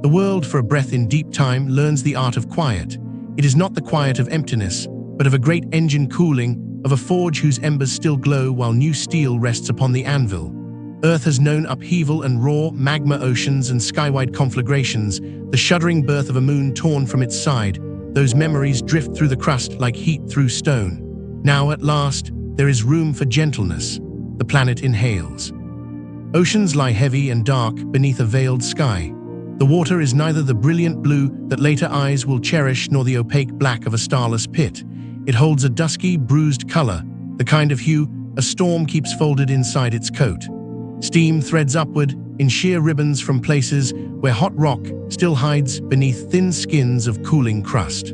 The world, for a breath in deep time, learns the art of quiet. It is not the quiet of emptiness, but of a great engine cooling, of a forge whose embers still glow while new steel rests upon the anvil. Earth has known upheaval and raw magma, oceans and skywide conflagrations, the shuddering birth of a moon torn from its side. Those memories drift through the crust like heat through stone. Now, at last, there is room for gentleness. The planet inhales. Oceans lie heavy and dark beneath a veiled sky. The water is neither the brilliant blue that later eyes will cherish nor the opaque black of a starless pit. It holds a dusky, bruised color, the kind of hue a storm keeps folded inside its coat. Steam threads upward in sheer ribbons from places where hot rock still hides beneath thin skins of cooling crust.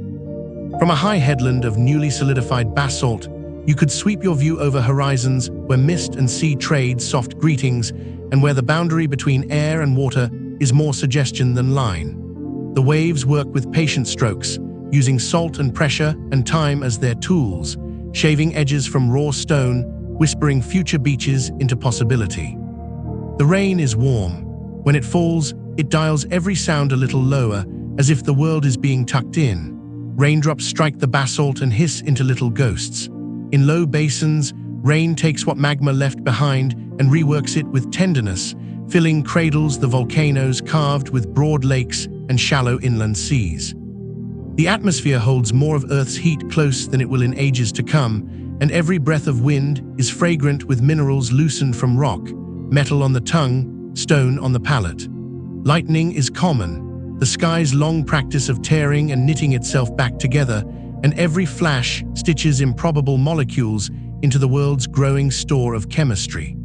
From a high headland of newly solidified basalt, you could sweep your view over horizons where mist and sea trade soft greetings, and where the boundary between air and water is more suggestion than line. The waves work with patient strokes, using salt and pressure and time as their tools, shaving edges from raw stone, whispering future beaches into possibility. The rain is warm. When it falls, it dials every sound a little lower, as if the world is being tucked in. Raindrops strike the basalt and hiss into little ghosts. In low basins, rain takes what magma left behind and reworks it with tenderness, filling cradles the volcanoes carved with broad lakes and shallow inland seas. The atmosphere holds more of Earth's heat close than it will in ages to come, and every breath of wind is fragrant with minerals loosened from rock, metal on the tongue, stone on the palate. Lightning is common, the sky's long practice of tearing and knitting itself back together, and every flash stitches improbable molecules into the world's growing store of chemistry.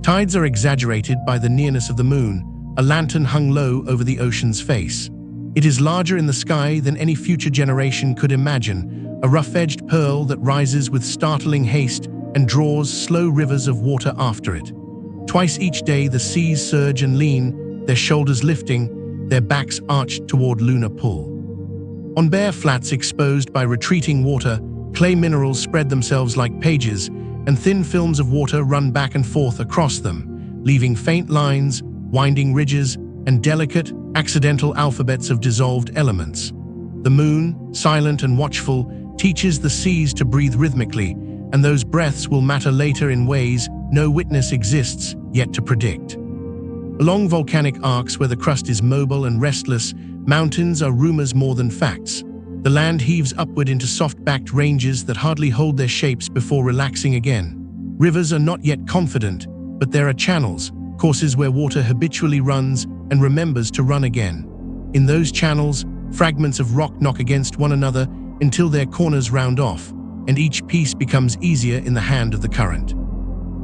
Tides are exaggerated by the nearness of the moon, a lantern hung low over the ocean's face. It is larger in the sky than any future generation could imagine, a rough-edged pearl that rises with startling haste and draws slow rivers of water after it. Twice each day the seas surge and lean, their shoulders lifting, their backs arched toward lunar pull. On bare flats exposed by retreating water, clay minerals spread themselves like pages, and thin films of water run back and forth across them, leaving faint lines, winding ridges, and delicate, accidental alphabets of dissolved elements. The moon, silent and watchful, teaches the seas to breathe rhythmically, and those breaths will matter later in ways no witness exists yet to predict. Along volcanic arcs where the crust is mobile and restless, mountains are rumors more than facts. The land heaves upward into soft-backed ranges that hardly hold their shapes before relaxing again. Rivers are not yet confident, but there are channels, courses where water habitually runs and remembers to run again. In those channels, fragments of rock knock against one another until their corners round off, and each piece becomes easier in the hand of the current.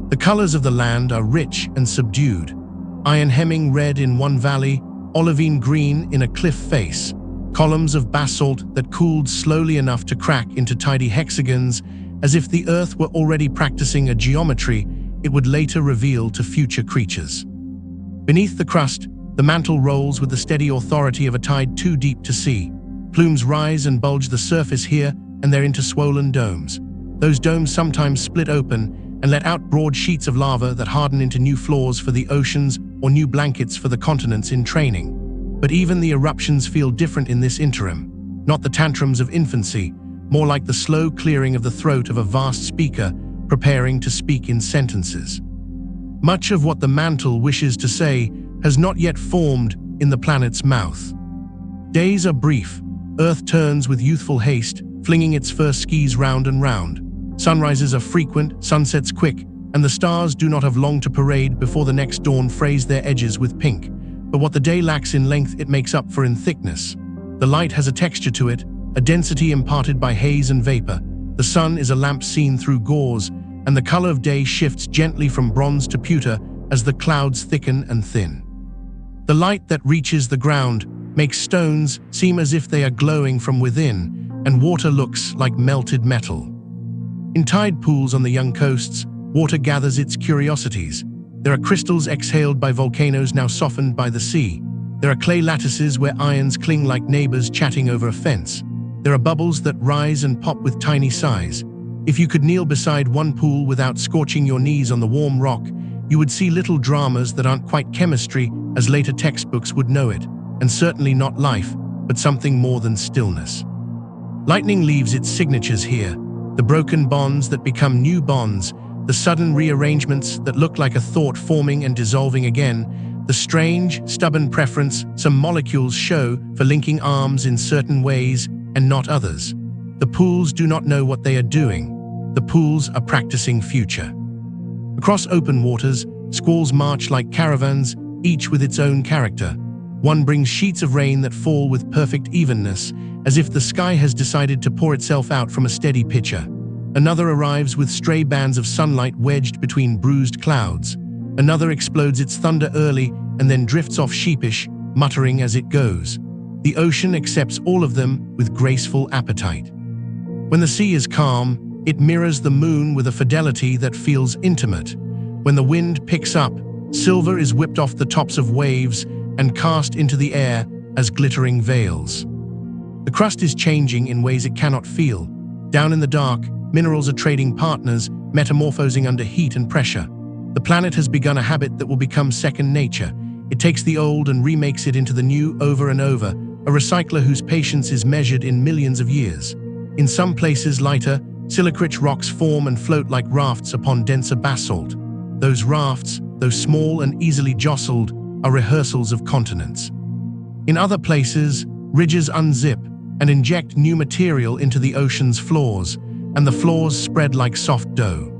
The colors of the land are rich and subdued. Iron-hemming red in one valley, olivine green in a cliff face. Columns of basalt that cooled slowly enough to crack into tidy hexagons, as if the Earth were already practicing a geometry it would later reveal to future creatures. Beneath the crust, the mantle rolls with the steady authority of a tide too deep to see. Plumes rise and bulge the surface here and there into swollen domes. Those domes sometimes split open and let out broad sheets of lava that harden into new floors for the oceans or new blankets for the continents in training. But even the eruptions feel different in this interim. Not the tantrums of infancy, more like the slow clearing of the throat of a vast speaker preparing to speak in sentences. Much of what the mantle wishes to say has not yet formed in the planet's mouth. Days are brief. Earth turns with youthful haste, flinging its first skis round and round. Sunrises are frequent, sunsets quick, and the stars do not have long to parade before the next dawn frays their edges with pink. But what the day lacks in length, it makes up for in thickness. The light has a texture to it, a density imparted by haze and vapor. The sun is a lamp seen through gauze, and the color of day shifts gently from bronze to pewter as the clouds thicken and thin. The light that reaches the ground makes stones seem as if they are glowing from within, and water looks like melted metal. In tide pools on the young coasts, water gathers its curiosities. There are crystals exhaled by volcanoes now softened by the sea. There are clay lattices where irons cling like neighbors chatting over a fence. There are bubbles that rise and pop with tiny sighs. If you could kneel beside one pool without scorching your knees on the warm rock, you would see little dramas that aren't quite chemistry as later textbooks would know it. and certainly not life, but something more than stillness. Lightning leaves its signatures here, the broken bonds that become new bonds, the sudden rearrangements that look like a thought forming and dissolving again, the strange, stubborn preference some molecules show for linking arms in certain ways and not others. The pools do not know what they are doing. The pools are practicing future. Across open waters, squalls march like caravans, each with its own character. One brings sheets of rain that fall with perfect evenness, as if the sky has decided to pour itself out from a steady pitcher. Another arrives with stray bands of sunlight wedged between bruised clouds. Another explodes its thunder early and then drifts off sheepish, muttering as it goes. The ocean accepts all of them with graceful appetite. When the sea is calm, it mirrors the moon with a fidelity that feels intimate. When the wind picks up, silver is whipped off the tops of waves and cast into the air as glittering veils. The crust is changing in ways it cannot feel. Down in the dark, minerals are trading partners, metamorphosing under heat and pressure. The planet has begun a habit that will become second nature. It takes the old and remakes it into the new over and over, a recycler whose patience is measured in millions of years. In some places lighter, silica-rich rocks form and float like rafts upon denser basalt. Those rafts, though small and easily jostled, are rehearsals of continents. In other places, ridges unzip and inject new material into the ocean's floors, and the floors spread like soft dough.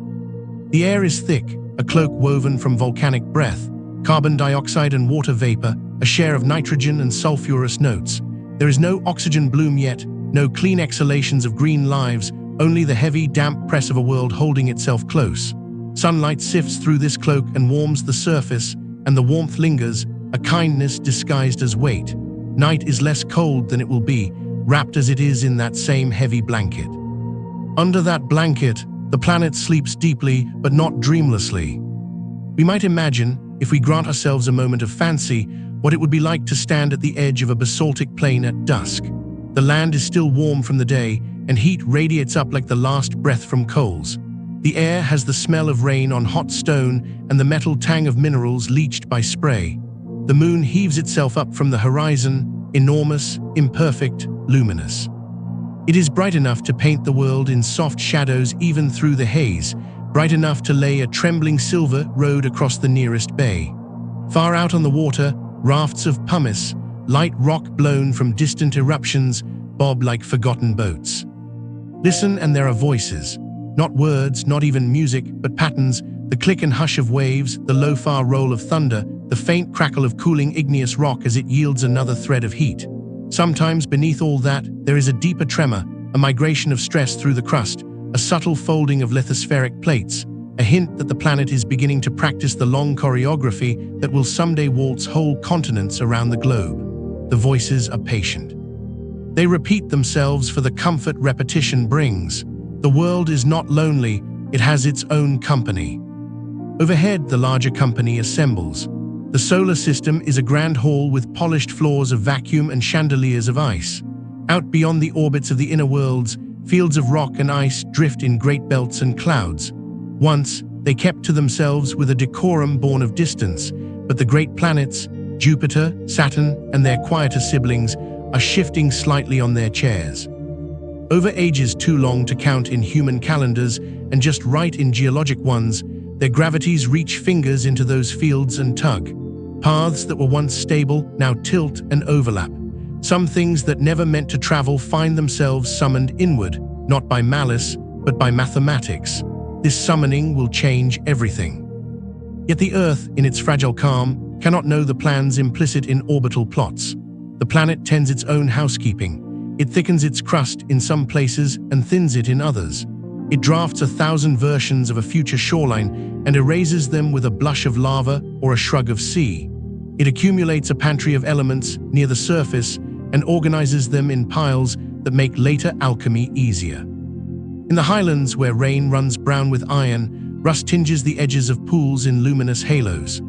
The air is thick, a cloak woven from volcanic breath, carbon dioxide and water vapor, a share of nitrogen and sulfurous notes. There is no oxygen bloom yet, no clean exhalations of green lives, only the heavy, damp press of a world holding itself close. Sunlight sifts through this cloak and warms the surface, and the warmth lingers, a kindness disguised as weight. Night is less cold than it will be, wrapped as it is in that same heavy blanket. Under that blanket, the planet sleeps deeply, but not dreamlessly. We might imagine, if we grant ourselves a moment of fancy, what it would be like to stand at the edge of a basaltic plain at dusk. The land is still warm from the day, and heat radiates up like the last breath from coals. The air has the smell of rain on hot stone and the metal tang of minerals leached by spray. The moon heaves itself up from the horizon, enormous, imperfect, luminous. It is bright enough to paint the world in soft shadows even through the haze, bright enough to lay a trembling silver road across the nearest bay. Far out on the water, rafts of pumice, light rock blown from distant eruptions, bob like forgotten boats. Listen and there are voices. Not words, not even music, but patterns, the click and hush of waves, the lo-fi roll of thunder, the faint crackle of cooling igneous rock as it yields another thread of heat. Sometimes beneath all that, there is a deeper tremor, a migration of stress through the crust, a subtle folding of lithospheric plates, a hint that the planet is beginning to practice the long choreography that will someday waltz whole continents around the globe. The voices are patient. They repeat themselves for the comfort repetition brings. The world is not lonely, it has its own company. Overhead, the larger company assembles. The solar system is a grand hall with polished floors of vacuum and chandeliers of ice. Out beyond the orbits of the inner worlds, fields of rock and ice drift in great belts and clouds. Once, they kept to themselves with a decorum born of distance, but the great planets, Jupiter, Saturn, and their quieter siblings, are shifting slightly on their chairs. Over ages too long to count in human calendars and just right in geologic ones, their gravities reach fingers into those fields and tug. Paths that were once stable now tilt and overlap. Some things that never meant to travel find themselves summoned inward, not by malice, but by mathematics. This summoning will change everything. Yet the Earth, in its fragile calm, cannot know the plans implicit in orbital plots. The planet tends its own housekeeping. It thickens its crust in some places and thins it in others. It drafts 1,000 versions of a future shoreline and erases them with a blush of lava or a shrug of sea. It accumulates a pantry of elements near the surface and organizes them in piles that make later alchemy easier. In the highlands, where rain runs brown with iron, rust tinges the edges of pools in luminous halos.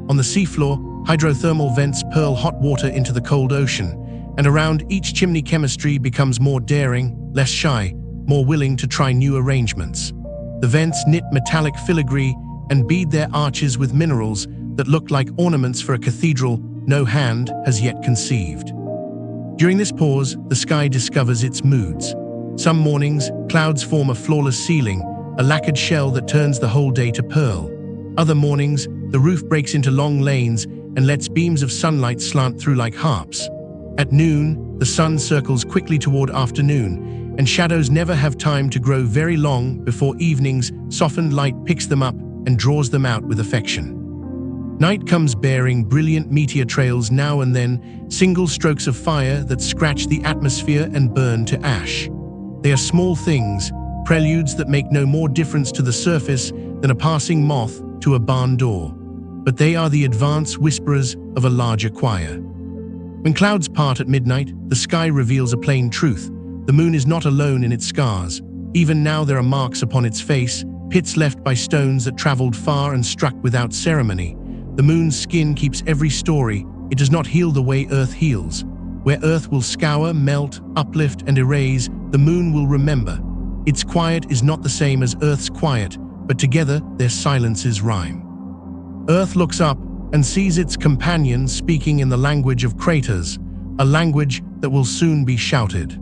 On the seafloor, hydrothermal vents purl hot water into the cold ocean, and around each chimney chemistry becomes more daring, less shy, more willing to try new arrangements. The vents knit metallic filigree and bead their arches with minerals that look like ornaments for a cathedral no hand has yet conceived. During this pause, the sky discovers its moods. Some mornings, clouds form a flawless ceiling, a lacquered shell that turns the whole day to pearl. Other mornings, the roof breaks into long lanes and lets beams of sunlight slant through like harps. At noon, the sun circles quickly toward afternoon, and shadows never have time to grow very long before evening's softened light picks them up and draws them out with affection. Night comes bearing brilliant meteor trails now and then, single strokes of fire that scratch the atmosphere and burn to ash. They are small things, preludes that make no more difference to the surface than a passing moth to a barn door. But they are the advance whisperers of a larger choir. When clouds part at midnight, the sky reveals a plain truth. The moon is not alone in its scars. Even now there are marks upon its face, pits left by stones that traveled far and struck without ceremony. The moon's skin keeps every story. It does not heal the way Earth heals. Where Earth will scour, melt, uplift, and erase, the moon will remember. Its quiet is not the same as Earth's quiet, but together their silences rhyme. Earth looks up and sees its companion speaking in the language of craters, a language that will soon be shouted.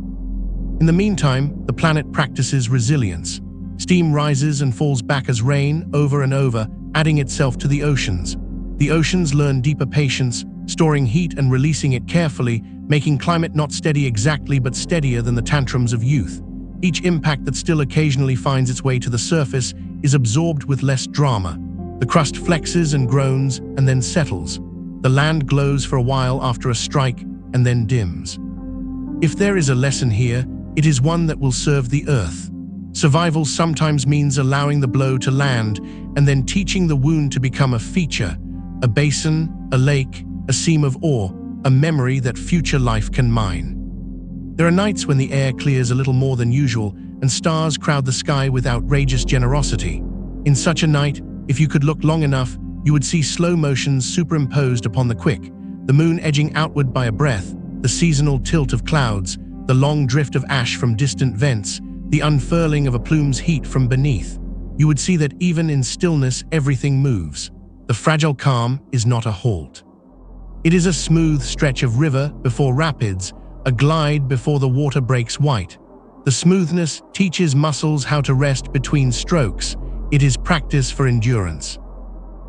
In the meantime, the planet practices resilience. Steam rises and falls back as rain, over and over, adding itself to the oceans. The oceans learn deeper patience, storing heat and releasing it carefully, making climate not steady exactly but steadier than the tantrums of youth. Each impact that still occasionally finds its way to the surface is absorbed with less drama. The crust flexes and groans and then settles. The land glows for a while after a strike and then dims. If there is a lesson here, it is one that will serve the Earth. Survival sometimes means allowing the blow to land and then teaching the wound to become a feature, a basin, a lake, a seam of ore, a memory that future life can mine. There are nights when the air clears a little more than usual and stars crowd the sky with outrageous generosity. In such a night, if you could look long enough, you would see slow motions superimposed upon the quick, the moon edging outward by a breath, the seasonal tilt of clouds, the long drift of ash from distant vents, the unfurling of a plume's heat from beneath. You would see that even in stillness everything moves. The fragile calm is not a halt. It is a smooth stretch of river before rapids, a glide before the water breaks white. The smoothness teaches muscles how to rest between strokes. It is practice for endurance.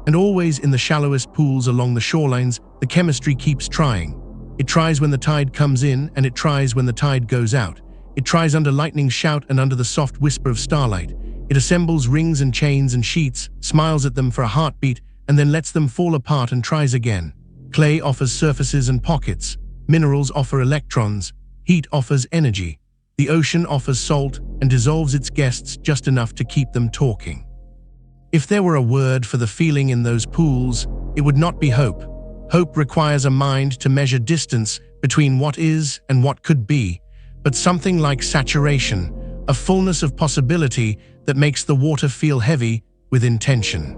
And always in the shallowest pools along the shorelines, the chemistry keeps trying. It tries when the tide comes in and it tries when the tide goes out. It tries under lightning's shout and under the soft whisper of starlight. It assembles rings and chains and sheets, smiles at them for a heartbeat, and then lets them fall apart and tries again. Clay offers surfaces and pockets. Minerals offer electrons. Heat offers energy. The ocean offers salt and dissolves its guests just enough to keep them talking. If there were a word for the feeling in those pools, it would not be hope. Hope requires a mind to measure distance between what is and what could be, but something like saturation, a fullness of possibility that makes the water feel heavy with intention.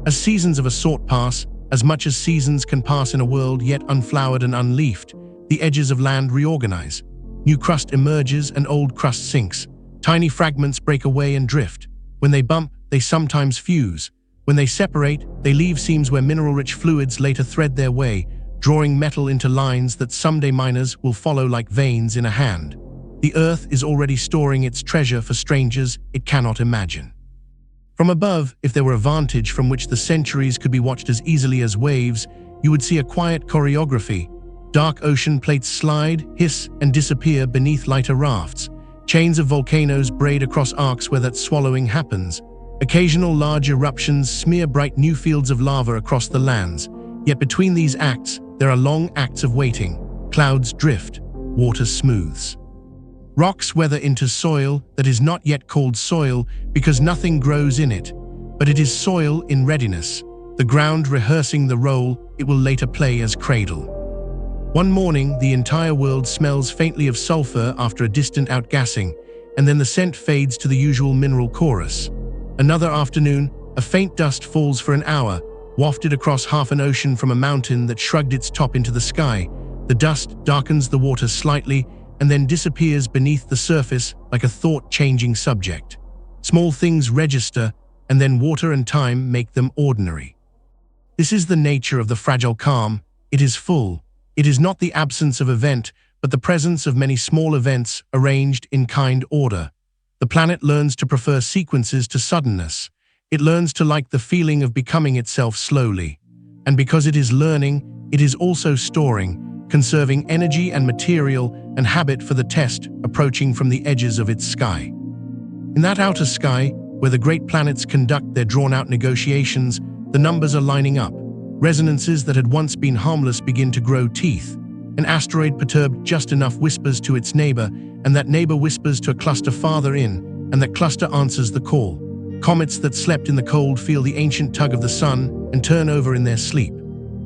As seasons of a sort pass, as much as seasons can pass in a world yet unflowered and unleafed, the edges of land reorganize. New crust emerges and old crust sinks. Tiny fragments break away and drift. When they bump, they sometimes fuse. When they separate, they leave seams where mineral-rich fluids later thread their way, drawing metal into lines that someday miners will follow like veins in a hand. The Earth is already storing its treasure for strangers it cannot imagine. From above, if there were a vantage from which the centuries could be watched as easily as waves, you would see a quiet choreography. Dark ocean plates slide, hiss, and disappear beneath lighter rafts. Chains of volcanoes braid across arcs where that swallowing happens. Occasional large eruptions smear bright new fields of lava across the lands. Yet between these acts, there are long acts of waiting. Clouds drift, water smooths. Rocks weather into soil that is not yet called soil because nothing grows in it, but it is soil in readiness, the ground rehearsing the role it will later play as cradle. One morning, the entire world smells faintly of sulfur after a distant outgassing, and then the scent fades to the usual mineral chorus. Another afternoon, a faint dust falls for an hour, wafted across half an ocean from a mountain that shrugged its top into the sky. The dust darkens the water slightly and then disappears beneath the surface like a thought-changing subject. Small things register, and then water and time make them ordinary. This is the nature of the fragile calm. It is full. It is not the absence of event, but the presence of many small events arranged in kind order. The planet learns to prefer sequences to suddenness. It learns to like the feeling of becoming itself slowly. And because it is learning, it is also storing, conserving energy and material and habit for the test approaching from the edges of its sky. In that outer sky, where the great planets conduct their drawn-out negotiations, the numbers are lining up. Resonances that had once been harmless begin to grow teeth. An asteroid perturbed just enough whispers to its neighbor, and that neighbor whispers to a cluster farther in, and that cluster answers the call. Comets that slept in the cold feel the ancient tug of the sun and turn over in their sleep.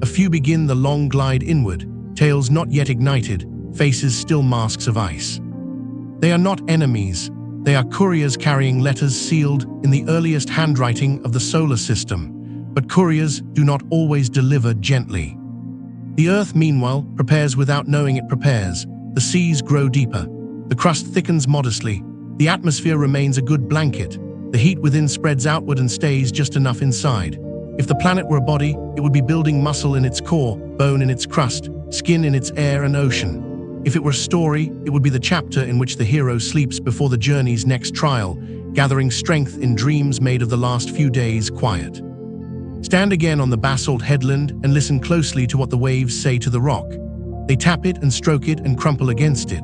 A few begin the long glide inward, tails not yet ignited, faces still masks of ice. They are not enemies. They are couriers carrying letters sealed in the earliest handwriting of the solar system. But couriers do not always deliver gently. The Earth, meanwhile, prepares without knowing it prepares. The seas grow deeper. The crust thickens modestly. The atmosphere remains a good blanket. The heat within spreads outward and stays just enough inside. If the planet were a body, it would be building muscle in its core, bone in its crust, skin in its air and ocean. If it were a story, it would be the chapter in which the hero sleeps before the journey's next trial, gathering strength in dreams made of the last few days' quiet. Stand again on the basalt headland and listen closely to what the waves say to the rock. They tap it and stroke it and crumple against it.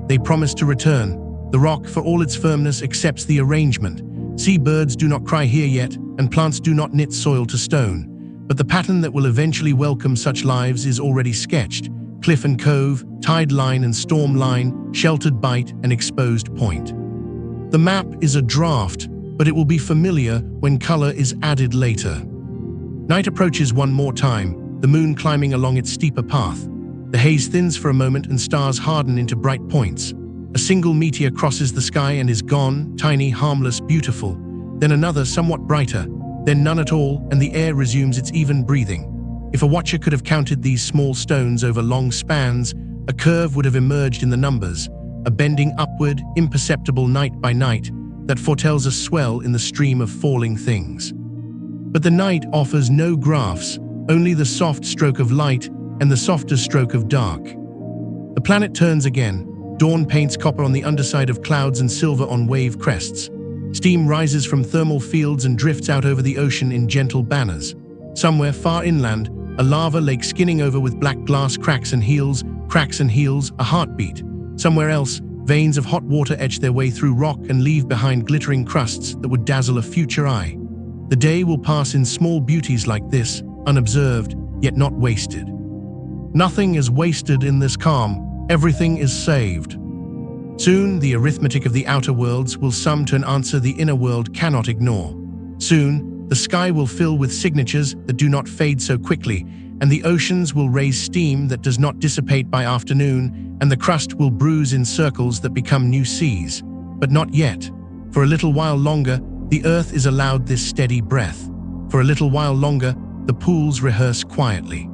They promise to return. The rock, for all its firmness, accepts the arrangement. Seabirds do not cry here yet, and plants do not knit soil to stone. But the pattern that will eventually welcome such lives is already sketched. Cliff and cove, tide line and storm line, sheltered bight and exposed point. The map is a draft, but it will be familiar when color is added later. Night approaches one more time, the moon climbing along its steeper path. The haze thins for a moment and stars harden into bright points. A single meteor crosses the sky and is gone, tiny, harmless, beautiful. Then another, somewhat brighter. Then none at all, and the air resumes its even breathing. If a watcher could have counted these small stones over long spans, a curve would have emerged in the numbers, a bending upward, imperceptible night by night, that foretells a swell in the stream of falling things. But the night offers no graphs, only the soft stroke of light and the softer stroke of dark. The planet turns again. Dawn paints copper on the underside of clouds and silver on wave crests. Steam rises from thermal fields and drifts out over the ocean in gentle banners. Somewhere far inland, a lava lake skinning over with black glass cracks and heels, a heartbeat. Somewhere else, veins of hot water etch their way through rock and leave behind glittering crusts that would dazzle a future eye. The day will pass in small beauties like this, unobserved, yet not wasted. Nothing is wasted in this calm. Everything is saved. Soon, the arithmetic of the outer worlds will sum to an answer the inner world cannot ignore. Soon, the sky will fill with signatures that do not fade so quickly, and the oceans will raise steam that does not dissipate by afternoon, and the crust will bruise in circles that become new seas. But not yet. For a little while longer, the earth is allowed this steady breath. For a little while longer, the pools rehearse quietly.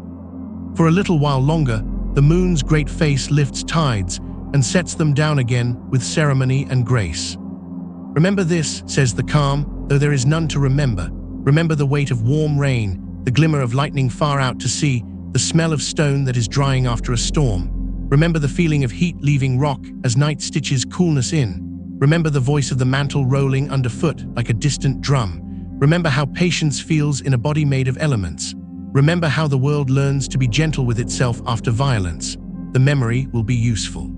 For a little while longer, the moon's great face lifts tides and sets them down again with ceremony and grace. Remember this, says the calm, though there is none to remember. Remember the weight of warm rain, the glimmer of lightning far out to sea, the smell of stone that is drying after a storm. Remember the feeling of heat leaving rock as night stitches coolness in. Remember the voice of the mantle rolling underfoot like a distant drum. Remember how patience feels in a body made of elements. Remember how the world learns to be gentle with itself after violence. The memory will be useful.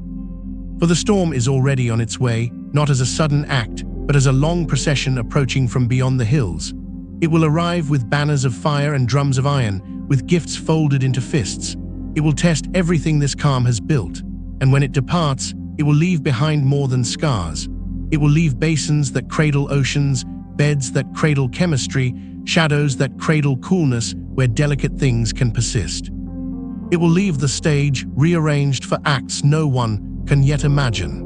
For the storm is already on its way, not as a sudden act, but as a long procession approaching from beyond the hills. It will arrive with banners of fire and drums of iron, with gifts folded into fists. It will test everything this calm has built, and when it departs, it will leave behind more than scars. It will leave basins that cradle oceans, beds that cradle chemistry, shadows that cradle coolness where delicate things can persist. It will leave the stage rearranged for acts no one can yet imagine.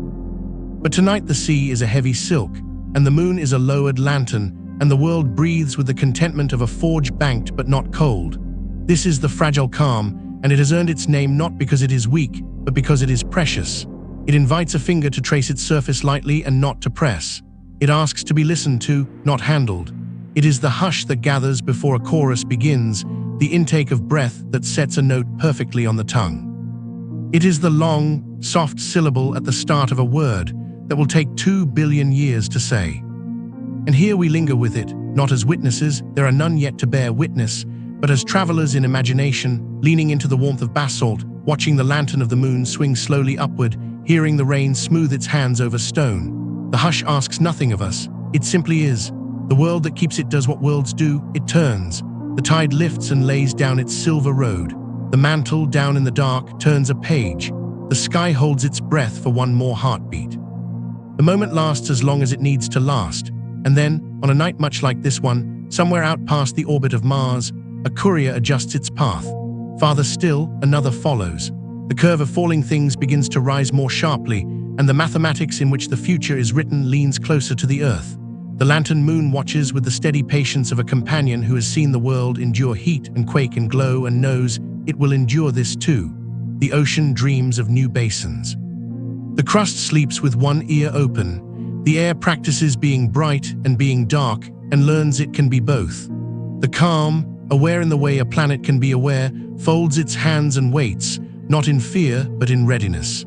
But tonight the sea is a heavy silk, and the moon is a lowered lantern, and the world breathes with the contentment of a forge banked but not cold. This is the fragile calm, and it has earned its name not because it is weak, but because it is precious. It invites a finger to trace its surface lightly and not to press. It asks to be listened to, not handled. It is the hush that gathers before a chorus begins, the intake of breath that sets a note perfectly on the tongue. It is the long, soft syllable at the start of a word that will take 2 billion years to say. And here we linger with it, not as witnesses, there are none yet to bear witness, but as travelers in imagination, leaning into the warmth of basalt, watching the lantern of the moon swing slowly upward, hearing the rain smooth its hands over stone. The hush asks nothing of us, it simply is. The world that keeps it does what worlds do, it turns. The tide lifts and lays down its silver road. The mantle, down in the dark, turns a page. The sky holds its breath for one more heartbeat. The moment lasts as long as it needs to last, and then, on a night much like this one, somewhere out past the orbit of Mars, a courier adjusts its path. Farther still, another follows. The curve of falling things begins to rise more sharply, and the mathematics in which the future is written leans closer to the Earth. The lantern moon watches with the steady patience of a companion who has seen the world endure heat and quake and glow and knows it will endure this too. The ocean dreams of new basins. The crust sleeps with one ear open. The air practices being bright and being dark and learns it can be both. The calm, aware in the way a planet can be aware, folds its hands and waits, not in fear but in readiness.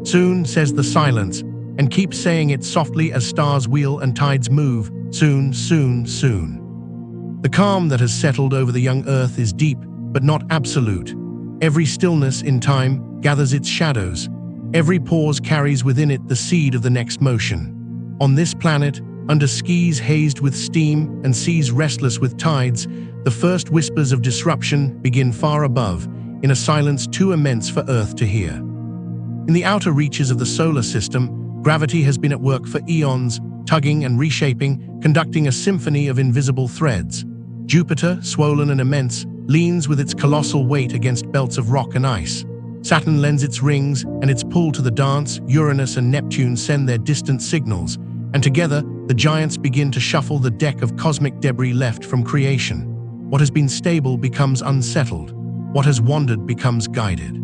Soon, says the silence, and keeps saying it softly as stars wheel and tides move, soon, soon, soon. The calm that has settled over the young Earth is deep, but not absolute. Every stillness in time gathers its shadows. Every pause carries within it the seed of the next motion. On this planet, under skies hazed with steam and seas restless with tides, the first whispers of disruption begin far above, in a silence too immense for Earth to hear. In the outer reaches of the solar system, gravity has been at work for eons, tugging and reshaping, conducting a symphony of invisible threads. Jupiter, swollen and immense, leans with its colossal weight against belts of rock and ice. Saturn lends its rings and its pull to the dance. Uranus and Neptune send their distant signals, and together the giants begin to shuffle the deck of cosmic debris left from creation. What has been stable becomes unsettled. What has wandered becomes guided.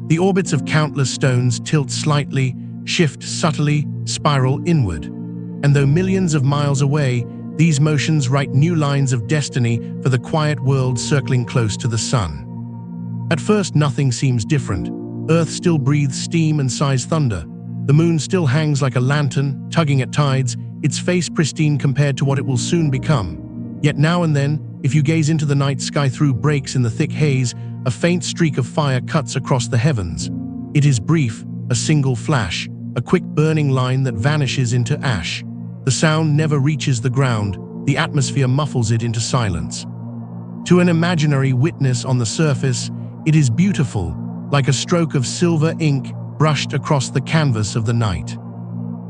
The orbits of countless stones tilt slightly, shift subtly, spiral inward. And though millions of miles away, these motions write new lines of destiny for the quiet world circling close to the sun. At first, nothing seems different. Earth still breathes steam and sighs thunder. The moon still hangs like a lantern, tugging at tides, its face pristine compared to what it will soon become. Yet now and then, if you gaze into the night sky through breaks in the thick haze, a faint streak of fire cuts across the heavens. It is brief, a single flash, a quick burning line that vanishes into ash. The sound never reaches the ground, the atmosphere muffles it into silence. To an imaginary witness on the surface, it is beautiful, like a stroke of silver ink brushed across the canvas of the night.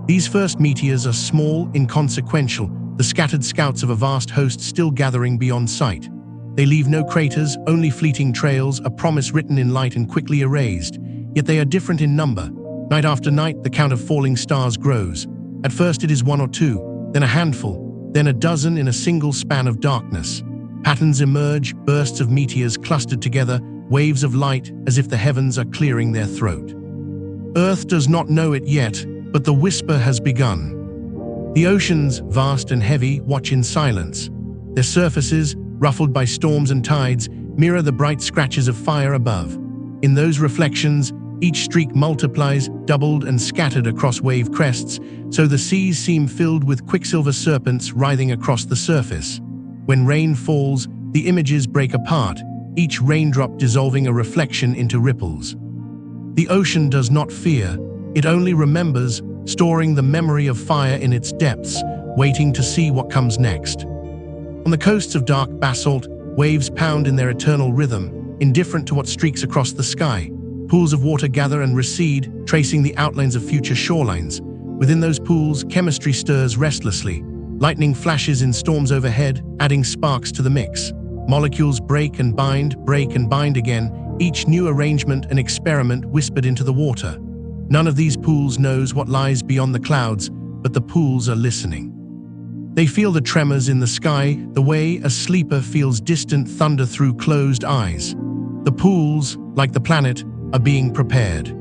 These first meteors are small, inconsequential, the scattered scouts of a vast host still gathering beyond sight. They leave no craters, only fleeting trails, a promise written in light and quickly erased. Yet they are different in number. Night after night, the count of falling stars grows. At first it is one or two, then a handful, then a dozen in a single span of darkness. Patterns emerge, bursts of meteors clustered together, waves of light as if the heavens are clearing their throat. Earth does not know it yet, but the whisper has begun. The oceans, vast and heavy, watch in silence. Their surfaces, ruffled by storms and tides, mirror the bright scratches of fire above. In those reflections, each streak multiplies, doubled and scattered across wave crests, so the seas seem filled with quicksilver serpents writhing across the surface. When rain falls, the images break apart, each raindrop dissolving a reflection into ripples. The ocean does not fear, it only remembers, storing the memory of fire in its depths, waiting to see what comes next. On the coasts of dark basalt, waves pound in their eternal rhythm, indifferent to what streaks across the sky. Pools of water gather and recede, tracing the outlines of future shorelines. Within those pools, chemistry stirs restlessly. Lightning flashes in storms overhead, adding sparks to the mix. Molecules break and bind again, each new arrangement an experiment whispered into the water. None of these pools knows what lies beyond the clouds, but the pools are listening. They feel the tremors in the sky, the way a sleeper feels distant thunder through closed eyes. The pools, like the planet, are being prepared.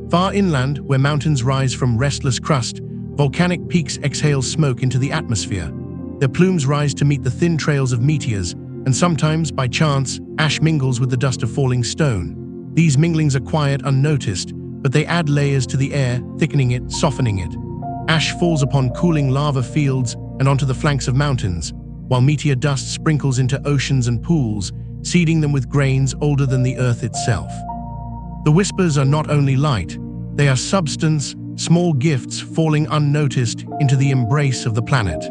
Far inland, where mountains rise from restless crust, volcanic peaks exhale smoke into the atmosphere. Their plumes rise to meet the thin trails of meteors, and sometimes, by chance, ash mingles with the dust of falling stone. These minglings are quiet, unnoticed, but they add layers to the air, thickening it, softening it. Ash falls upon cooling lava fields and onto the flanks of mountains, while meteor dust sprinkles into oceans and pools, seeding them with grains older than the earth itself. The whispers are not only light, they are substance, small gifts falling unnoticed into the embrace of the planet.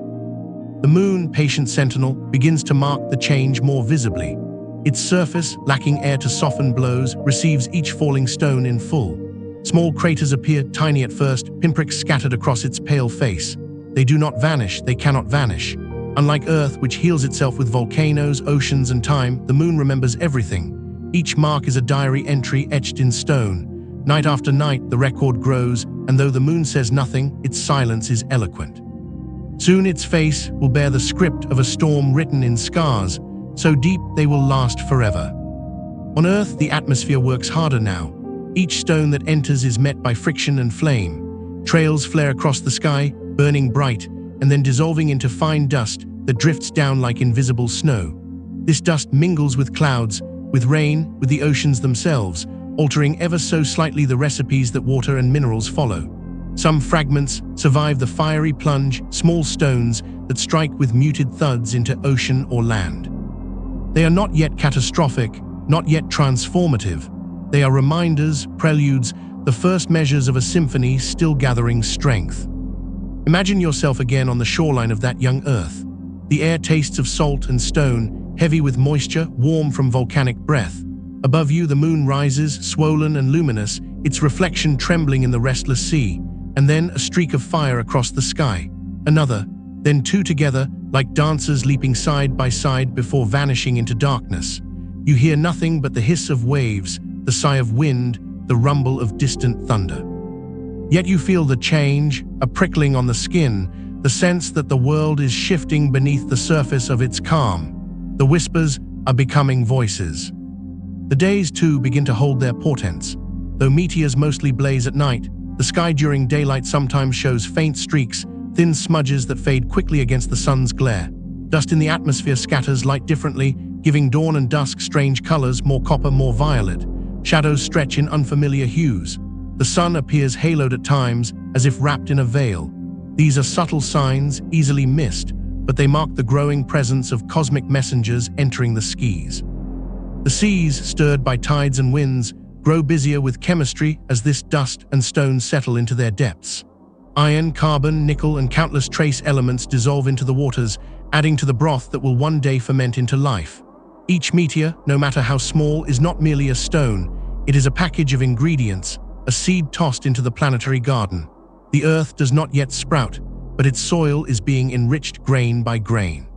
The moon, patient sentinel, begins to mark the change more visibly. Its surface, lacking air to soften blows, receives each falling stone in full. Small craters appear, tiny at first, pinpricks scattered across its pale face. They do not vanish, they cannot vanish. Unlike Earth, which heals itself with volcanoes, oceans, and time, the moon remembers everything. Each mark is a diary entry etched in stone. Night after night, the record grows, and though the moon says nothing, its silence is eloquent. Soon its face will bear the script of a storm written in scars, so deep they will last forever. On Earth, the atmosphere works harder now. Each stone that enters is met by friction and flame. Trails flare across the sky, burning bright, and then dissolving into fine dust that drifts down like invisible snow. This dust mingles with clouds, with rain, with the oceans themselves, altering ever so slightly the recipes that water and minerals follow. Some fragments survive the fiery plunge, small stones that strike with muted thuds into ocean or land. They are not yet catastrophic, not yet transformative. They are reminders, preludes, the first measures of a symphony still gathering strength. Imagine yourself again on the shoreline of that young Earth. The air tastes of salt and stone, heavy with moisture, warm from volcanic breath. Above you, the moon rises, swollen and luminous, its reflection trembling in the restless sea, and then a streak of fire across the sky. Another, then two together, like dancers leaping side by side before vanishing into darkness. You hear nothing but the hiss of waves, the sigh of wind, the rumble of distant thunder. Yet you feel the change, a prickling on the skin, the sense that the world is shifting beneath the surface of its calm. The whispers are becoming voices. The days, too, begin to hold their portents. Though meteors mostly blaze at night, the sky during daylight sometimes shows faint streaks, thin smudges that fade quickly against the sun's glare. Dust in the atmosphere scatters light differently, giving dawn and dusk strange colors, more copper, more violet. Shadows stretch in unfamiliar hues. The sun appears haloed at times, as if wrapped in a veil. These are subtle signs, easily missed, but they mark the growing presence of cosmic messengers entering the skies. The seas, stirred by tides and winds, grow busier with chemistry as this dust and stone settle into their depths. Iron, carbon, nickel, and countless trace elements dissolve into the waters, adding to the broth that will one day ferment into life. Each meteor, no matter how small, is not merely a stone. It is a package of ingredients, a seed tossed into the planetary garden. The Earth does not yet sprout, but its soil is being enriched grain by grain.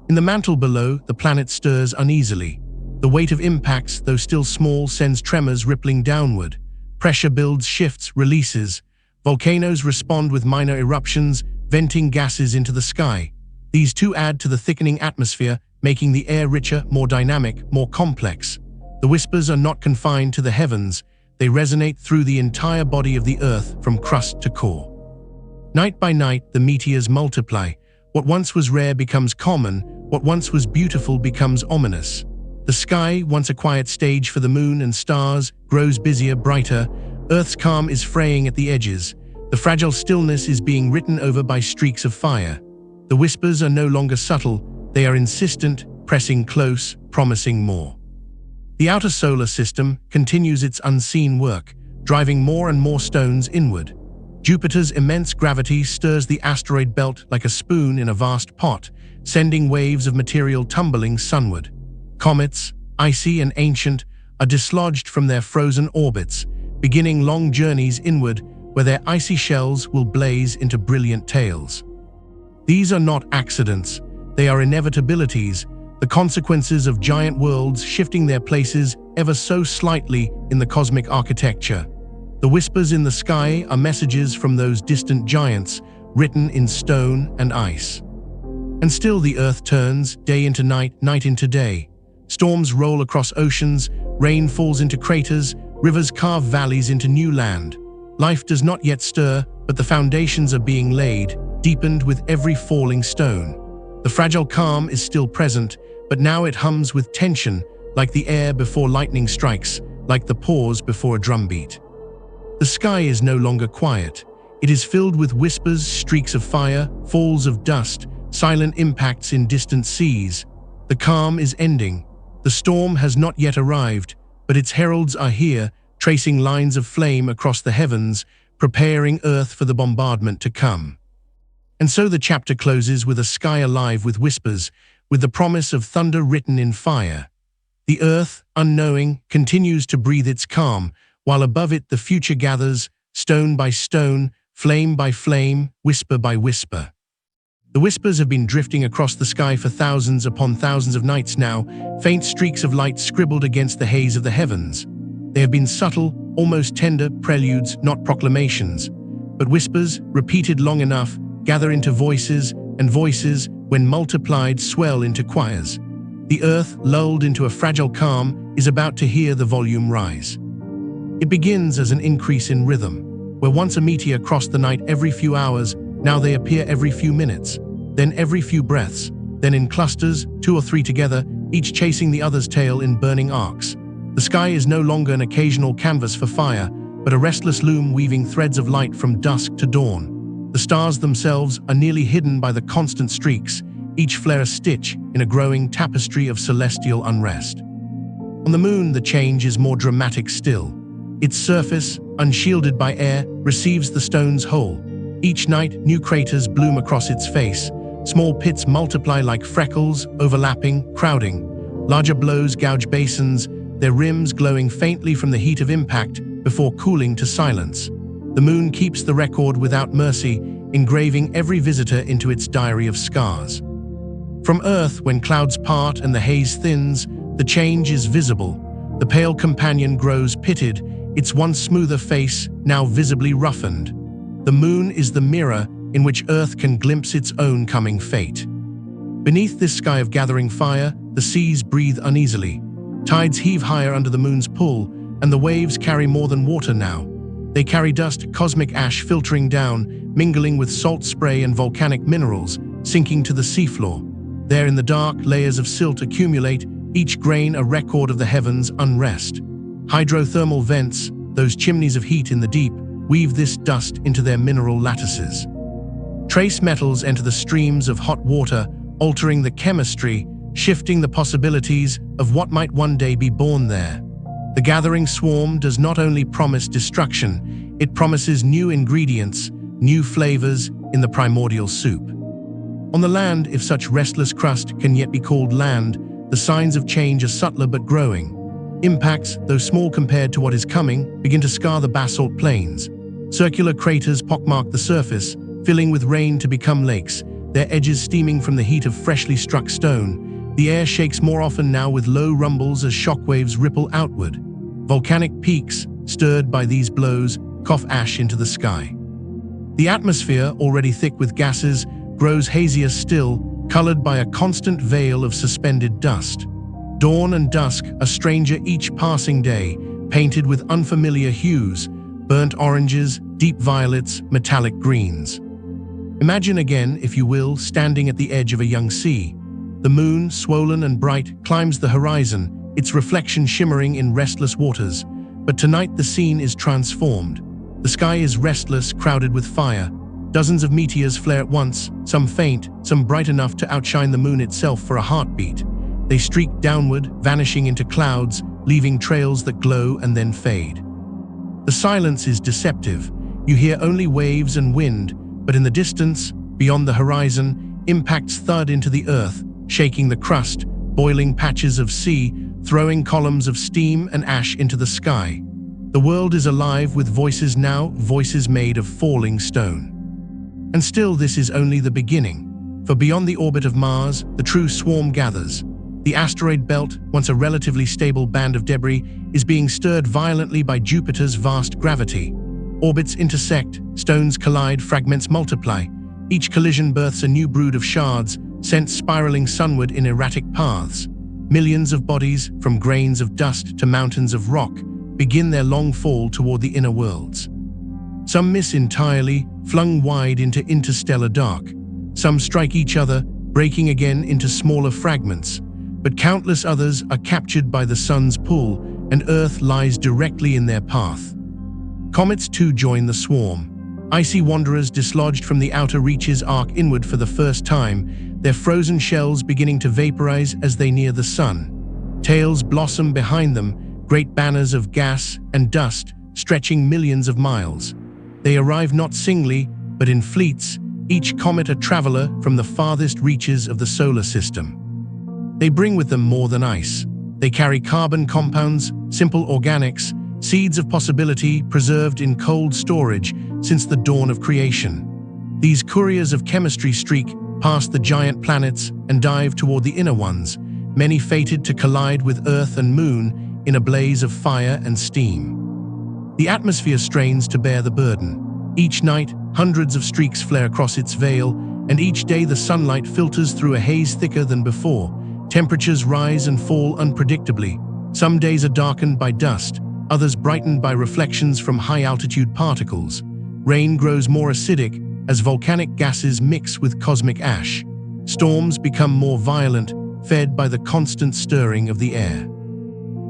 In the mantle below, the planet stirs uneasily. The weight of impacts, though still small, sends tremors rippling downward. Pressure builds, shifts, releases. Volcanoes respond with minor eruptions, venting gases into the sky. These too add to the thickening atmosphere, making the air richer, more dynamic, more complex. The whispers are not confined to the heavens. They resonate through the entire body of the Earth, from crust to core. Night by night, the meteors multiply. What once was rare becomes common. What once was beautiful becomes ominous. The sky, once a quiet stage for the moon and stars, grows busier, brighter. Earth's calm is fraying at the edges. The fragile stillness is being written over by streaks of fire. The whispers are no longer subtle. They are insistent, pressing close, promising more. The outer solar system continues its unseen work, driving more and more stones inward. Jupiter's immense gravity stirs the asteroid belt like a spoon in a vast pot, sending waves of material tumbling sunward. Comets, icy and ancient, are dislodged from their frozen orbits, beginning long journeys inward where their icy shells will blaze into brilliant tails. These are not accidents, they are inevitabilities, the consequences of giant worlds shifting their places ever so slightly in the cosmic architecture. The whispers in the sky are messages from those distant giants, written in stone and ice. And still the Earth turns, day into night, night into day. Storms roll across oceans, rain falls into craters, rivers carve valleys into new land. Life does not yet stir, but the foundations are being laid, deepened with every falling stone. The fragile calm is still present, but now it hums with tension, like the air before lightning strikes, like the pause before a drumbeat. The sky is no longer quiet. It is filled with whispers, streaks of fire, falls of dust, silent impacts in distant seas. The calm is ending. The storm has not yet arrived, but its heralds are here, tracing lines of flame across the heavens, preparing Earth for the bombardment to come. And so the chapter closes with a sky alive with whispers, with the promise of thunder written in fire. The Earth, unknowing, continues to breathe its calm, while above it the future gathers, stone by stone, flame by flame, whisper by whisper. The whispers have been drifting across the sky for thousands upon thousands of nights now, faint streaks of light scribbled against the haze of the heavens. They have been subtle, almost tender preludes, not proclamations. But whispers, repeated long enough, gather into voices, and voices, when multiplied, swell into choirs. The Earth, lulled into a fragile calm, is about to hear the volume rise. It begins as an increase in rhythm. Where once a meteor crossed the night every few hours, now they appear every few minutes, then every few breaths, then in clusters, 2 or 3 together, each chasing the other's tail in burning arcs. The sky is no longer an occasional canvas for fire, but a restless loom weaving threads of light from dusk to dawn. The stars themselves are nearly hidden by the constant streaks, each flare a stitch in a growing tapestry of celestial unrest. On the moon, the change is more dramatic still. Its surface, unshielded by air, receives the stone's whole. Each night, new craters bloom across its face. Small pits multiply like freckles, overlapping, crowding. Larger blows gouge basins, their rims glowing faintly from the heat of impact before cooling to silence. The moon keeps the record without mercy, engraving every visitor into its diary of scars. From Earth, when clouds part and the haze thins, the change is visible. The pale companion grows pitted, its once smoother face now visibly roughened. The moon is the mirror in which Earth can glimpse its own coming fate. Beneath this sky of gathering fire, the seas breathe uneasily. Tides heave higher under the moon's pull, and the waves carry more than water now. They carry dust, cosmic ash filtering down, mingling with salt spray and volcanic minerals, sinking to the seafloor. There in the dark, layers of silt accumulate, each grain a record of the heavens' unrest. Hydrothermal vents, those chimneys of heat in the deep, weave this dust into their mineral lattices. Trace metals enter the streams of hot water, altering the chemistry, shifting the possibilities of what might one day be born there. The gathering swarm does not only promise destruction, it promises new ingredients, new flavors in the primordial soup. On the land, if such restless crust can yet be called land, the signs of change are subtler but growing. Impacts, though small compared to what is coming, begin to scar the basalt plains. Circular craters pockmark the surface, filling with rain to become lakes, their edges steaming from the heat of freshly struck stone. The air shakes more often now with low rumbles as shockwaves ripple outward. Volcanic peaks, stirred by these blows, cough ash into the sky. The atmosphere, already thick with gases, grows hazier still, colored by a constant veil of suspended dust. Dawn and dusk, a stranger each passing day, painted with unfamiliar hues, burnt oranges, deep violets, metallic greens. Imagine again, if you will, standing at the edge of a young sea. The moon, swollen and bright, climbs the horizon, its reflection shimmering in restless waters. But tonight the scene is transformed. The sky is restless, crowded with fire. Dozens of meteors flare at once, some faint, some bright enough to outshine the moon itself for a heartbeat. They streak downward, vanishing into clouds, leaving trails that glow and then fade. The silence is deceptive. You hear only waves and wind, but in the distance, beyond the horizon, impacts thud into the earth, shaking the crust, boiling patches of sea, throwing columns of steam and ash into the sky. The world is alive with voices now, voices made of falling stone. And still this is only the beginning, for beyond the orbit of Mars, the true swarm gathers. The asteroid belt, once a relatively stable band of debris, is being stirred violently by Jupiter's vast gravity. Orbits intersect, stones collide, fragments multiply. Each collision births a new brood of shards, sent spiraling sunward in erratic paths. Millions of bodies, from grains of dust to mountains of rock, begin their long fall toward the inner worlds. Some miss entirely, flung wide into interstellar dark. Some strike each other, breaking again into smaller fragments. But countless others are captured by the sun's pull, and Earth lies directly in their path. Comets too join the swarm. Icy wanderers dislodged from the outer reaches arc inward for the first time, their frozen shells beginning to vaporize as they near the sun. Tails blossom behind them, great banners of gas and dust stretching millions of miles. They arrive not singly, but in fleets, each comet a traveler from the farthest reaches of the solar system. They bring with them more than ice. They carry carbon compounds, simple organics, seeds of possibility preserved in cold storage since the dawn of creation. These couriers of chemistry streak past the giant planets and dive toward the inner ones, many fated to collide with Earth and Moon in a blaze of fire and steam. The atmosphere strains to bear the burden. Each night, hundreds of streaks flare across its veil, and each day the sunlight filters through a haze thicker than before. Temperatures rise and fall unpredictably. Some days are darkened by dust, others brightened by reflections from high-altitude particles. Rain grows more acidic as volcanic gases mix with cosmic ash. Storms become more violent, fed by the constant stirring of the air.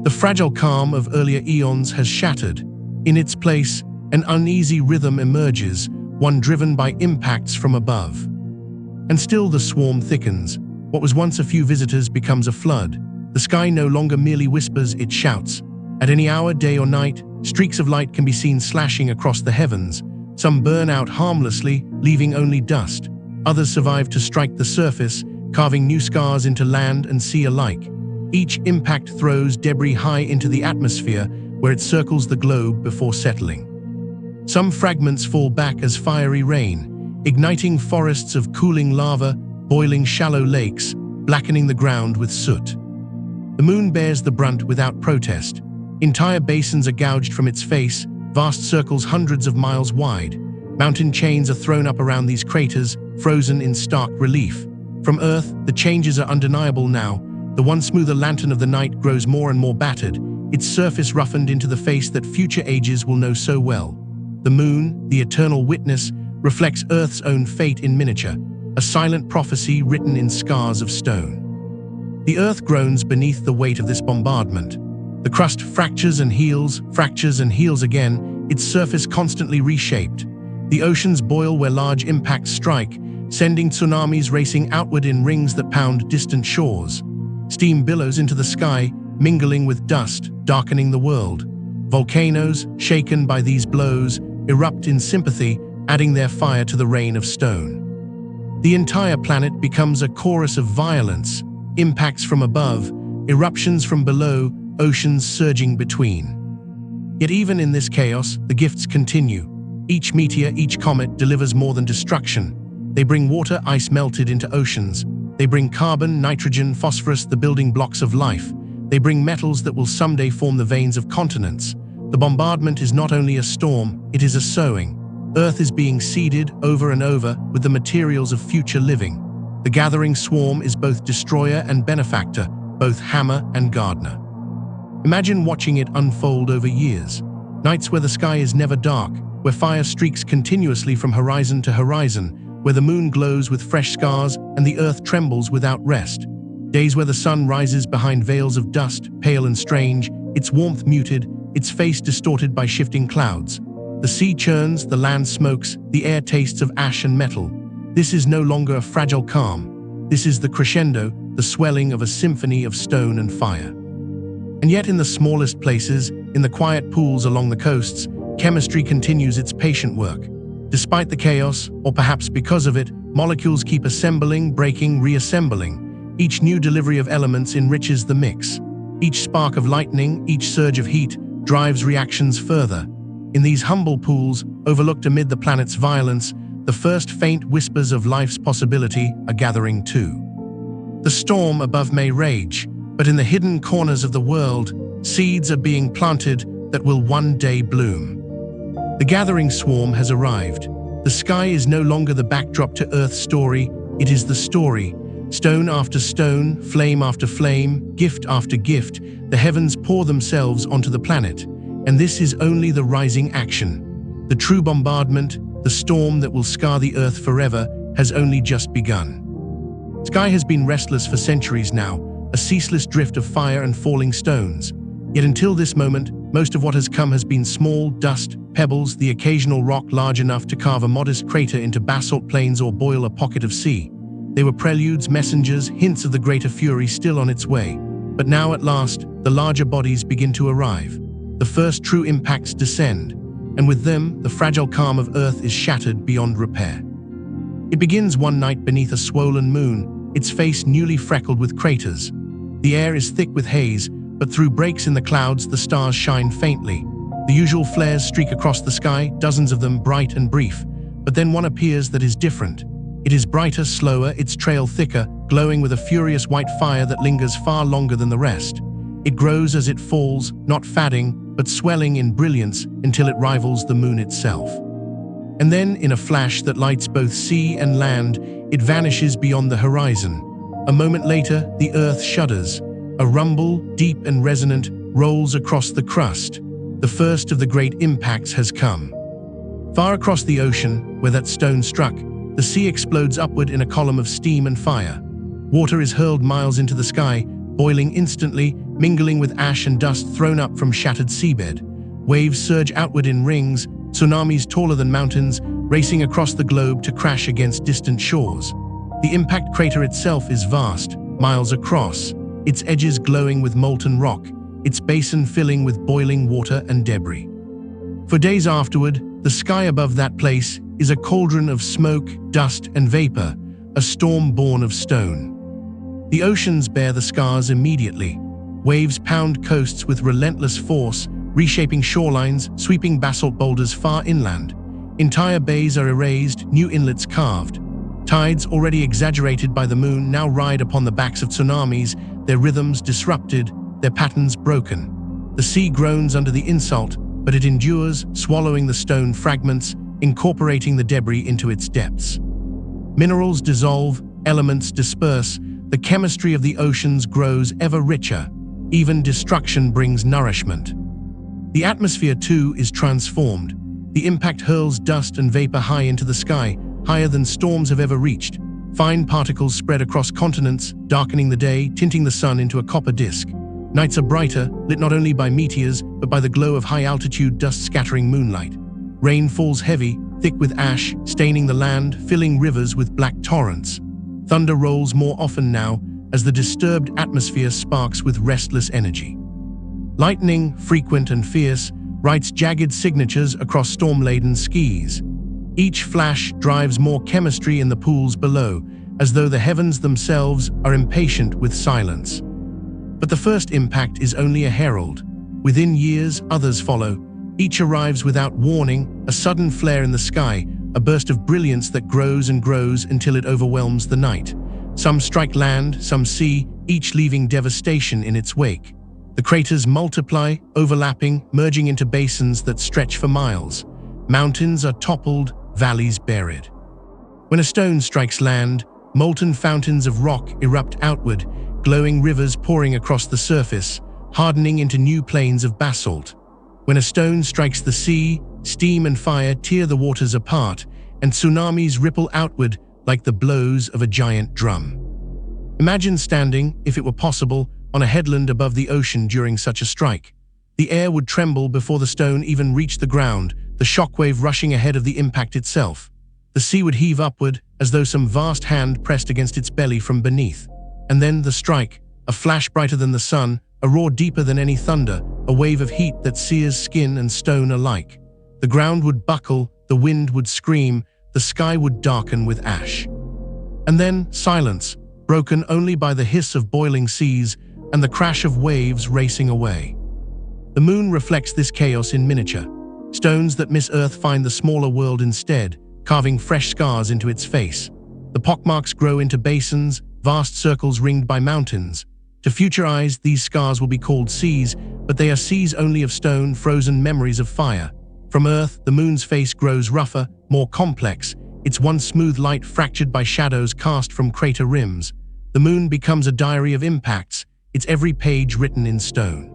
The fragile calm of earlier eons has shattered. In its place, an uneasy rhythm emerges, one driven by impacts from above. And still the swarm thickens. What was once a few visitors becomes a flood. The sky no longer merely whispers, it shouts. At any hour, day or night, streaks of light can be seen slashing across the heavens. Some burn out harmlessly, leaving only dust. Others survive to strike the surface, carving new scars into land and sea alike. Each impact throws debris high into the atmosphere, where it circles the globe before settling. Some fragments fall back as fiery rain, igniting forests of cooling lava, boiling shallow lakes, blackening the ground with soot. The moon bears the brunt without protest. Entire basins are gouged from its face, vast circles hundreds of miles wide. Mountain chains are thrown up around these craters, frozen in stark relief. From Earth, the changes are undeniable now. The once smoother lantern of the night grows more and more battered, its surface roughened into the face that future ages will know so well. The moon, the eternal witness, reflects Earth's own fate in miniature, a silent prophecy written in scars of stone. The Earth groans beneath the weight of this bombardment. The crust fractures and heals again, its surface constantly reshaped. The oceans boil where large impacts strike, sending tsunamis racing outward in rings that pound distant shores. Steam billows into the sky, mingling with dust, darkening the world. Volcanoes, shaken by these blows, erupt in sympathy, adding their fire to the rain of stone. The entire planet becomes a chorus of violence, impacts from above, eruptions from below, oceans surging between. Yet even in this chaos, the gifts continue. Each meteor, each comet delivers more than destruction. They bring water, ice melted into oceans. They bring carbon, nitrogen, phosphorus, the building blocks of life. They bring metals that will someday form the veins of continents. The bombardment is not only a storm, it is a sowing. Earth is being seeded over and over with the materials of future living. The gathering swarm is both destroyer and benefactor, both hammer and gardener. Imagine watching it unfold over years. Nights where the sky is never dark, where fire streaks continuously from horizon to horizon, where the moon glows with fresh scars and the earth trembles without rest. Days where the sun rises behind veils of dust, pale and strange, its warmth muted, its face distorted by shifting clouds. The sea churns, the land smokes, the air tastes of ash and metal. This is no longer a fragile calm. This is the crescendo, the swelling of a symphony of stone and fire. And yet in the smallest places, in the quiet pools along the coasts, chemistry continues its patient work. Despite the chaos, or perhaps because of it, molecules keep assembling, breaking, reassembling. Each new delivery of elements enriches the mix. Each spark of lightning, each surge of heat, drives reactions further. In these humble pools, overlooked amid the planet's violence, the first faint whispers of life's possibility are gathering too. The storm above may rage, but in the hidden corners of the world, seeds are being planted that will one day bloom. The gathering swarm has arrived. The sky is no longer the backdrop to Earth's story, it is the story. Stone after stone, flame after flame, gift after gift, the heavens pour themselves onto the planet. And this is only the rising action. The true bombardment, the storm that will scar the Earth forever, has only just begun. Sky has been restless for centuries now, a ceaseless drift of fire and falling stones. Yet until this moment, most of what has come has been small dust, pebbles, the occasional rock large enough to carve a modest crater into basalt plains or boil a pocket of sea. They were preludes, messengers, hints of the greater fury still on its way. But now at last, the larger bodies begin to arrive. The first true impacts descend, and with them, the fragile calm of Earth is shattered beyond repair. It begins one night beneath a swollen moon, its face newly freckled with craters. The air is thick with haze, but through breaks in the clouds, the stars shine faintly. The usual flares streak across the sky, dozens of them bright and brief. But then one appears that is different. It is brighter, slower, its trail thicker, glowing with a furious white fire that lingers far longer than the rest. It grows as it falls, not fading, but swelling in brilliance until it rivals the moon itself. And then, in a flash that lights both sea and land, it vanishes beyond the horizon. A moment later, the earth shudders. A rumble, deep and resonant, rolls across the crust. The first of the great impacts has come. Far across the ocean, where that stone struck, the sea explodes upward in a column of steam and fire. Water is hurled miles into the sky, boiling instantly, mingling with ash and dust thrown up from shattered seabed. Waves surge outward in rings, tsunamis taller than mountains, racing across the globe to crash against distant shores. The impact crater itself is vast, miles across, its edges glowing with molten rock, its basin filling with boiling water and debris. For days afterward, the sky above that place is a cauldron of smoke, dust, and vapor, a storm born of stone. The oceans bear the scars immediately. Waves pound coasts with relentless force, reshaping shorelines, sweeping basalt boulders far inland. Entire bays are erased, new inlets carved. Tides, already exaggerated by the moon, now ride upon the backs of tsunamis, their rhythms disrupted, their patterns broken. The sea groans under the insult, but it endures, swallowing the stone fragments, incorporating the debris into its depths. Minerals dissolve, elements disperse, the chemistry of the oceans grows ever richer. Even destruction brings nourishment. The atmosphere, too, is transformed. The impact hurls dust and vapor high into the sky, higher than storms have ever reached. Fine particles spread across continents, darkening the day, tinting the sun into a copper disk. Nights are brighter, lit not only by meteors, but by the glow of high-altitude dust-scattering moonlight. Rain falls heavy, thick with ash, staining the land, filling rivers with black torrents. Thunder rolls more often now, as the disturbed atmosphere sparks with restless energy. Lightning, frequent and fierce, writes jagged signatures across storm-laden skies. Each flash drives more chemistry in the pools below, as though the heavens themselves are impatient with silence. But the first impact is only a herald. Within years, others follow. Each arrives without warning, a sudden flare in the sky, a burst of brilliance that grows and grows until it overwhelms the night. Some strike land, some sea, each leaving devastation in its wake. The craters multiply, overlapping, merging into basins that stretch for miles. Mountains are toppled, valleys buried. When a stone strikes land, molten fountains of rock erupt outward, glowing rivers pouring across the surface, hardening into new plains of basalt. When a stone strikes the sea, steam and fire tear the waters apart, and tsunamis ripple outward like the blows of a giant drum. Imagine standing, if it were possible, on a headland above the ocean during such a strike. The air would tremble before the stone even reached the ground, the shockwave rushing ahead of the impact itself. The sea would heave upward, as though some vast hand pressed against its belly from beneath. And then the strike, a flash brighter than the sun, a roar deeper than any thunder, a wave of heat that sears skin and stone alike. The ground would buckle, the wind would scream, the sky would darken with ash. And then silence, broken only by the hiss of boiling seas and the crash of waves racing away. The moon reflects this chaos in miniature. Stones that miss Earth find the smaller world instead, carving fresh scars into its face. The pockmarks grow into basins, vast circles ringed by mountains. To future eyes, these scars will be called seas, but they are seas only of stone, frozen memories of fire. From Earth, the moon's face grows rougher, more complex, its once smooth light fractured by shadows cast from crater rims. The moon becomes a diary of impacts, its every page written in stone.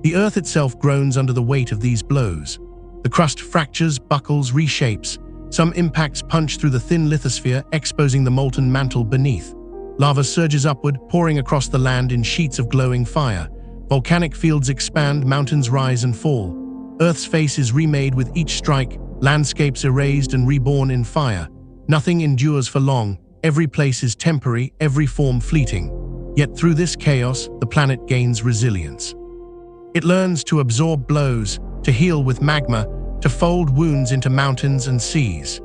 The Earth itself groans under the weight of these blows. The crust fractures, buckles, reshapes. Some impacts punch through the thin lithosphere, exposing the molten mantle beneath. Lava surges upward, pouring across the land in sheets of glowing fire. Volcanic fields expand, mountains rise and fall. Earth's face is remade with each strike, landscapes erased and reborn in fire. Nothing endures for long, every place is temporary, every form fleeting. Yet through this chaos, the planet gains resilience. It learns to absorb blows, to heal with magma, to fold wounds into mountains and seas.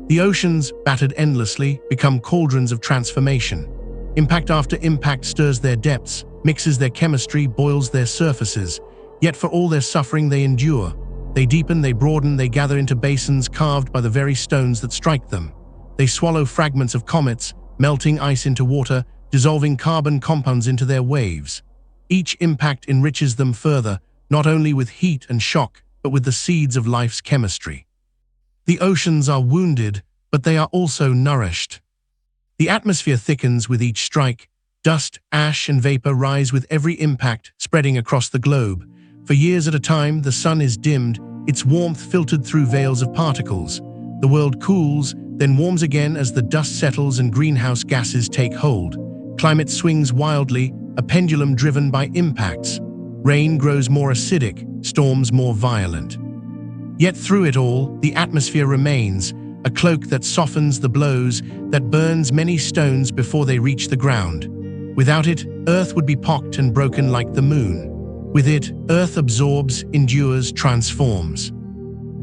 The oceans, battered endlessly, become cauldrons of transformation. Impact after impact stirs their depths, mixes their chemistry, boils their surfaces. Yet for all their suffering they endure. They deepen, they broaden, they gather into basins carved by the very stones that strike them. They swallow fragments of comets, melting ice into water, dissolving carbon compounds into their waves. Each impact enriches them further, not only with heat and shock, but with the seeds of life's chemistry. The oceans are wounded, but they are also nourished. The atmosphere thickens with each strike. Dust, ash, and vapor rise with every impact, spreading across the globe. For years at a time, the sun is dimmed, its warmth filtered through veils of particles. The world cools, then warms again as the dust settles and greenhouse gases take hold. Climate swings wildly, a pendulum driven by impacts. Rain grows more acidic, storms more violent. Yet through it all, the atmosphere remains, a cloak that softens the blows, that burns many stones before they reach the ground. Without it, Earth would be pocked and broken like the moon. With it, Earth absorbs, endures, transforms.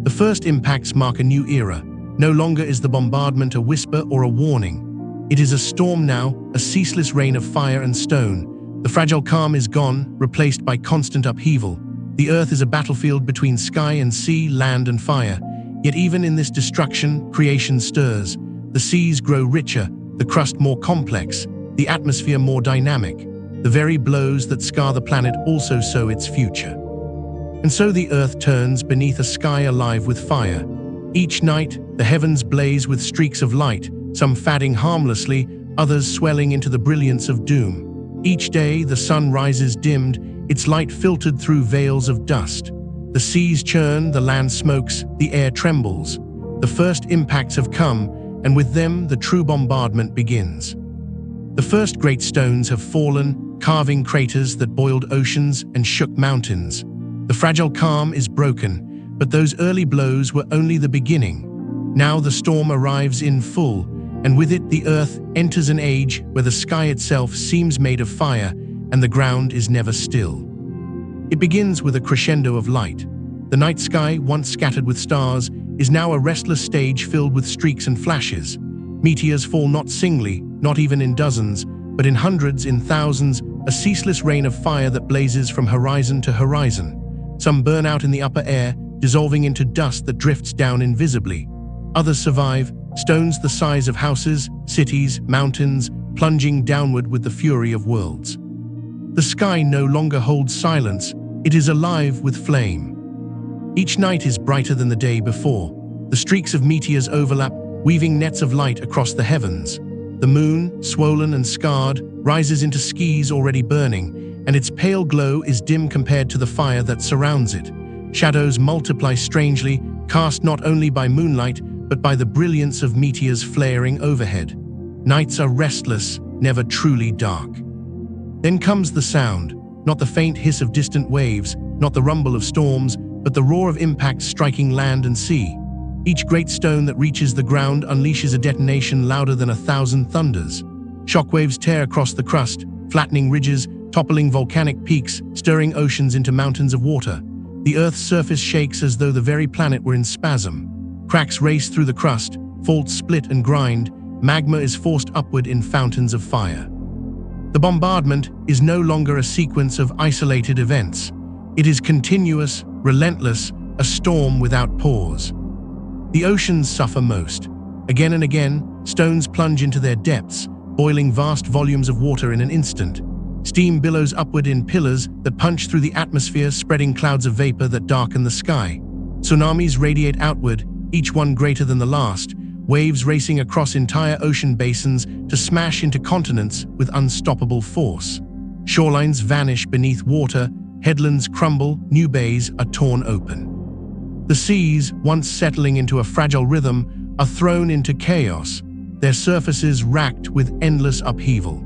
The first impacts mark a new era. No longer is the bombardment a whisper or a warning. It is a storm now, a ceaseless rain of fire and stone. The fragile calm is gone, replaced by constant upheaval. The Earth is a battlefield between sky and sea, land and fire. Yet even in this destruction, creation stirs. The seas grow richer, the crust more complex, the atmosphere more dynamic. The very blows that scar the planet also sow its future. And so the Earth turns beneath a sky alive with fire. Each night, the heavens blaze with streaks of light, some fading harmlessly, others swelling into the brilliance of doom. Each day, the sun rises dimmed, its light filtered through veils of dust. The seas churn, the land smokes, the air trembles. The first impacts have come, and with them, the true bombardment begins. The first great stones have fallen, carving craters that boiled oceans and shook mountains. The fragile calm is broken, but those early blows were only the beginning. Now the storm arrives in full, and with it the Earth enters an age where the sky itself seems made of fire and the ground is never still. It begins with a crescendo of light. The night sky, once scattered with stars, is now a restless stage filled with streaks and flashes. Meteors fall not singly, not even in dozens, but in hundreds, in thousands, a ceaseless rain of fire that blazes from horizon to horizon. Some burn out in the upper air, dissolving into dust that drifts down invisibly. Others survive, stones the size of houses, cities, mountains, plunging downward with the fury of worlds. The sky no longer holds silence, it is alive with flame. Each night is brighter than the day before. The streaks of meteors overlap, weaving nets of light across the heavens. The moon, swollen and scarred, rises into skis already burning, and its pale glow is dim compared to the fire that surrounds it. Shadows multiply strangely, cast not only by moonlight, but by the brilliance of meteors flaring overhead. Nights are restless, never truly dark. Then comes the sound, not the faint hiss of distant waves, not the rumble of storms, but the roar of impacts striking land and sea. Each great stone that reaches the ground unleashes a detonation louder than 1,000 thunders. Shockwaves tear across the crust, flattening ridges, toppling volcanic peaks, stirring oceans into mountains of water. The Earth's surface shakes as though the very planet were in spasm. Cracks race through the crust, faults split and grind, magma is forced upward in fountains of fire. The bombardment is no longer a sequence of isolated events. It is continuous, relentless, a storm without pause. The oceans suffer most. Again and again, stones plunge into their depths, boiling vast volumes of water in an instant. Steam billows upward in pillars that punch through the atmosphere, spreading clouds of vapor that darken the sky. Tsunamis radiate outward, each one greater than the last, waves racing across entire ocean basins to smash into continents with unstoppable force. Shorelines vanish beneath water, headlands crumble, new bays are torn open. The seas, once settling into a fragile rhythm, are thrown into chaos. their surfaces racked with endless upheaval.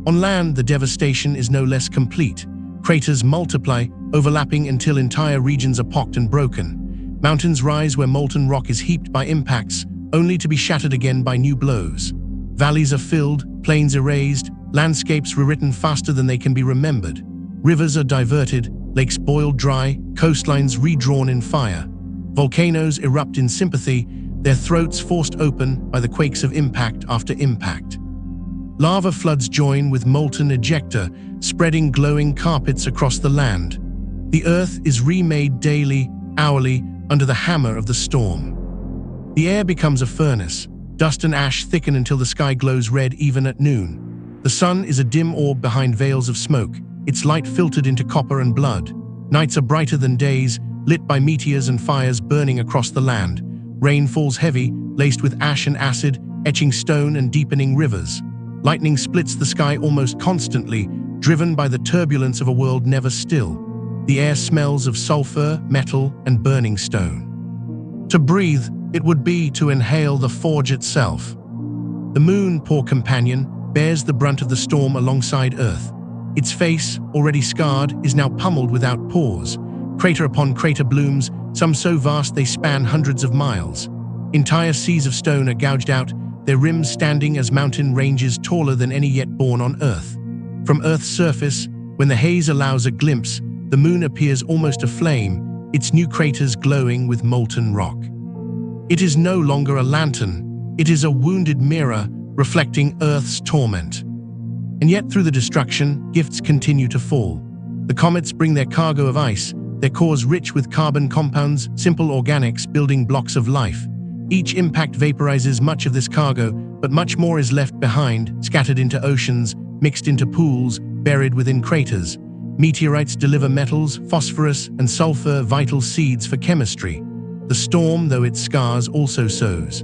On land, the devastation is no less complete. Craters multiply, overlapping until entire regions are pocked and broken. Mountains rise where molten rock is heaped by impacts, only to be shattered again by new blows. Valleys are filled, plains erased, landscapes rewritten faster than they can be remembered. Rivers are diverted, lakes boiled dry, coastlines redrawn in fire. Volcanoes erupt in sympathy, their throats forced open by the quakes of impact after impact. Lava floods join with molten ejecta, spreading glowing carpets across the land. The earth is remade daily, hourly, under the hammer of the storm. The air becomes a furnace. Dust and ash thicken until the sky glows red even at noon. The sun is a dim orb behind veils of smoke, its light filtered into copper and blood. Nights are brighter than days, lit by meteors and fires burning across the land. Rain falls heavy, laced with ash and acid, etching stone and deepening rivers. Lightning splits the sky almost constantly, driven by the turbulence of a world never still. The air smells of sulfur, metal, and burning stone. To breathe, it would be to inhale the forge itself. The moon, poor companion, bears the brunt of the storm alongside Earth. Its face, already scarred, is now pummeled without pause. Crater upon crater blooms, some so vast they span hundreds of miles. Entire seas of stone are gouged out, their rims standing as mountain ranges taller than any yet born on Earth. From Earth's surface, when the haze allows a glimpse, the moon appears almost aflame, its new craters glowing with molten rock. It is no longer a lantern, it is a wounded mirror reflecting Earth's torment. And yet through the destruction, gifts continue to fall. The comets bring their cargo of ice, their cores rich with carbon compounds, simple organics, building blocks of life. Each impact vaporizes much of this cargo, but much more is left behind, scattered into oceans, mixed into pools, buried within craters. Meteorites deliver metals, phosphorus, and sulfur, vital seeds for chemistry. The storm, though it scars, also sows.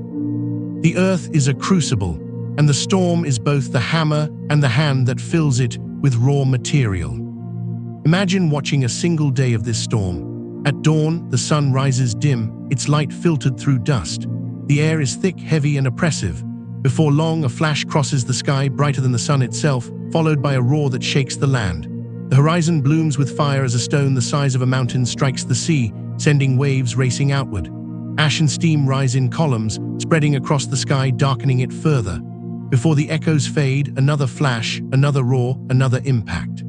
The Earth is a crucible, and the storm is both the hammer and the hand that fills it with raw material. Imagine watching a single day of this storm. At dawn, the sun rises dim, its light filtered through dust. The air is thick, heavy, and oppressive. Before long, a flash crosses the sky, brighter than the sun itself, followed by a roar that shakes the land. The horizon blooms with fire as a stone the size of a mountain strikes the sea, sending waves racing outward. Ash and steam rise in columns, spreading across the sky, darkening it further. Before the echoes fade, another flash, another roar, another impact.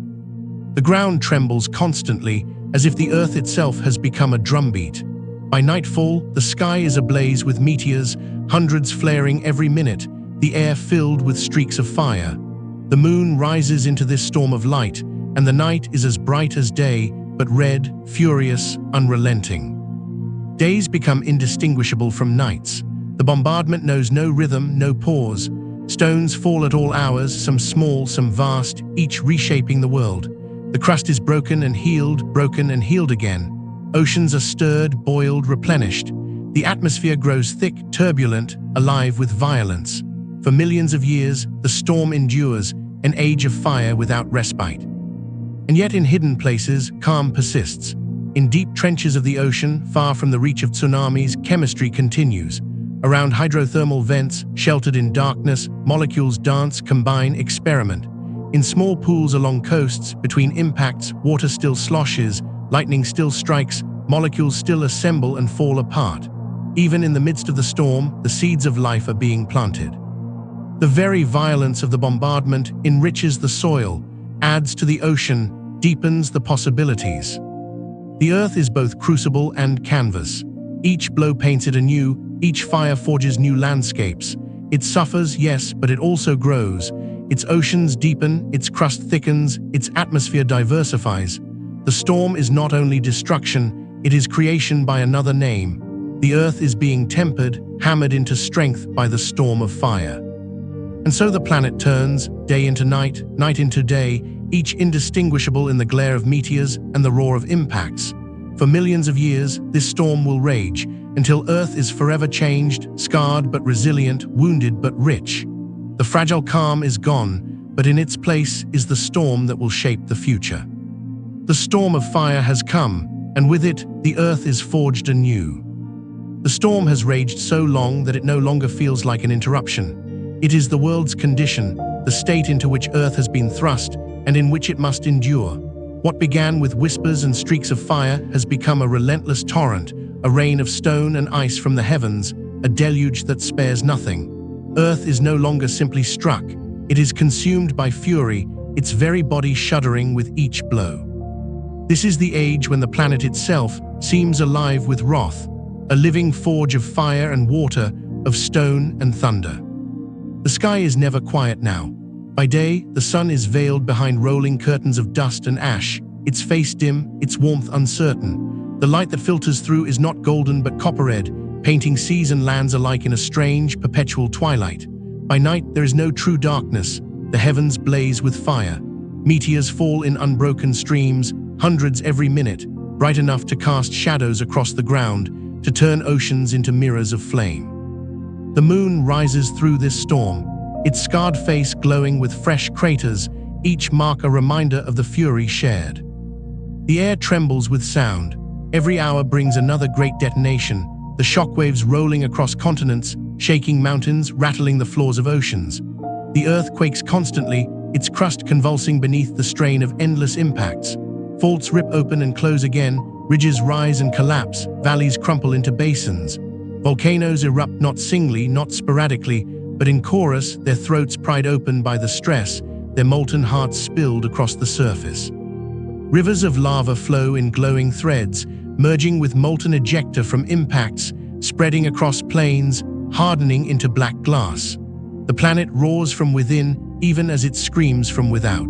The ground trembles constantly, as if the earth itself has become a drumbeat. By nightfall, the sky is ablaze with meteors, hundreds flaring every minute, the air filled with streaks of fire. The moon rises into this storm of light, and the night is as bright as day, but red, furious, unrelenting. Days become indistinguishable from nights. The bombardment knows no rhythm, no pause. Stones fall at all hours, some small, some vast, each reshaping the world. The crust is broken and healed again. Oceans are stirred, boiled, replenished. The atmosphere grows thick, turbulent, alive with violence. For millions of years, the storm endures, an age of fire without respite. And yet in hidden places, calm persists. In deep trenches of the ocean, far from the reach of tsunamis, chemistry continues. Around hydrothermal vents, sheltered in darkness, molecules dance, combine, experiment. In small pools along coasts, between impacts, water still sloshes, lightning still strikes, molecules still assemble and fall apart. Even in the midst of the storm, the seeds of life are being planted. The very violence of the bombardment enriches the soil, adds to the ocean, deepens the possibilities. The earth is both crucible and canvas. Each blow paints it anew, each fire forges new landscapes. It suffers, yes, but it also grows. Its oceans deepen, its crust thickens, its atmosphere diversifies. The storm is not only destruction, it is creation by another name. The earth is being tempered, hammered into strength by the storm of fire. And so the planet turns, day into night, night into day, each indistinguishable in the glare of meteors and the roar of impacts. For millions of years, this storm will rage, until Earth is forever changed, scarred but resilient, wounded but rich. The fragile calm is gone, but in its place is the storm that will shape the future. The storm of fire has come, and with it, the Earth is forged anew. The storm has raged so long that it no longer feels like an interruption. It is the world's condition, the state into which Earth has been thrust and in which it must endure. What began with whispers and streaks of fire has become a relentless torrent, a rain of stone and ice from the heavens, a deluge that spares nothing. Earth is no longer simply struck. It is consumed by fury, its very body shuddering with each blow. This is the age when the planet itself seems alive with wrath, a living forge of fire and water, of stone and thunder. The sky is never quiet now. By day, the sun is veiled behind rolling curtains of dust and ash, its face dim, its warmth uncertain. The light that filters through is not golden but copper-red, painting seas and lands alike in a strange, perpetual twilight. By night, there is no true darkness. The heavens blaze with fire. Meteors fall in unbroken streams, hundreds every minute, bright enough to cast shadows across the ground, to turn oceans into mirrors of flame. The moon rises through this storm, its scarred face glowing with fresh craters, each mark a reminder of the fury shared. The air trembles with sound. Every hour brings another great detonation, the shockwaves rolling across continents, shaking mountains, rattling the floors of oceans. The earth quakes constantly, its crust convulsing beneath the strain of endless impacts. Faults rip open and close again, ridges rise and collapse, valleys crumple into basins. Volcanoes erupt not singly, not sporadically, but in chorus, their throats pried open by the stress, their molten hearts spilled across the surface. Rivers of lava flow in glowing threads, merging with molten ejecta from impacts, spreading across plains, hardening into black glass. The planet roars from within, even as it screams from without.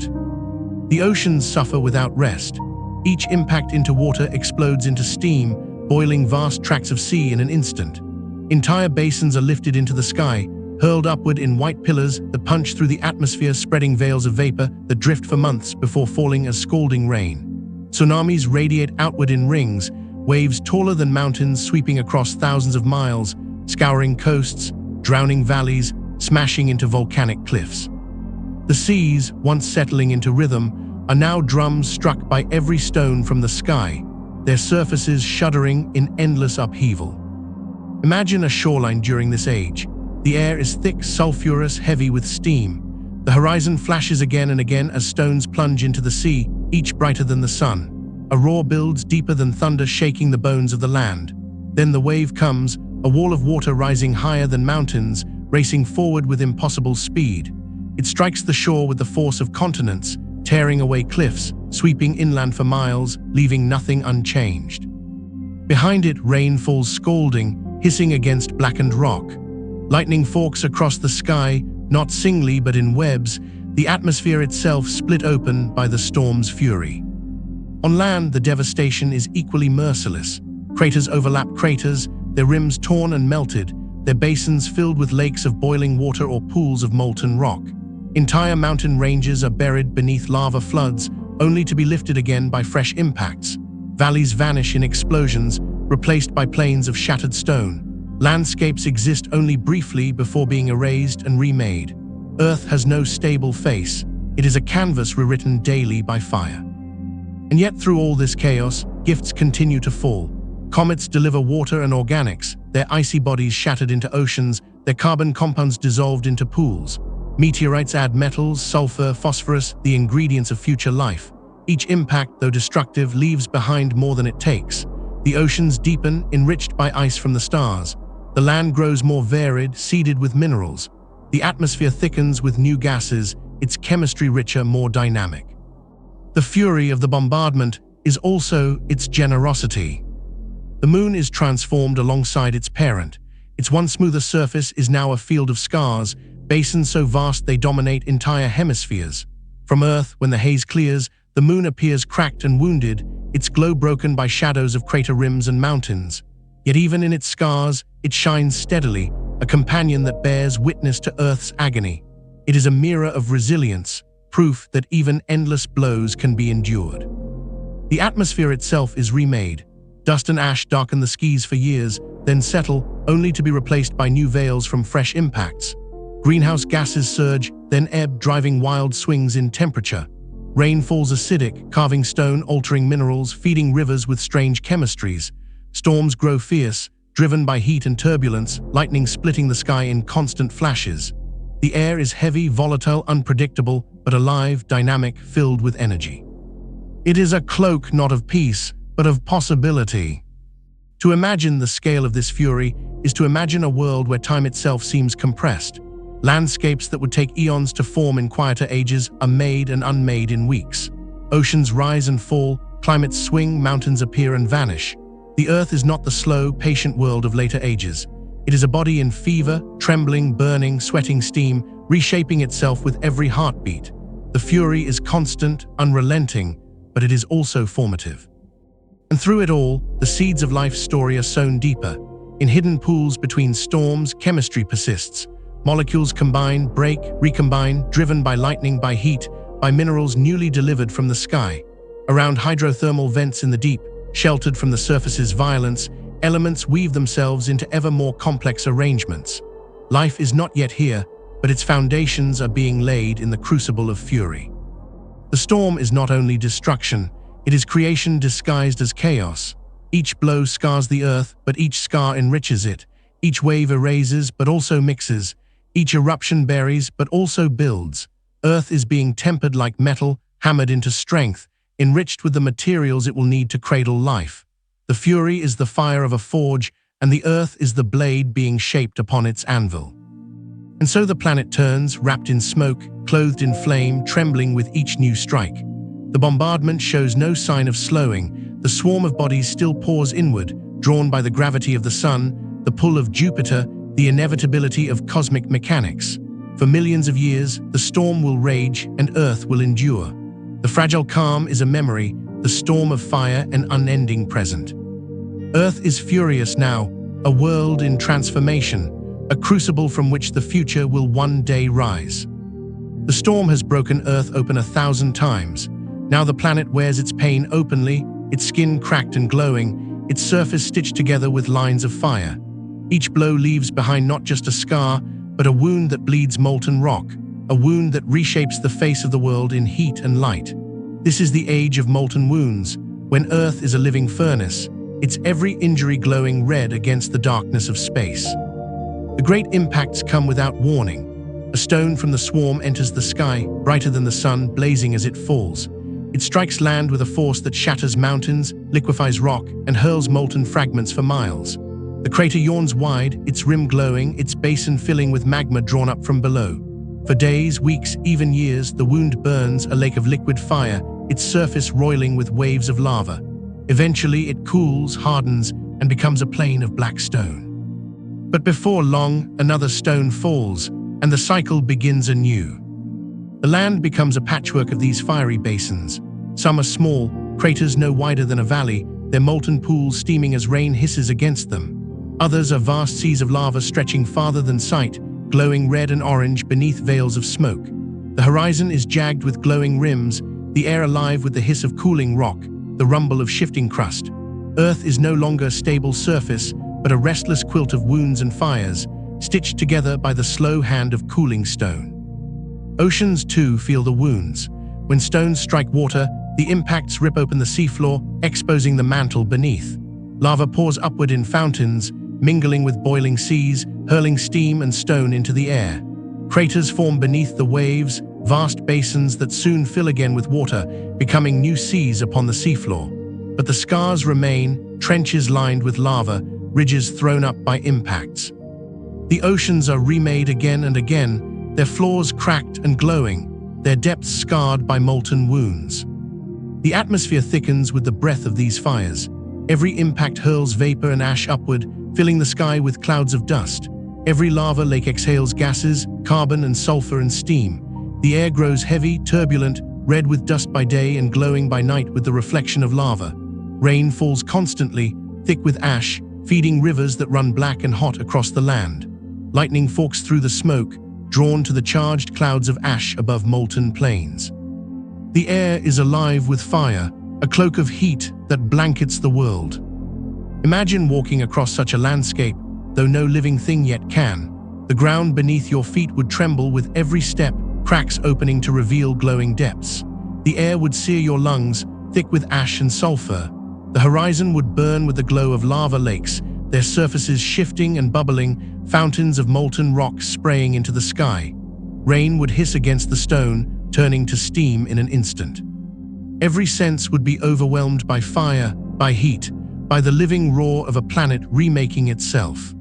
The oceans suffer without rest. Each impact into water explodes into steam, boiling vast tracts of sea in an instant. Entire basins are lifted into the sky, hurled upward in white pillars that punch through the atmosphere, spreading veils of vapor that drift for months before falling as scalding rain. Tsunamis radiate outward in rings, waves taller than mountains sweeping across thousands of miles, scouring coasts, drowning valleys, smashing into volcanic cliffs. The seas, once settling into rhythm, are now drums struck by every stone from the sky, their surfaces shuddering in endless upheaval. Imagine a shoreline during this age. The air is thick, sulfurous, heavy with steam. The horizon flashes again and again as stones plunge into the sea, each brighter than the sun. A roar builds deeper than thunder, shaking the bones of the land. Then the wave comes, a wall of water rising higher than mountains, racing forward with impossible speed. It strikes the shore with the force of continents, tearing away cliffs, sweeping inland for miles, leaving nothing unchanged. Behind it, rain falls scalding, hissing against blackened rock. Lightning forks across the sky, not singly but in webs, the atmosphere itself split open by the storm's fury. On land, the devastation is equally merciless. Craters overlap craters, their rims torn and melted, their basins filled with lakes of boiling water or pools of molten rock. Entire mountain ranges are buried beneath lava floods, only to be lifted again by fresh impacts. Valleys vanish in explosions, replaced by plains of shattered stone. Landscapes exist only briefly before being erased and remade. Earth has no stable face. It is a canvas rewritten daily by fire. And yet through all this chaos, gifts continue to fall. Comets deliver water and organics, their icy bodies shattered into oceans, their carbon compounds dissolved into pools. Meteorites add metals, sulfur, phosphorus, the ingredients of future life. Each impact, though destructive, leaves behind more than it takes. The oceans deepen, enriched by ice from the stars. The land grows more varied, seeded with minerals. The atmosphere thickens with new gases, its chemistry richer, more dynamic. The fury of the bombardment is also its generosity. The moon is transformed alongside its parent. Its once smoother surface is now a field of scars, basins so vast they dominate entire hemispheres. From Earth, when the haze clears, the moon appears cracked and wounded, its glow broken by shadows of crater rims and mountains. Yet even in its scars, it shines steadily, a companion that bears witness to Earth's agony. It is a mirror of resilience, proof that even endless blows can be endured. The atmosphere itself is remade. Dust and ash darken the skies for years, then settle, only to be replaced by new veils from fresh impacts. Greenhouse gases surge, then ebb, driving wild swings in temperature. Rain falls acidic, carving stone, altering minerals, feeding rivers with strange chemistries. Storms grow fierce, driven by heat and turbulence, lightning splitting the sky in constant flashes. The air is heavy, volatile, unpredictable, but alive, dynamic, filled with energy. It is a cloak not of peace, but of possibility. To imagine the scale of this fury is to imagine a world where time itself seems compressed. Landscapes that would take eons to form in quieter ages are made and unmade in weeks. Oceans rise and fall, climates swing, mountains appear and vanish. The Earth is not the slow, patient world of later ages. It is a body in fever, trembling, burning, sweating steam, reshaping itself with every heartbeat. The fury is constant, unrelenting, but it is also formative. And through it all, the seeds of life's story are sown deeper. In hidden pools between storms, chemistry persists. Molecules combine, break, recombine, driven by lightning, by heat, by minerals newly delivered from the sky. Around hydrothermal vents in the deep, sheltered from the surface's violence, elements weave themselves into ever more complex arrangements. Life is not yet here, but its foundations are being laid in the crucible of fury. The storm is not only destruction, it is creation disguised as chaos. Each blow scars the earth, but each scar enriches it. Each wave erases, but also mixes. Each eruption buries, but also builds. Earth is being tempered like metal, hammered into strength, enriched with the materials it will need to cradle life. The fury is the fire of a forge, and the earth is the blade being shaped upon its anvil. And so the planet turns, wrapped in smoke, clothed in flame, trembling with each new strike. The bombardment shows no sign of slowing. The swarm of bodies still pours inward, drawn by the gravity of the sun, the pull of Jupiter, the inevitability of cosmic mechanics. For millions of years, the storm will rage and Earth will endure. The fragile calm is a memory, the storm of fire an unending present. Earth is furious now, a world in transformation, a crucible from which the future will one day rise. The storm has broken Earth open 1,000 times. Now the planet wears its pain openly, its skin cracked and glowing, its surface stitched together with lines of fire. Each blow leaves behind not just a scar, but a wound that bleeds molten rock, a wound that reshapes the face of the world in heat and light. This is the age of molten wounds, when Earth is a living furnace, its every injury glowing red against the darkness of space. The great impacts come without warning. A stone from the swarm enters the sky, brighter than the sun, blazing as it falls. It strikes land with a force that shatters mountains, liquefies rock, and hurls molten fragments for miles. The crater yawns wide, its rim glowing, its basin filling with magma drawn up from below. For days, weeks, even years, the wound burns, a lake of liquid fire, its surface roiling with waves of lava. Eventually, it cools, hardens, and becomes a plain of black stone. But before long, another stone falls, and the cycle begins anew. The land becomes a patchwork of these fiery basins. Some are small, craters no wider than a valley, their molten pools steaming as rain hisses against them. Others are vast seas of lava stretching farther than sight, glowing red and orange beneath veils of smoke. The horizon is jagged with glowing rims, the air alive with the hiss of cooling rock, the rumble of shifting crust. Earth is no longer a stable surface, but a restless quilt of wounds and fires, stitched together by the slow hand of cooling stone. Oceans, too, feel the wounds. When stones strike water, the impacts rip open the seafloor, exposing the mantle beneath. Lava pours upward in fountains, mingling with boiling seas, hurling steam and stone into the air. Craters form beneath the waves, vast basins that soon fill again with water, becoming new seas upon the seafloor. But the scars remain, trenches lined with lava, ridges thrown up by impacts. The oceans are remade again and again, their floors cracked and glowing, their depths scarred by molten wounds. The atmosphere thickens with the breath of these fires. Every impact hurls vapor and ash upward, filling the sky with clouds of dust. Every lava lake exhales gases, carbon and sulfur and steam. The air grows heavy, turbulent, red with dust by day and glowing by night with the reflection of lava. Rain falls constantly, thick with ash, feeding rivers that run black and hot across the land. Lightning forks through the smoke, drawn to the charged clouds of ash above molten plains. The air is alive with fire, a cloak of heat that blankets the world. Imagine walking across such a landscape, though no living thing yet can. The ground beneath your feet would tremble with every step, cracks opening to reveal glowing depths. The air would sear your lungs, thick with ash and sulfur. The horizon would burn with the glow of lava lakes, their surfaces shifting and bubbling, fountains of molten rock spraying into the sky. Rain would hiss against the stone, turning to steam in an instant. Every sense would be overwhelmed by fire, by heat, by the living roar of a planet remaking itself.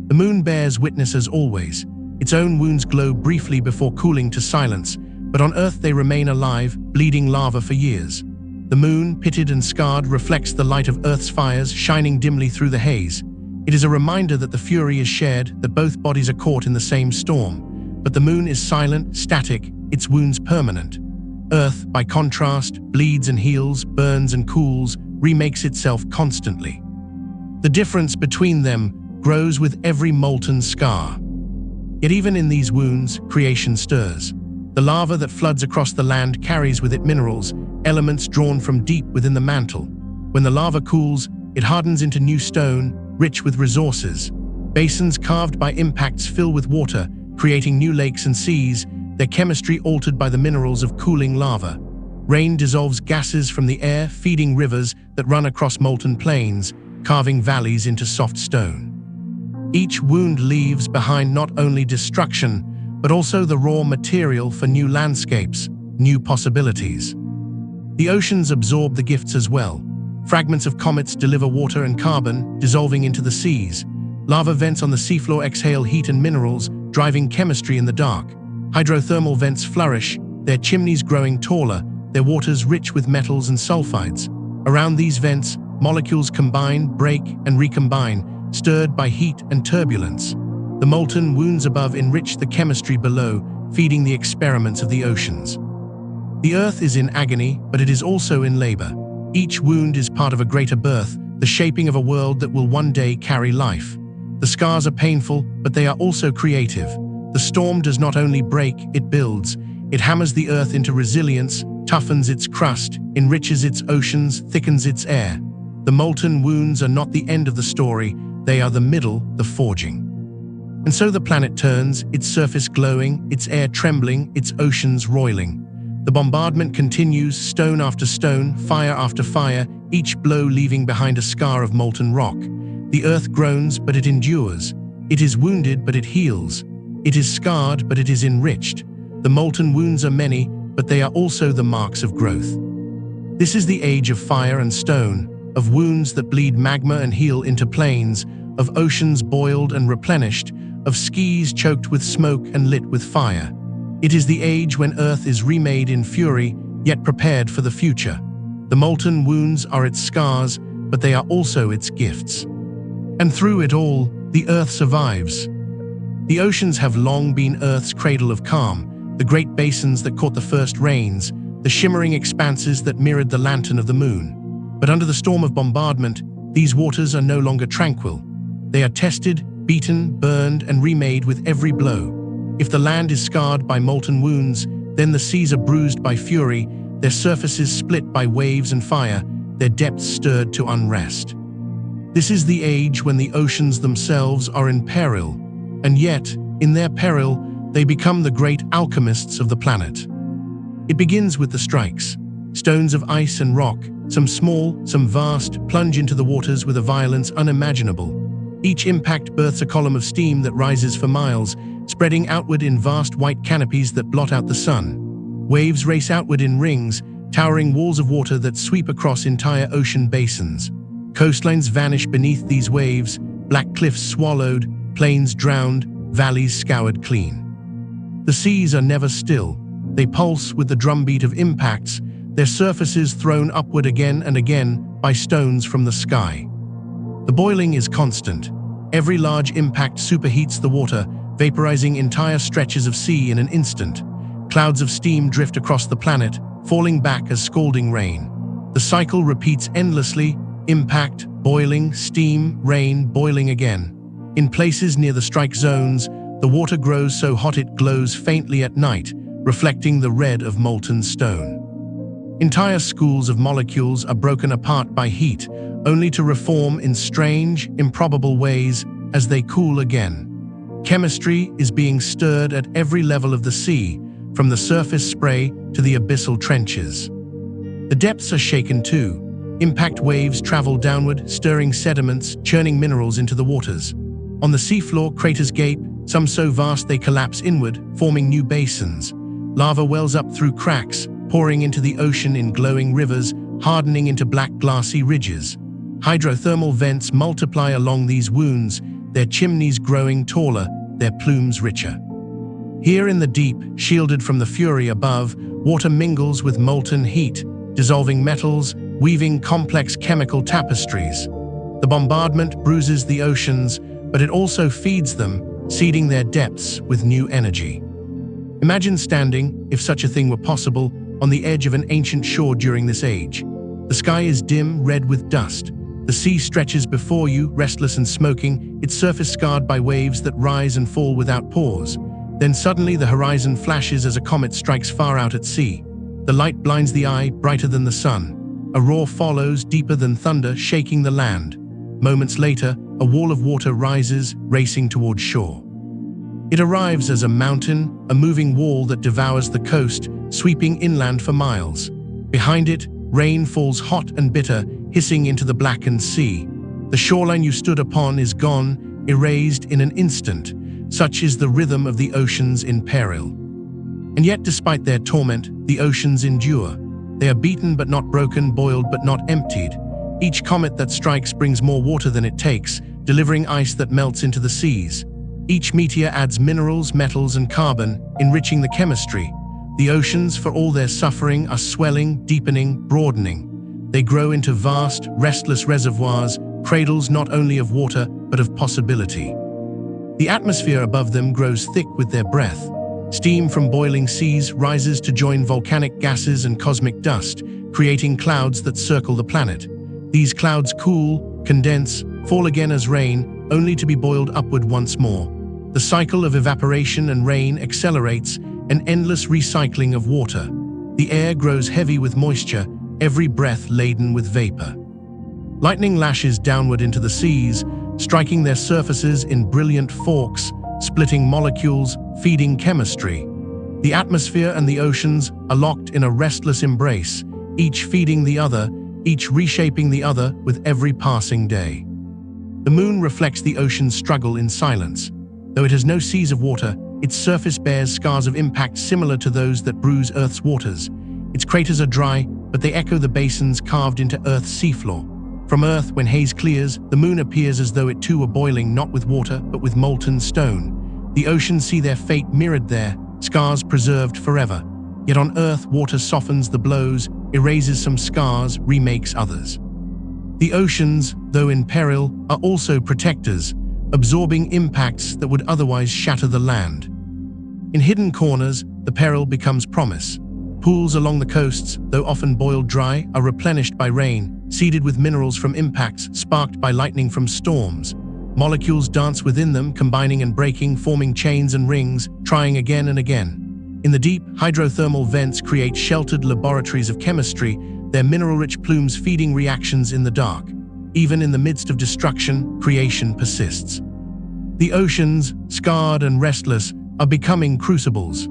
The moon bears witness as always. Its own wounds glow briefly before cooling to silence, but on Earth they remain alive, bleeding lava for years. The moon, pitted and scarred, reflects the light of Earth's fires, shining dimly through the haze. It is a reminder that the fury is shared, that both bodies are caught in the same storm. But the moon is silent, static, its wounds permanent. Earth, by contrast, bleeds and heals, burns and cools, remakes itself constantly. The difference between them grows with every molten scar. Yet even in these wounds, creation stirs. The lava that floods across the land carries with it minerals, elements drawn from deep within the mantle. When the lava cools, it hardens into new stone, rich with resources. Basins carved by impacts fill with water, creating new lakes and seas, their chemistry altered by the minerals of cooling lava. Rain dissolves gases from the air, feeding rivers that run across molten plains, carving valleys into soft stone. Each wound leaves behind not only destruction, but also the raw material for new landscapes, new possibilities. The oceans absorb the gifts as well. Fragments of comets deliver water and carbon, dissolving into the seas. Lava vents on the seafloor exhale heat and minerals, driving chemistry in the dark. Hydrothermal vents flourish, their chimneys growing taller, their waters rich with metals and sulfides. Around these vents, molecules combine, break, and recombine, stirred by heat and turbulence. The molten wounds above enrich the chemistry below, feeding the experiments of the oceans. The Earth is in agony, but it is also in labor. Each wound is part of a greater birth, the shaping of a world that will one day carry life. The scars are painful, but they are also creative. The storm does not only break, it builds. It hammers the Earth into resilience, toughens its crust, enriches its oceans, thickens its air. The molten wounds are not the end of the story, they are the middle, the forging. And so the planet turns, its surface glowing, its air trembling, its oceans roiling. The bombardment continues, stone after stone, fire after fire, each blow leaving behind a scar of molten rock. The Earth groans, but it endures. It is wounded, but it heals. It is scarred, but it is enriched. The molten wounds are many, but they are also the marks of growth. This is the age of fire and stone, of wounds that bleed magma and heal into plains, of oceans boiled and replenished, of skies choked with smoke and lit with fire. It is the age when Earth is remade in fury, yet prepared for the future. The molten wounds are its scars, but they are also its gifts. And through it all, the Earth survives. The oceans have long been Earth's cradle of calm, the great basins that caught the first rains, the shimmering expanses that mirrored the lantern of the moon. But under the storm of bombardment, these waters are no longer tranquil. They are tested, beaten, burned, and remade with every blow. If the land is scarred by molten wounds, then the seas are bruised by fury, their surfaces split by waves and fire, their depths stirred to unrest. This is the age when the oceans themselves are in peril, and yet, in their peril, they become the great alchemists of the planet. It begins with the strikes. Stones of ice and rock, some small, some vast, plunge into the waters with a violence unimaginable. Each impact births a column of steam that rises for miles, spreading outward in vast white canopies that blot out the sun. Waves race outward in rings, towering walls of water that sweep across entire ocean basins. Coastlines vanish beneath these waves, black cliffs swallowed, plains drowned, valleys scoured clean. The seas are never still. They pulse with the drumbeat of impacts, their surfaces thrown upward again and again by stones from the sky. The boiling is constant. Every large impact superheats the water, vaporizing entire stretches of sea in an instant. Clouds of steam drift across the planet, falling back as scalding rain. The cycle repeats endlessly: impact, boiling, steam, rain, boiling again. In places near the strike zones, the water grows so hot it glows faintly at night, reflecting the red of molten stone. Entire schools of molecules are broken apart by heat, only to reform in strange, improbable ways as they cool again. Chemistry is being stirred at every level of the sea, from the surface spray to the abyssal trenches. The depths are shaken too. Impact waves travel downward, stirring sediments, churning minerals into the waters. On the seafloor, craters gape, some so vast they collapse inward, forming new basins. Lava wells up through cracks, pouring into the ocean in glowing rivers, hardening into black glassy ridges. Hydrothermal vents multiply along these wounds, their chimneys growing taller, their plumes richer. Here in the deep, shielded from the fury above, water mingles with molten heat, dissolving metals, weaving complex chemical tapestries. The bombardment bruises the oceans, but it also feeds them, seeding their depths with new energy. Imagine standing, if such a thing were possible, on the edge of an ancient shore during this age. The sky is dim, red with dust. The sea stretches before you, restless and smoking, its surface scarred by waves that rise and fall without pause. Then suddenly the horizon flashes as a comet strikes far out at sea. The light blinds the eye, brighter than the sun. A roar follows, deeper than thunder, shaking the land. Moments later, a wall of water rises, racing towards shore. It arrives as a mountain, a moving wall that devours the coast, sweeping inland for miles. Behind it, rain falls hot and bitter, hissing into the blackened sea. The shoreline you stood upon is gone, erased in an instant. Such is the rhythm of the oceans in peril. And yet, despite their torment, the oceans endure. They are beaten but not broken, boiled but not emptied. Each comet that strikes brings more water than it takes, delivering ice that melts into the seas. Each meteor adds minerals, metals, and carbon, enriching the chemistry. The oceans, for all their suffering, are swelling, deepening, broadening. They grow into vast, restless reservoirs, cradles not only of water, but of possibility. The atmosphere above them grows thick with their breath. Steam from boiling seas rises to join volcanic gases and cosmic dust, creating clouds that circle the planet. These clouds cool, condense, fall again as rain, only to be boiled upward once more. The cycle of evaporation and rain accelerates, an endless recycling of water. The air grows heavy with moisture, every breath laden with vapor. Lightning lashes downward into the seas, striking their surfaces in brilliant forks, splitting molecules, feeding chemistry. The atmosphere and the oceans are locked in a restless embrace, each feeding the other, each reshaping the other with every passing day. The moon reflects the ocean's struggle in silence. Though it has no seas of water, its surface bears scars of impact similar to those that bruise Earth's waters. Its craters are dry, but they echo the basins carved into Earth's seafloor. From Earth, when haze clears, the moon appears as though it too were boiling not with water, but with molten stone. The oceans see their fate mirrored there, scars preserved forever. Yet on Earth, water softens the blows, erases some scars, remakes others. The oceans, though in peril, are also protectors, absorbing impacts that would otherwise shatter the land. In hidden corners, the peril becomes promise. Pools along the coasts, though often boiled dry, are replenished by rain, seeded with minerals from impacts, sparked by lightning from storms. Molecules dance within them, combining and breaking, forming chains and rings, trying again and again. In the deep, hydrothermal vents create sheltered laboratories of chemistry, their mineral-rich plumes feeding reactions in the dark. Even in the midst of destruction, creation persists. The oceans, scarred and restless, are becoming crucibles.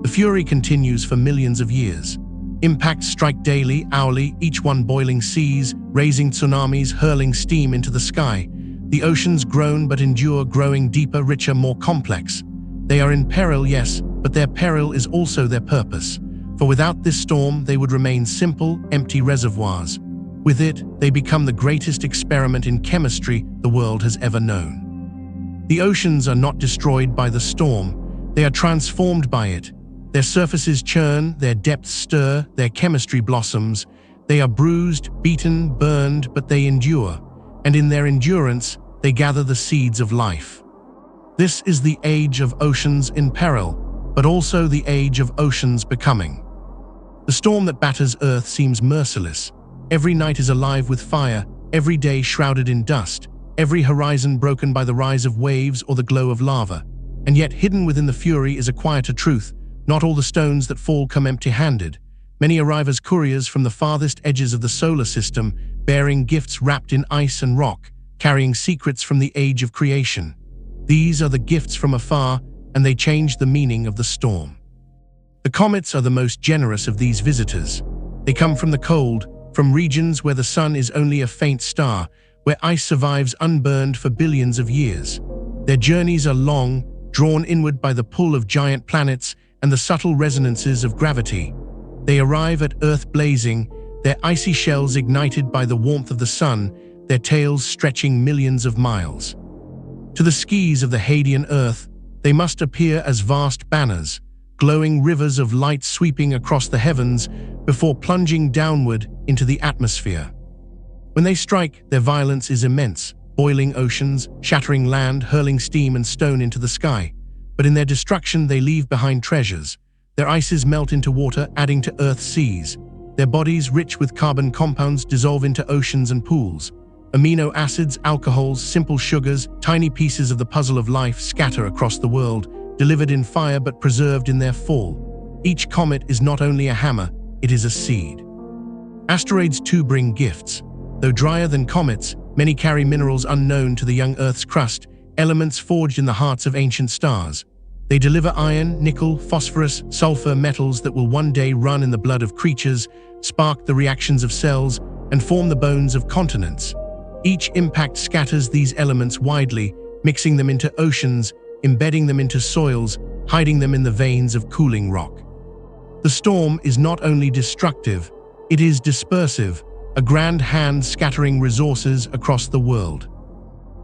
The fury continues for millions of years. Impacts strike daily, hourly, each one boiling seas, raising tsunamis, hurling steam into the sky. The oceans groan but endure, growing deeper, richer, more complex. They are in peril, yes, but their peril is also their purpose. For without this storm, they would remain simple, empty reservoirs. With it, they become the greatest experiment in chemistry the world has ever known. The oceans are not destroyed by the storm, they are transformed by it. Their surfaces churn, their depths stir, their chemistry blossoms. They are bruised, beaten, burned, but they endure. And in their endurance, they gather the seeds of life. This is the age of oceans in peril, but also the age of oceans becoming. The storm that batters Earth seems merciless. Every night is alive with fire, every day shrouded in dust, every horizon broken by the rise of waves or the glow of lava. And yet hidden within the fury is a quieter truth. Not all the stones that fall come empty-handed. Many arrive as couriers from the farthest edges of the solar system, bearing gifts wrapped in ice and rock, carrying secrets from the age of creation. These are the gifts from afar, and they change the meaning of the storm. The comets are the most generous of these visitors. They come from the cold, from regions where the sun is only a faint star, where ice survives unburned for billions of years. Their journeys are long, drawn inward by the pull of giant planets and the subtle resonances of gravity. They arrive at Earth blazing, their icy shells ignited by the warmth of the sun, their tails stretching millions of miles. To the skis of the Hadean Earth, they must appear as vast banners, glowing rivers of light sweeping across the heavens before plunging downward into the atmosphere. When they strike, their violence is immense, boiling oceans, shattering land, hurling steam and stone into the sky. But in their destruction, they leave behind treasures. Their ices melt into water, adding to Earth's seas. Their bodies, rich with carbon compounds, dissolve into oceans and pools. Amino acids, alcohols, simple sugars, tiny pieces of the puzzle of life scatter across the world, delivered in fire but preserved in their fall. Each comet is not only a hammer, it is a seed. Asteroids too bring gifts. Though drier than comets, many carry minerals unknown to the young Earth's crust, elements forged in the hearts of ancient stars. They deliver iron, nickel, phosphorus, sulfur, metals that will one day run in the blood of creatures, spark the reactions of cells, and form the bones of continents. Each impact scatters these elements widely, mixing them into oceans, embedding them into soils, hiding them in the veins of cooling rock. The storm is not only destructive, it is dispersive, a grand hand scattering resources across the world.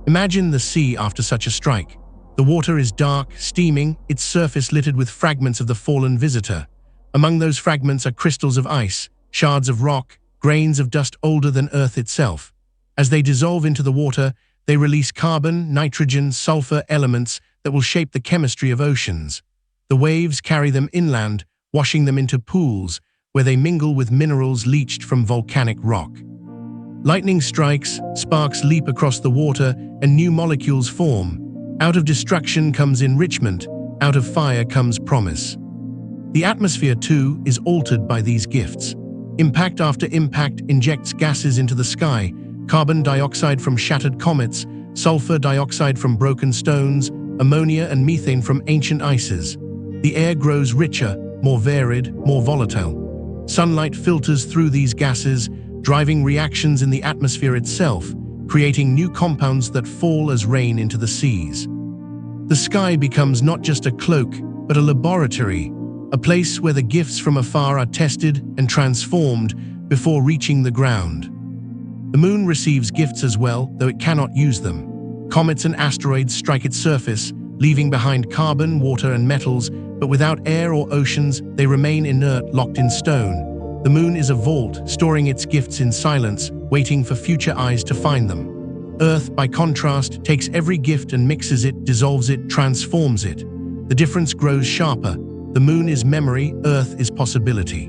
Imagine the sea after such a strike. The water is dark, steaming, its surface littered with fragments of the fallen visitor. Among those fragments are crystals of ice, shards of rock, grains of dust older than Earth itself. As they dissolve into the water, they release carbon, nitrogen, sulfur elements that will shape the chemistry of oceans. The waves carry them inland, washing them into pools, where they mingle with minerals leached from volcanic rock. Lightning strikes, sparks leap across the water, and new molecules form. Out of destruction comes enrichment, out of fire comes promise. The atmosphere, too, is altered by these gifts. Impact after impact injects gases into the sky, carbon dioxide from shattered comets, sulfur dioxide from broken stones, ammonia and methane from ancient ices. The air grows richer, more varied, more volatile. Sunlight filters through these gases, driving reactions in the atmosphere itself, creating new compounds that fall as rain into the seas. The sky becomes not just a cloak, but a laboratory, a place where the gifts from afar are tested and transformed before reaching the ground. The moon receives gifts as well, though it cannot use them. Comets and asteroids strike its surface, leaving behind carbon, water, and metals, but without air or oceans, they remain inert, locked in stone. The moon is a vault, storing its gifts in silence, waiting for future eyes to find them. Earth, by contrast, takes every gift and mixes it, dissolves it, transforms it. The difference grows sharper. The moon is memory, Earth is possibility.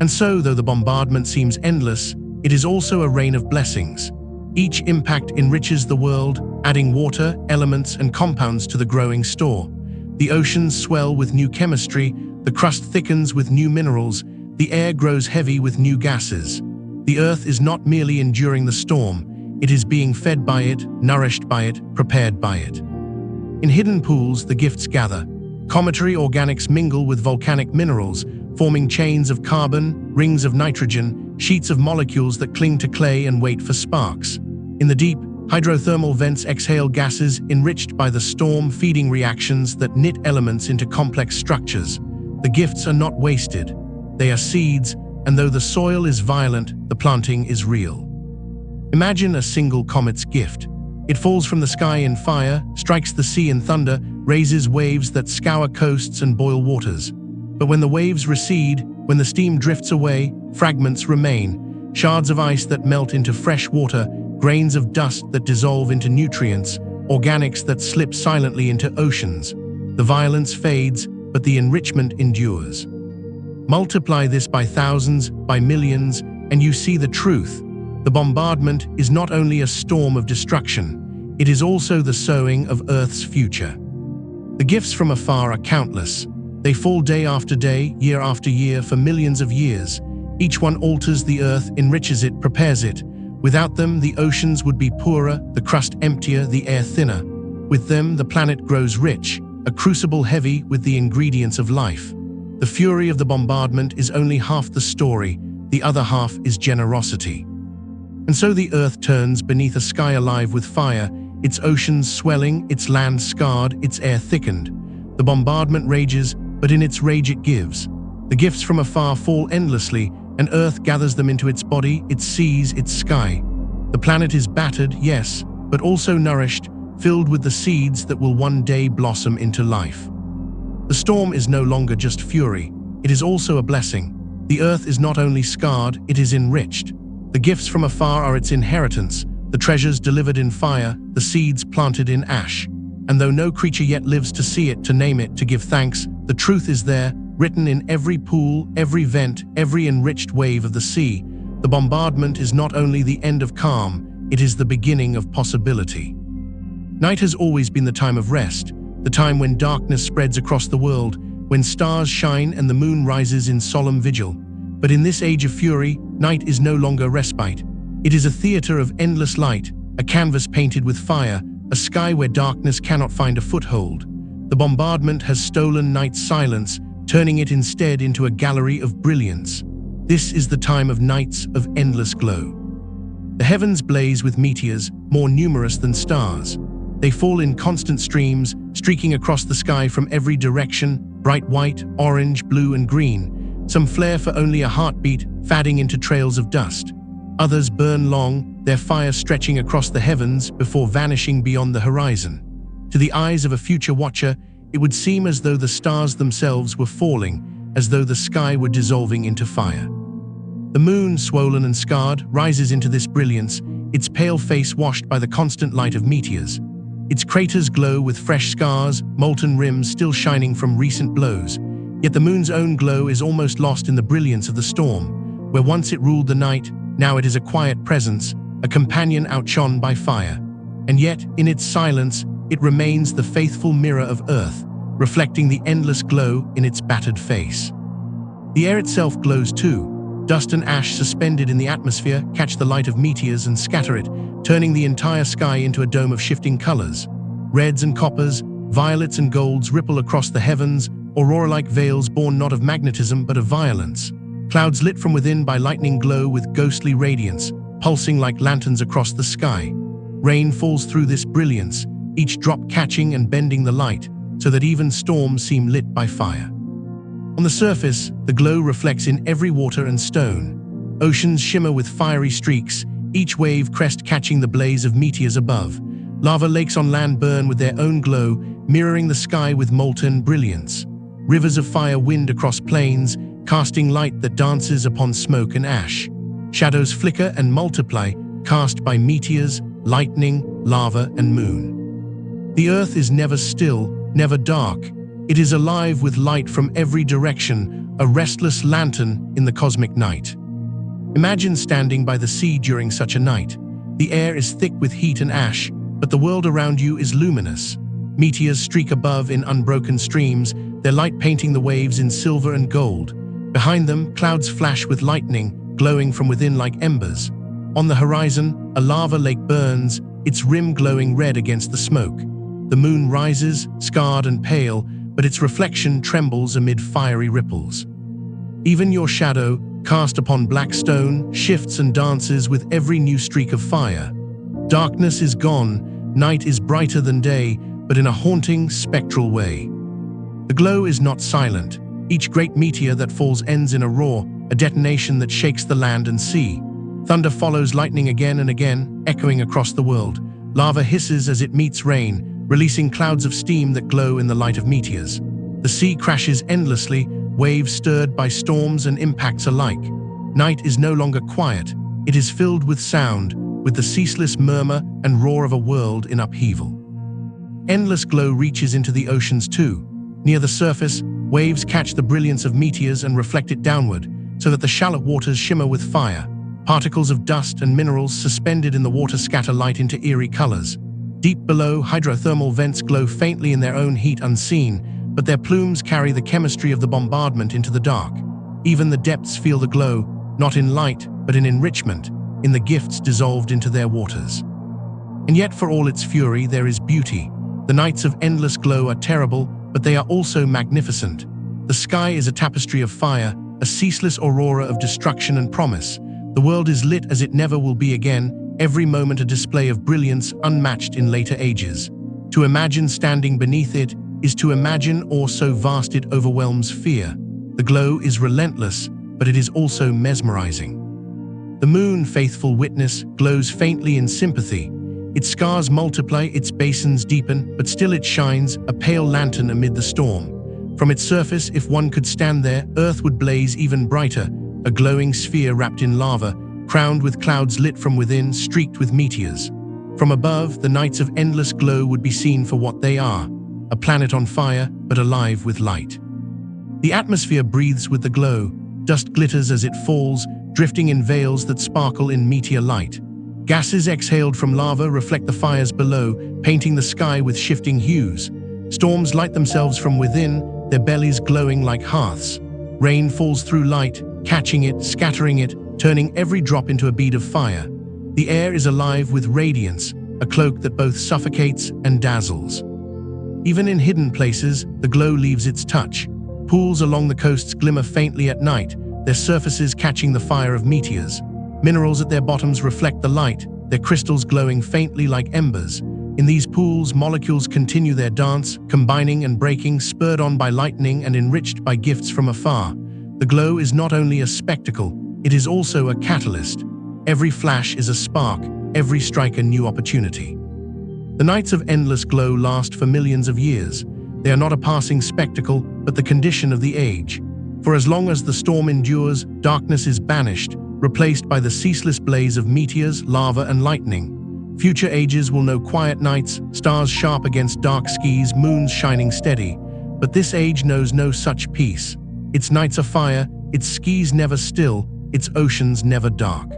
And so, though the bombardment seems endless, it is also a rain of blessings. Each impact enriches the world, adding water, elements, and compounds to the growing store. The oceans swell with new chemistry, the crust thickens with new minerals, the air grows heavy with new gases. The Earth is not merely enduring the storm, it is being fed by it, nourished by it, prepared by it. In hidden pools, the gifts gather. Cometary organics mingle with volcanic minerals, forming chains of carbon, rings of nitrogen, sheets of molecules that cling to clay and wait for sparks. In the deep, hydrothermal vents exhale gases enriched by the storm, feeding reactions that knit elements into complex structures. The gifts are not wasted. They are seeds, and though the soil is violent, the planting is real. Imagine a single comet's gift. It falls from the sky in fire, strikes the sea in thunder, raises waves that scour coasts and boil waters. But when the waves recede, when the steam drifts away, fragments remain, shards of ice that melt into fresh water, grains of dust that dissolve into nutrients, organics that slip silently into oceans. The violence fades, but the enrichment endures. Multiply this by thousands, by millions, and you see the truth. The bombardment is not only a storm of destruction, it is also the sowing of Earth's future. The gifts from afar are countless. They fall day after day, year after year, for millions of years. Each one alters the Earth, enriches it, prepares it. Without them, the oceans would be poorer, the crust emptier, the air thinner. With them, the planet grows rich, a crucible heavy with the ingredients of life. The fury of the bombardment is only half the story. the other half is generosity. And so the earth turns beneath a sky alive with fire, its oceans swelling, its land scarred, its air thickened. The bombardment rages, but in its rage it gives. The gifts from afar fall endlessly, and earth gathers them into its body, its seas, its sky. The planet is battered, yes, but also nourished, filled with the seeds that will one day blossom into life. The storm is no longer just fury, it is also a blessing. The earth is not only scarred, it is enriched. The gifts from afar are its inheritance, the treasures delivered in fire, the seeds planted in ash. And though no creature yet lives to see it, to name it, to give thanks, the truth is there, written in every pool, every vent, every enriched wave of the sea. The bombardment is not only the end of calm, it is the beginning of possibility. Night has always been the time of rest, the time when darkness spreads across the world, when stars shine and the moon rises in solemn vigil. But in this age of fury, night is no longer respite. It is a theater of endless light, a canvas painted with fire, a sky where darkness cannot find a foothold. The bombardment has stolen night's silence, turning it instead into a gallery of brilliance. This is the time of nights of endless glow. The heavens blaze with meteors, more numerous than stars. They fall in constant streams, streaking across the sky from every direction, bright white, orange, blue, and green. Some flare for only a heartbeat, fading into trails of dust. Others burn long, their fire stretching across the heavens before vanishing beyond the horizon. To the eyes of a future watcher, it would seem as though the stars themselves were falling, as though the sky were dissolving into fire. The moon, swollen and scarred, rises into this brilliance, its pale face washed by the constant light of meteors. Its craters glow with fresh scars, molten rims still shining from recent blows. Yet the moon's own glow is almost lost in the brilliance of the storm. Where once it ruled the night, now it is a quiet presence, a companion outshone by fire. And yet, in its silence, it remains the faithful mirror of Earth, reflecting the endless glow in its battered face. The air itself glows too. Dust and ash suspended in the atmosphere catch the light of meteors and scatter it, turning the entire sky into a dome of shifting colors. Reds and coppers, violets and golds ripple across the heavens, aurora-like veils born not of magnetism but of violence. Clouds lit from within by lightning glow with ghostly radiance, pulsing like lanterns across the sky. Rain falls through this brilliance, each drop catching and bending the light, so that even storms seem lit by fire. On the surface, the glow reflects in every water and stone. Oceans shimmer with fiery streaks, each wave crest catching the blaze of meteors above. Lava lakes on land burn with their own glow, mirroring the sky with molten brilliance. Rivers of fire wind across plains, casting light that dances upon smoke and ash. Shadows flicker and multiply, cast by meteors, lightning, lava, and moon. The earth is never still, never dark. It is alive with light from every direction, a restless lantern in the cosmic night. Imagine standing by the sea during such a night. The air is thick with heat and ash, but the world around you is luminous. Meteors streak above in unbroken streams, their light painting the waves in silver and gold. Behind them, clouds flash with lightning, glowing from within like embers. On the horizon, a lava lake burns, its rim glowing red against the smoke. The moon rises, scarred and pale, but its reflection trembles amid fiery ripples. Even your shadow, cast upon black stone, shifts and dances with every new streak of fire. Darkness is gone, night is brighter than day, but in a haunting, spectral way. The glow is not silent. Each great meteor that falls ends in a roar, a detonation that shakes the land and sea. Thunder follows lightning again and again, echoing across the world. Lava hisses as it meets rain, releasing clouds of steam that glow in the light of meteors. The sea crashes endlessly, waves stirred by storms and impacts alike. Night is no longer quiet. It is filled with sound, with the ceaseless murmur and roar of a world in upheaval. Endless glow reaches into the oceans too. Near the surface, waves catch the brilliance of meteors and reflect it downward, so that the shallow waters shimmer with fire. Particles of dust and minerals suspended in the water scatter light into eerie colors. Deep below, hydrothermal vents glow faintly in their own heat unseen, but their plumes carry the chemistry of the bombardment into the dark. Even the depths feel the glow, not in light, but in enrichment, in the gifts dissolved into their waters. And yet for all its fury, there is beauty. The nights of endless glow are terrible, but they are also magnificent. The sky is a tapestry of fire, a ceaseless aurora of destruction and promise. The world is lit as it never will be again, every moment a display of brilliance unmatched in later ages. To imagine standing beneath it is to imagine awe so vast it overwhelms fear. The glow is relentless, but it is also mesmerizing. The moon, faithful witness, glows faintly in sympathy. Its scars multiply, its basins deepen, but still it shines, a pale lantern amid the storm. From its surface, if one could stand there, Earth would blaze even brighter, a glowing sphere wrapped in lava, crowned with clouds lit from within, streaked with meteors. From above, the nights of endless glow would be seen for what they are, a planet on fire, but alive with light. The atmosphere breathes with the glow, dust glitters as it falls, drifting in veils that sparkle in meteor light. Gases exhaled from lava reflect the fires below, painting the sky with shifting hues. Storms light themselves from within, their bellies glowing like hearths. Rain falls through light, catching it, scattering it, turning every drop into a bead of fire. The air is alive with radiance, a cloak that both suffocates and dazzles. Even in hidden places, the glow leaves its touch. Pools along the coasts glimmer faintly at night, their surfaces catching the fire of meteors. Minerals at their bottoms reflect the light, their crystals glowing faintly like embers. In these pools, molecules continue their dance, combining and breaking, spurred on by lightning and enriched by gifts from afar. The glow is not only a spectacle, it is also a catalyst. Every flash is a spark, every strike a new opportunity. The nights of endless glow last for millions of years. They are not a passing spectacle, but the condition of the age. For as long as the storm endures, darkness is banished, replaced by the ceaseless blaze of meteors, lava, and lightning. Future ages will know quiet nights, stars sharp against dark skies, moons shining steady. But this age knows no such peace. Its nights are fire, its skies never still, its oceans never dark.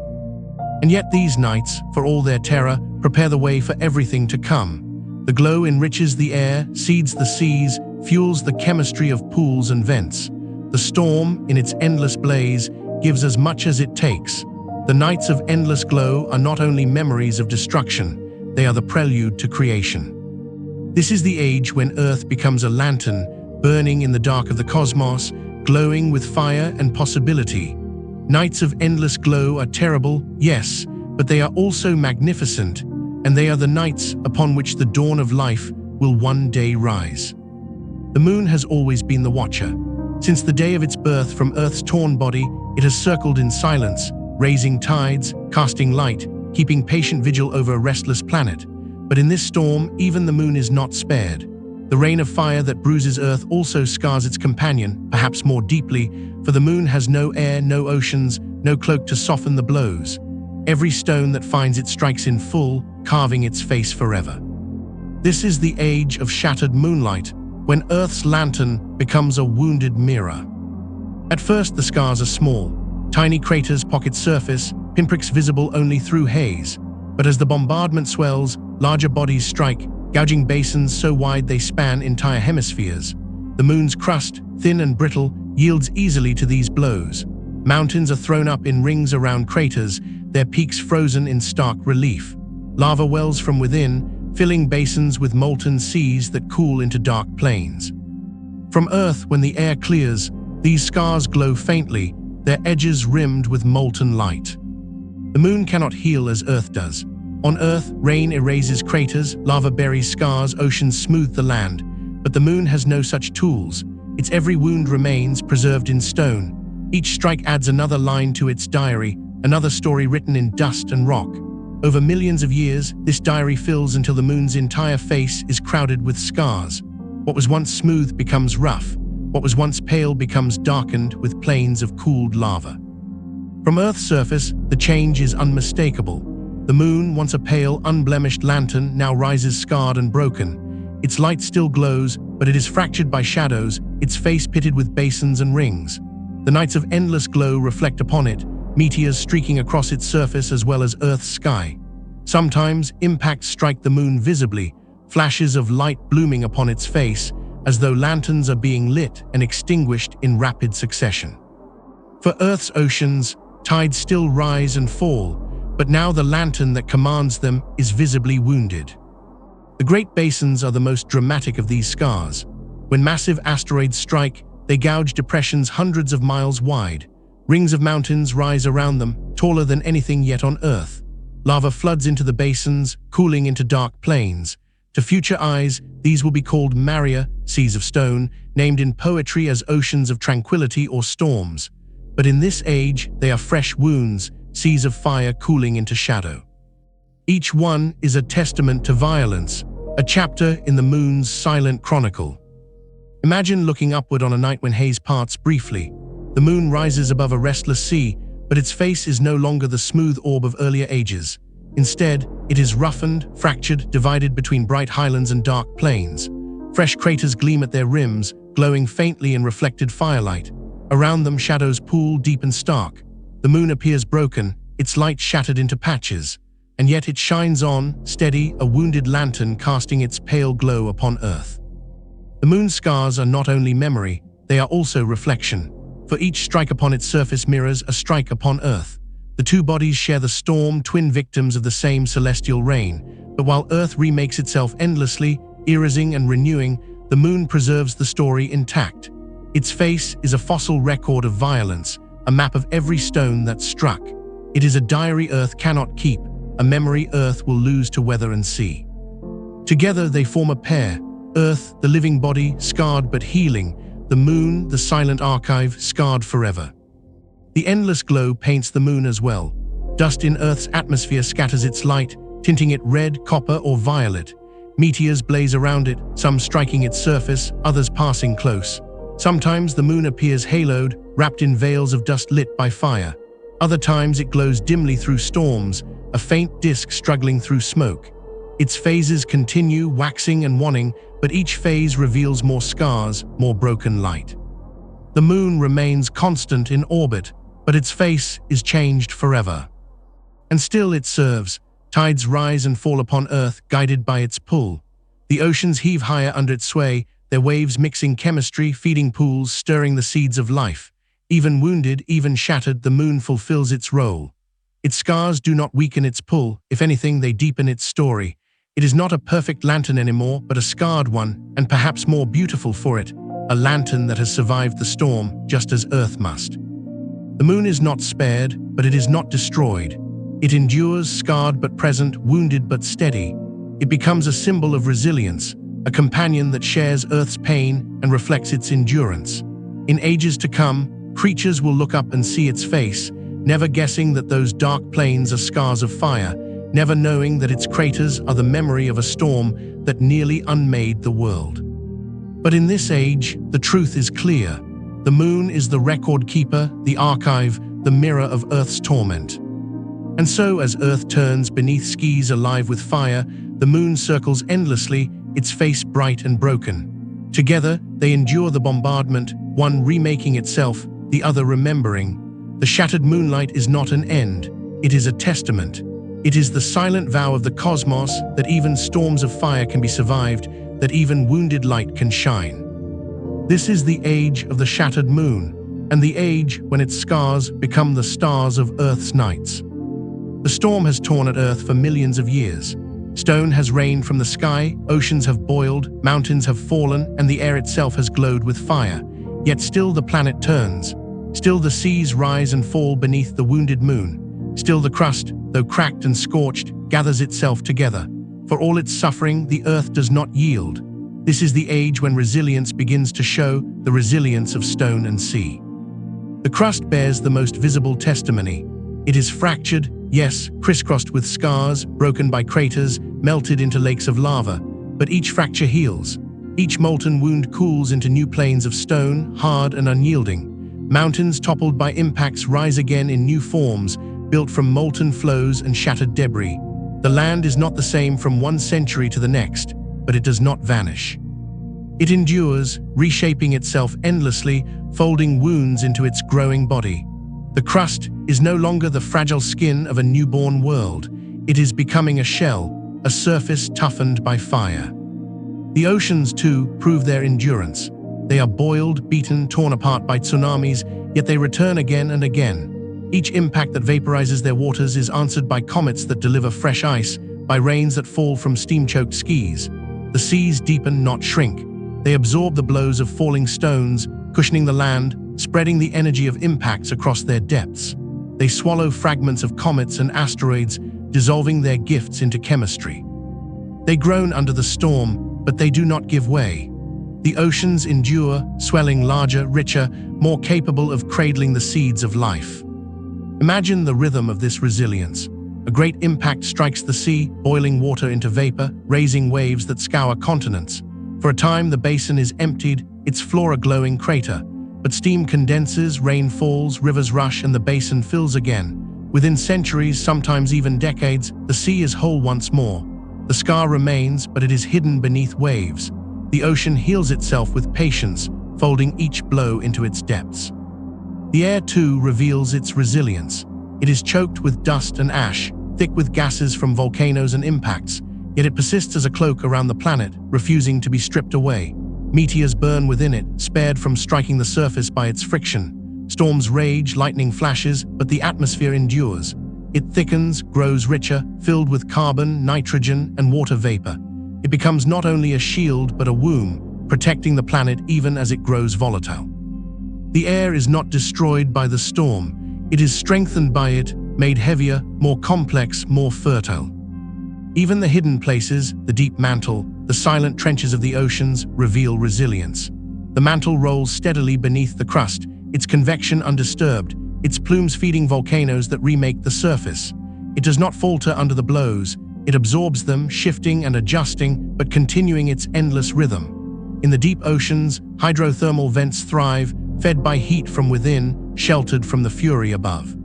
And yet these nights, for all their terror, prepare the way for everything to come. The glow enriches the air, seeds the seas, fuels the chemistry of pools and vents. The storm, in its endless blaze, gives as much as it takes. The nights of endless glow are not only memories of destruction, they are the prelude to creation. This is the age when Earth becomes a lantern, burning in the dark of the cosmos, glowing with fire and possibility. Nights of endless glow are terrible, yes, but they are also magnificent, and they are the nights upon which the dawn of life will one day rise. The moon has always been the watcher. Since the day of its birth from Earth's torn body, it has circled in silence, raising tides, casting light, keeping patient vigil over a restless planet. But in this storm, even the moon is not spared. The rain of fire that bruises Earth also scars its companion, perhaps more deeply, for the moon has no air, no oceans, no cloak to soften the blows. Every stone that finds it strikes in full, carving its face forever. This is the age of shattered moonlight, when Earth's lantern becomes a wounded mirror. At first, the scars are small. Tiny craters pocket surface, pinpricks visible only through haze. But as the bombardment swells, larger bodies strike, gouging basins so wide they span entire hemispheres. The moon's crust, thin and brittle, yields easily to these blows. Mountains are thrown up in rings around craters, their peaks frozen in stark relief. Lava wells from within, filling basins with molten seas that cool into dark plains. From Earth, when the air clears, these scars glow faintly, their edges rimmed with molten light. The moon cannot heal as Earth does. On Earth, rain erases craters, lava buries scars, oceans smooth the land. But the moon has no such tools. Its every wound remains preserved in stone. Each strike adds another line to its diary, another story written in dust and rock. Over millions of years, this diary fills until the moon's entire face is crowded with scars. What was once smooth becomes rough. What was once pale becomes darkened with plains of cooled lava. From Earth's surface, the change is unmistakable. The moon, once a pale, unblemished lantern, now rises scarred and broken. Its light still glows, but it is fractured by shadows, its face pitted with basins and rings. The nights of endless glow reflect upon it, meteors streaking across its surface as well as Earth's sky. Sometimes, impacts strike the moon visibly, flashes of light blooming upon its face, as though lanterns are being lit and extinguished in rapid succession. For Earth's oceans, tides still rise and fall, but now the lantern that commands them is visibly wounded. The Great Basins are the most dramatic of these scars. When massive asteroids strike, they gouge depressions hundreds of miles wide. Rings of mountains rise around them, taller than anything yet on Earth. Lava floods into the basins, cooling into dark plains. To future eyes, these will be called Maria, seas of stone, named in poetry as oceans of tranquility or storms. But in this age, they are fresh wounds, seas of fire cooling into shadow. Each one is a testament to violence, a chapter in the moon's silent chronicle. Imagine looking upward on a night when haze parts briefly. The moon rises above a restless sea, but its face is no longer the smooth orb of earlier ages. Instead, it is roughened, fractured, divided between bright highlands and dark plains. Fresh craters gleam at their rims, glowing faintly in reflected firelight. Around them, shadows pool deep and stark. The moon appears broken, its light shattered into patches. And yet it shines on, steady, a wounded lantern casting its pale glow upon Earth. The moon's scars are not only memory, they are also reflection. For each strike upon its surface mirrors a strike upon Earth. The two bodies share the storm, twin victims of the same celestial rain. But while Earth remakes itself endlessly, erasing and renewing, the moon preserves the story intact. Its face is a fossil record of violence, a map of every stone that's struck. It is a diary Earth cannot keep, a memory Earth will lose to weather and sea. Together they form a pair, Earth, the living body, scarred but healing, the moon, the silent archive, scarred forever. The endless glow paints the moon as well. Dust in Earth's atmosphere scatters its light, tinting it red, copper, or violet. Meteors blaze around it, some striking its surface, others passing close. Sometimes the moon appears haloed, wrapped in veils of dust lit by fire. Other times it glows dimly through storms, a faint disk struggling through smoke. Its phases continue, waxing and waning, but each phase reveals more scars, more broken light. The moon remains constant in orbit, but its face is changed forever. And still it serves. Tides rise and fall upon Earth, guided by its pull. The oceans heave higher under its sway, their waves mixing chemistry, feeding pools, stirring the seeds of life. Even wounded, even shattered, the moon fulfills its role. Its scars do not weaken its pull, if anything, they deepen its story. It is not a perfect lantern anymore, but a scarred one, and perhaps more beautiful for it, a lantern that has survived the storm, just as Earth must. The moon is not spared, but it is not destroyed. It endures, scarred but present, wounded but steady. It becomes a symbol of resilience, a companion that shares Earth's pain and reflects its endurance. In ages to come, creatures will look up and see its face, never guessing that those dark plains are scars of fire, never knowing that its craters are the memory of a storm that nearly unmade the world. But in this age, the truth is clear. The moon is the record keeper, the archive, the mirror of Earth's torment. And so, as Earth turns beneath skies alive with fire, the moon circles endlessly, its face bright and broken. Together, they endure the bombardment, one remaking itself, the other remembering. The shattered moonlight is not an end, it is a testament. It is the silent vow of the cosmos that even storms of fire can be survived, that even wounded light can shine. This is the age of the shattered moon, and the age when its scars become the stars of Earth's nights. The storm has torn at Earth for millions of years. Stone has rained from the sky, oceans have boiled, mountains have fallen, and the air itself has glowed with fire. Yet still the planet turns. Still the seas rise and fall beneath the wounded moon. Still the crust, though cracked and scorched, gathers itself together. For all its suffering, the Earth does not yield. This is the age when resilience begins to show, the resilience of stone and sea. The crust bears the most visible testimony. It is fractured, yes, crisscrossed with scars, broken by craters, melted into lakes of lava. But each fracture heals. Each molten wound cools into new plains of stone, hard and unyielding. Mountains toppled by impacts rise again in new forms, built from molten flows and shattered debris. The land is not the same from one century to the next, but it does not vanish. It endures, reshaping itself endlessly, folding wounds into its growing body. The crust is no longer the fragile skin of a newborn world. It is becoming a shell, a surface toughened by fire. The oceans, too, prove their endurance. They are boiled, beaten, torn apart by tsunamis, yet they return again and again. Each impact that vaporizes their waters is answered by comets that deliver fresh ice, by rains that fall from steam-choked skis. The seas deepen, not shrink. They absorb the blows of falling stones, cushioning the land, spreading the energy of impacts across their depths. They swallow fragments of comets and asteroids, dissolving their gifts into chemistry. They groan under the storm, but they do not give way. The oceans endure, swelling larger, richer, more capable of cradling the seeds of life. Imagine the rhythm of this resilience. A great impact strikes the sea, boiling water into vapor, raising waves that scour continents. For a time, the basin is emptied, its floor a glowing crater. But steam condenses, rain falls, rivers rush, and the basin fills again. Within centuries, sometimes even decades, the sea is whole once more. The scar remains, but it is hidden beneath waves. The ocean heals itself with patience, folding each blow into its depths. The air, too, reveals its resilience. It is choked with dust and ash, thick with gases from volcanoes and impacts, yet it persists as a cloak around the planet, refusing to be stripped away. Meteors burn within it, spared from striking the surface by its friction. Storms rage, lightning flashes, but the atmosphere endures. It thickens, grows richer, filled with carbon, nitrogen, and water vapor. It becomes not only a shield but a womb, protecting the planet even as it grows volatile. The air is not destroyed by the storm. It is strengthened by it, made heavier, more complex, more fertile. Even the hidden places, the deep mantle, the silent trenches of the oceans, reveal resilience. The mantle rolls steadily beneath the crust, its convection undisturbed, its plumes feeding volcanoes that remake the surface. It does not falter under the blows. It absorbs them, shifting and adjusting, but continuing its endless rhythm. In the deep oceans, hydrothermal vents thrive, fed by heat from within, sheltered from the fury above.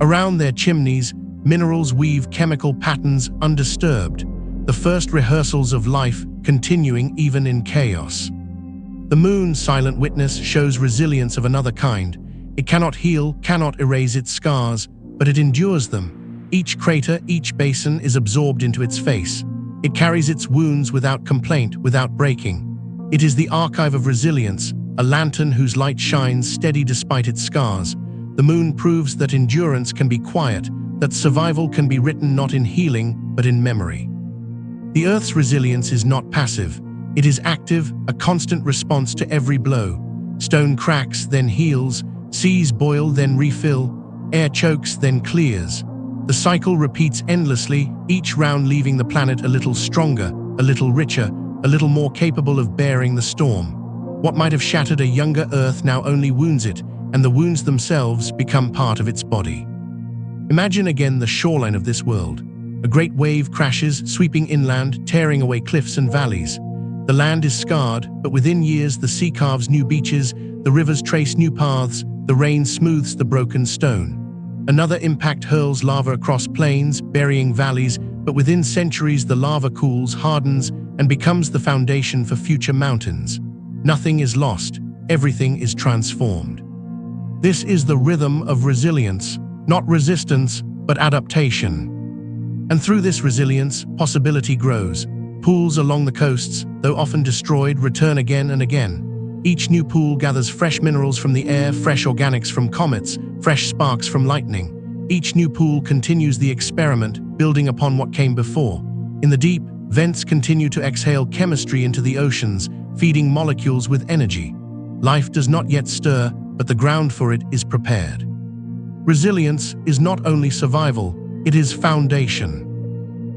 Around their chimneys, minerals weave chemical patterns undisturbed, the first rehearsals of life continuing even in chaos. The moon, silent witness, shows resilience of another kind. It cannot heal, cannot erase its scars, but it endures them. Each crater, each basin is absorbed into its face. It carries its wounds without complaint, without breaking. It is the archive of resilience, a lantern whose light shines steady despite its scars. The moon proves that endurance can be quiet, that survival can be written not in healing, but in memory. The Earth's resilience is not passive. It is active, a constant response to every blow. Stone cracks, then heals. Seas boil, then refill. Air chokes, then clears. The cycle repeats endlessly, each round leaving the planet a little stronger, a little richer, a little more capable of bearing the storm. What might have shattered a younger Earth now only wounds it, and the wounds themselves become part of its body. Imagine again the shoreline of this world. A great wave crashes, sweeping inland, tearing away cliffs and valleys. The land is scarred, but within years the sea carves new beaches, the rivers trace new paths, the rain smooths the broken stone. Another impact hurls lava across plains, burying valleys, but within centuries the lava cools, hardens, and becomes the foundation for future mountains. Nothing is lost, everything is transformed. This is the rhythm of resilience, not resistance, but adaptation. And through this resilience, possibility grows. Pools along the coasts, though often destroyed, return again and again. Each new pool gathers fresh minerals from the air, fresh organics from comets, fresh sparks from lightning. Each new pool continues the experiment, building upon what came before. In the deep, vents continue to exhale chemistry into the oceans, feeding molecules with energy. Life does not yet stir, but the ground for it is prepared. Resilience is not only survival, it is foundation.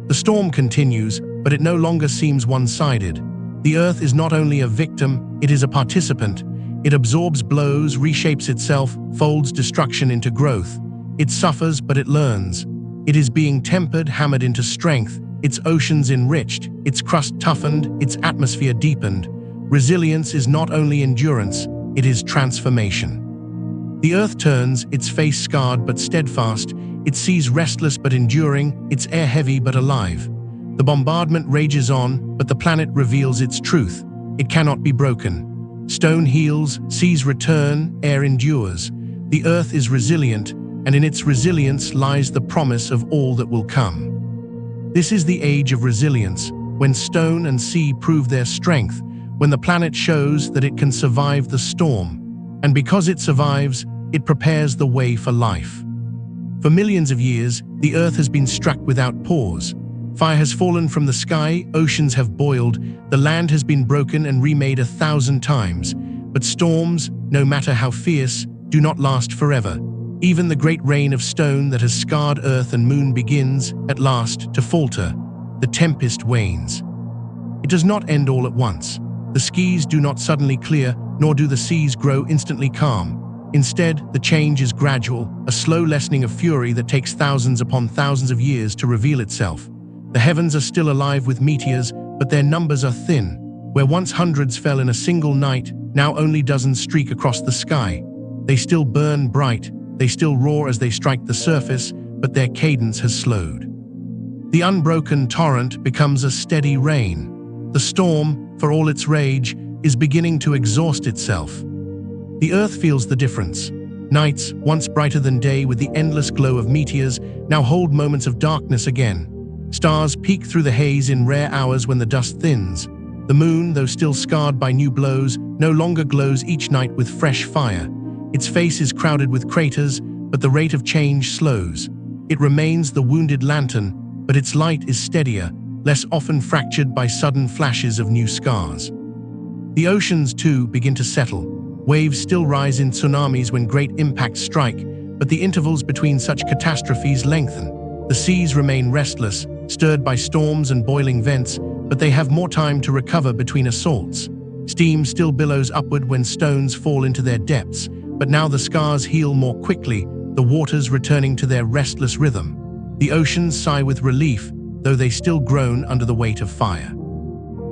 The storm continues, but it no longer seems one-sided. The Earth is not only a victim, it is a participant. It absorbs blows, reshapes itself, folds destruction into growth. It suffers, but it learns. It is being tempered, hammered into strength, its oceans enriched, its crust toughened, its atmosphere deepened. Resilience is not only endurance, it is transformation. The Earth turns, its face scarred but steadfast, its seas restless but enduring, its air heavy but alive. The bombardment rages on, but the planet reveals its truth. It cannot be broken. Stone heals, seas return, air endures. The Earth is resilient, and in its resilience lies the promise of all that will come. This is the age of resilience, when stone and sea prove their strength, when the planet shows that it can survive the storm. And because it survives, it prepares the way for life. For millions of years, the Earth has been struck without pause. Fire has fallen from the sky, oceans have boiled, the land has been broken and remade 1,000 times. But storms, no matter how fierce, do not last forever. Even the great rain of stone that has scarred earth and moon begins, at last, to falter. The tempest wanes. It does not end all at once. The skies do not suddenly clear, nor do the seas grow instantly calm. Instead, the change is gradual, a slow lessening of fury that takes thousands upon thousands of years to reveal itself. The heavens are still alive with meteors, but their numbers are thin. Where once hundreds fell in a single night, now only dozens streak across the sky. They still burn bright, they still roar as they strike the surface, but their cadence has slowed. The unbroken torrent becomes a steady rain. The storm, for all its rage, is beginning to exhaust itself. The earth feels the difference. Nights, once brighter than day with the endless glow of meteors, now hold moments of darkness again. Stars peek through the haze in rare hours when the dust thins. The moon, though still scarred by new blows, no longer glows each night with fresh fire. Its face is crowded with craters, but the rate of change slows. It remains the wounded lantern, but its light is steadier, less often fractured by sudden flashes of new scars. The oceans, too, begin to settle. Waves still rise in tsunamis when great impacts strike, but the intervals between such catastrophes lengthen. The seas remain restless, stirred by storms and boiling vents, but they have more time to recover between assaults. Steam still billows upward when stones fall into their depths, but now the scars heal more quickly, the waters returning to their restless rhythm. The oceans sigh with relief, though they still groan under the weight of fire.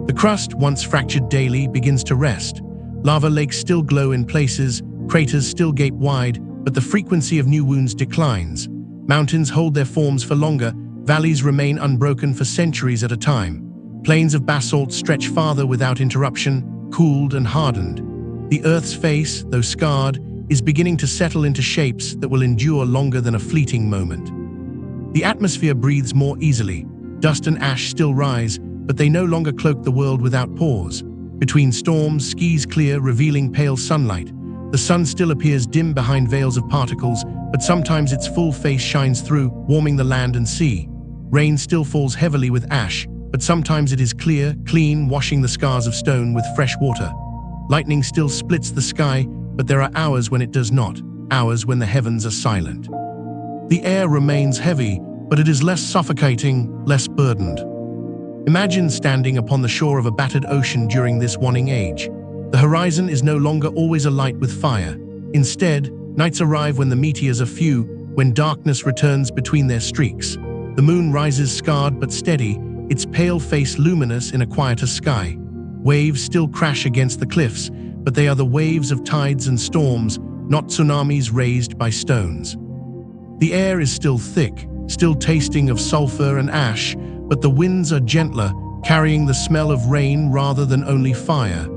The crust, once fractured daily, begins to rest. Lava lakes still glow in places, craters still gape wide, but the frequency of new wounds declines. Mountains hold their forms for longer, valleys remain unbroken for centuries at a time. Plains of basalt stretch farther without interruption, cooled and hardened. The Earth's face, though scarred, is beginning to settle into shapes that will endure longer than a fleeting moment. The atmosphere breathes more easily. Dust and ash still rise, but they no longer cloak the world without pause. Between storms, skies clear, revealing pale sunlight. The sun still appears dim behind veils of particles, but sometimes its full face shines through, warming the land and sea. Rain still falls heavily with ash, but sometimes it is clear, clean, washing the scars of stone with fresh water. Lightning still splits the sky, but there are hours when it does not, hours when the heavens are silent. The air remains heavy, but it is less suffocating, less burdened. Imagine standing upon the shore of a battered ocean during this waning age. The horizon is no longer always alight with fire. Instead, nights arrive when the meteors are few, when darkness returns between their streaks. The moon rises scarred but steady, its pale face luminous in a quieter sky. Waves still crash against the cliffs, but they are the waves of tides and storms, not tsunamis raised by stones. The air is still thick, still tasting of sulfur and ash, but the winds are gentler, carrying the smell of rain rather than only fire.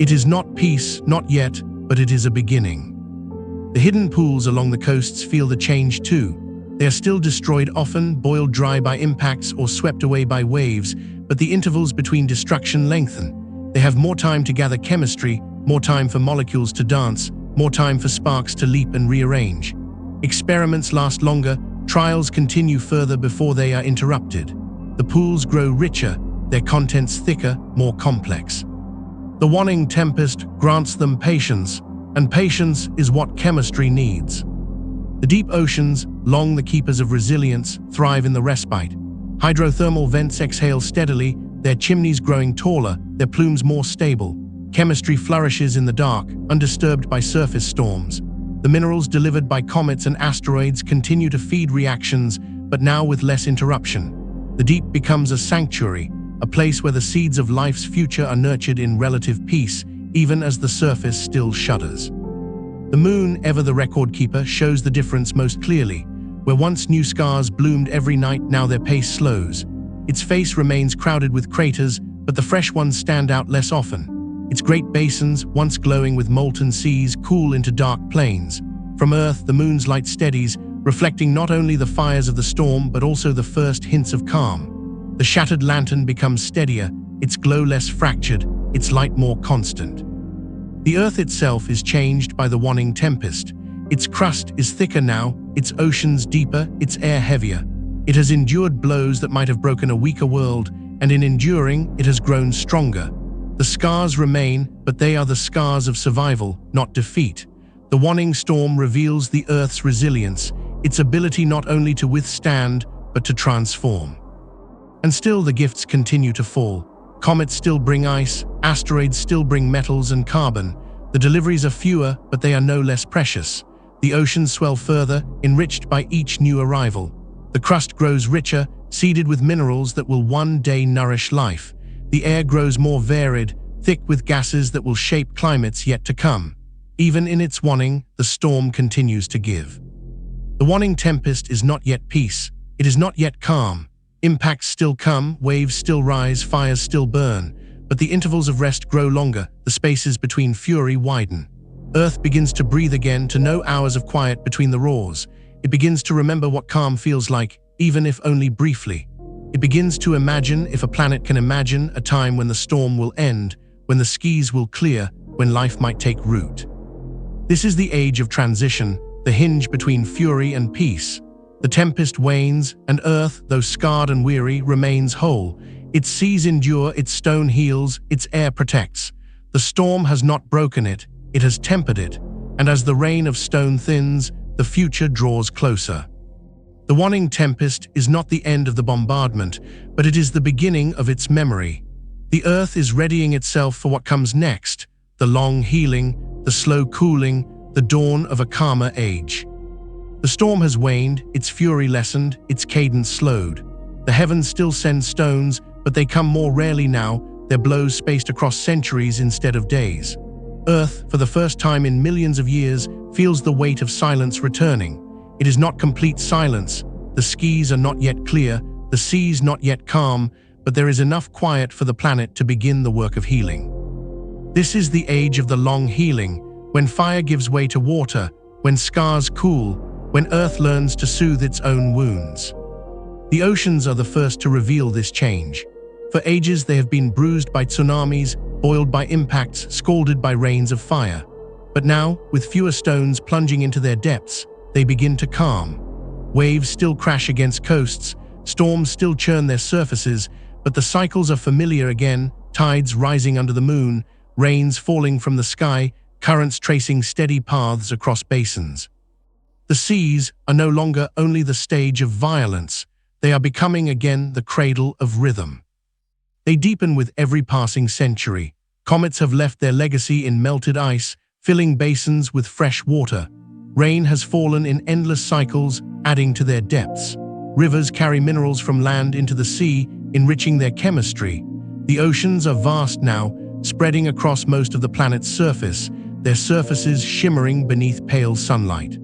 It is not peace, not yet, but it is a beginning. The hidden pools along the coasts feel the change too. They are still destroyed often, boiled dry by impacts or swept away by waves, but the intervals between destruction lengthen. They have more time to gather chemistry, more time for molecules to dance, more time for sparks to leap and rearrange. Experiments last longer, trials continue further before they are interrupted. The pools grow richer, their contents thicker, more complex. The waning tempest grants them patience, and patience is what chemistry needs. The deep oceans, long the keepers of resilience, thrive in the respite. Hydrothermal vents exhale steadily, their chimneys growing taller, their plumes more stable. Chemistry flourishes in the dark, undisturbed by surface storms. The minerals delivered by comets and asteroids continue to feed reactions, but now with less interruption. The deep becomes a sanctuary, a place where the seeds of life's future are nurtured in relative peace, even as the surface still shudders. The moon, ever the record keeper, shows the difference most clearly. Where once new scars bloomed every night, now their pace slows. Its face remains crowded with craters, but the fresh ones stand out less often. Its great basins, once glowing with molten seas, cool into dark plains. From Earth, the moon's light steadies, reflecting not only the fires of the storm but also the first hints of calm. The shattered lantern becomes steadier, its glow less fractured, its light more constant. The Earth itself is changed by the waning tempest. Its crust is thicker now, its oceans deeper, its air heavier. It has endured blows that might have broken a weaker world, and in enduring, it has grown stronger. The scars remain, but they are the scars of survival, not defeat. The waning storm reveals the Earth's resilience, its ability not only to withstand, but to transform. And still the gifts continue to fall. Comets still bring ice, asteroids still bring metals and carbon. The deliveries are fewer, but they are no less precious. The oceans swell further, enriched by each new arrival. The crust grows richer, seeded with minerals that will one day nourish life. The air grows more varied, thick with gases that will shape climates yet to come. Even in its waning, the storm continues to give. The waning tempest is not yet peace. It is not yet calm. Impacts still come, waves still rise, fires still burn. But the intervals of rest grow longer, the spaces between fury widen. Earth begins to breathe again, to know hours of quiet between the roars. It begins to remember what calm feels like, even if only briefly. It begins to imagine, if a planet can imagine, a time when the storm will end, when the skies will clear, when life might take root. This is the age of transition, the hinge between fury and peace. The tempest wanes, and Earth, though scarred and weary, remains whole. Its seas endure, its stone heals, its air protects. The storm has not broken it, it has tempered it, and as the rain of stone thins, the future draws closer. The waning tempest is not the end of the bombardment, but it is the beginning of its memory. The Earth is readying itself for what comes next, the long healing, the slow cooling, the dawn of a calmer age. The storm has waned, its fury lessened, its cadence slowed. The heavens still send stones, but they come more rarely now, their blows spaced across centuries instead of days. Earth, for the first time in millions of years, feels the weight of silence returning. It is not complete silence. The skies are not yet clear, the seas not yet calm, but there is enough quiet for the planet to begin the work of healing. This is the age of the long healing, when fire gives way to water, when scars cool, when Earth learns to soothe its own wounds. The oceans are the first to reveal this change. For ages they have been bruised by tsunamis, boiled by impacts, scalded by rains of fire. But now, with fewer stones plunging into their depths, they begin to calm. Waves still crash against coasts, storms still churn their surfaces, but the cycles are familiar again, tides rising under the moon, rains falling from the sky, currents tracing steady paths across basins. The seas are no longer only the stage of violence, they are becoming again the cradle of rhythm. They deepen with every passing century. Comets have left their legacy in melted ice, filling basins with fresh water. Rain has fallen in endless cycles, adding to their depths. Rivers carry minerals from land into the sea, enriching their chemistry. The oceans are vast now, spreading across most of the planet's surface, their surfaces shimmering beneath pale sunlight.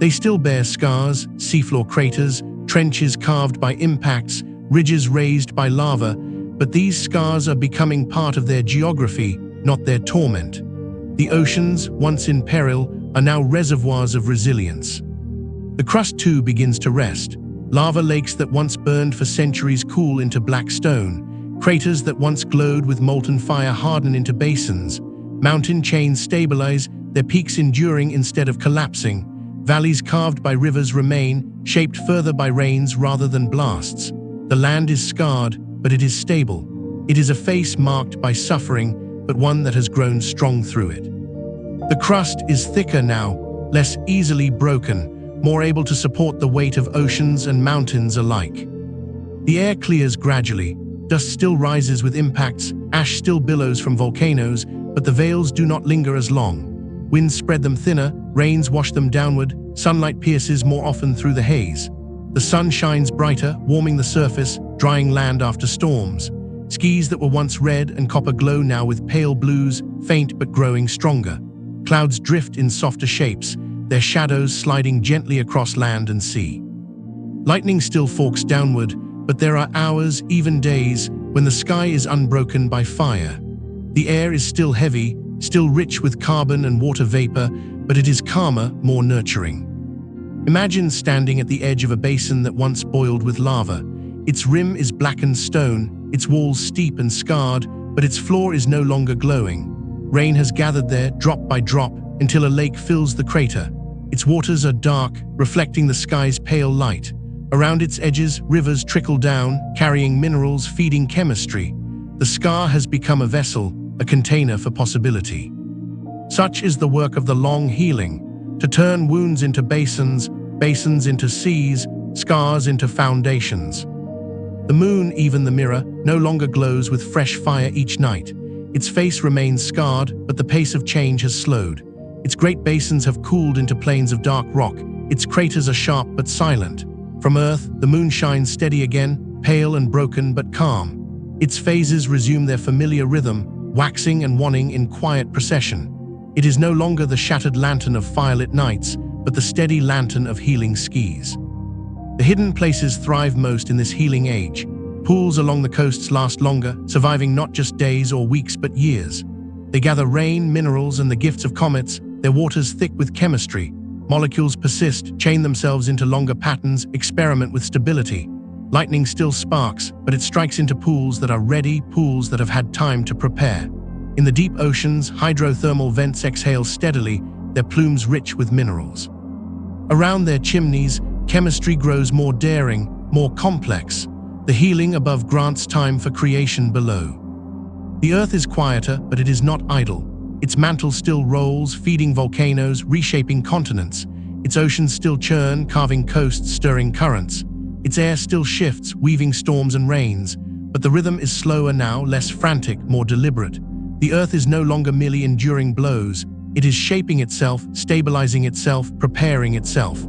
They still bear scars, seafloor craters, trenches carved by impacts, ridges raised by lava, but these scars are becoming part of their geography, not their torment. The oceans, once in peril, are now reservoirs of resilience. The crust too begins to rest. Lava lakes that once burned for centuries cool into black stone. Craters that once glowed with molten fire harden into basins. Mountain chains stabilize, their peaks enduring instead of collapsing. Valleys carved by rivers remain, shaped further by rains rather than blasts. The land is scarred, but it is stable. It is a face marked by suffering, but one that has grown strong through it. The crust is thicker now, less easily broken, more able to support the weight of oceans and mountains alike. The air clears gradually, dust still rises with impacts, ash still billows from volcanoes, but the veils do not linger as long. Winds spread them thinner, rains wash them downward, sunlight pierces more often through the haze. The sun shines brighter, warming the surface, drying land after storms. Skies that were once red and copper glow now with pale blues, faint but growing stronger. Clouds drift in softer shapes, their shadows sliding gently across land and sea. Lightning still forks downward, but there are hours, even days, when the sky is unbroken by fire. The air is still heavy, still rich with carbon and water vapor, but it is calmer, more nurturing. Imagine standing at the edge of a basin that once boiled with lava. Its rim is blackened stone, its walls steep and scarred, but its floor is no longer glowing. Rain has gathered there, drop by drop, until a lake fills the crater. Its waters are dark, reflecting the sky's pale light. Around its edges, rivers trickle down, carrying minerals, feeding chemistry. The scar has become a vessel, a container for possibility. Such is the work of the long healing, to turn wounds into basins, basins into seas, scars into foundations. The moon, even the mirror, no longer glows with fresh fire each night. Its face remains scarred, but the pace of change has slowed. Its great basins have cooled into plains of dark rock. Its craters are sharp but silent. From Earth, the moon shines steady again, pale and broken but calm. Its phases resume their familiar rhythm, waxing and waning in quiet procession. It is no longer the shattered lantern of firelit nights, but the steady lantern of healing skies. The hidden places thrive most in this healing age. Pools along the coasts last longer, surviving not just days or weeks but years. They gather rain, minerals, and the gifts of comets, their waters thick with chemistry. Molecules persist, chain themselves into longer patterns, experiment with stability. Lightning still sparks, but it strikes into pools that are ready, pools that have had time to prepare. In the deep oceans, hydrothermal vents exhale steadily, their plumes rich with minerals. Around their chimneys, chemistry grows more daring, more complex. The healing above grants time for creation below. The Earth is quieter, but it is not idle. Its mantle still rolls, feeding volcanoes, reshaping continents. Its oceans still churn, carving coasts, stirring currents. Its air still shifts, weaving storms and rains. But the rhythm is slower now, less frantic, more deliberate. The Earth is no longer merely enduring blows. It is shaping itself, stabilizing itself, preparing itself.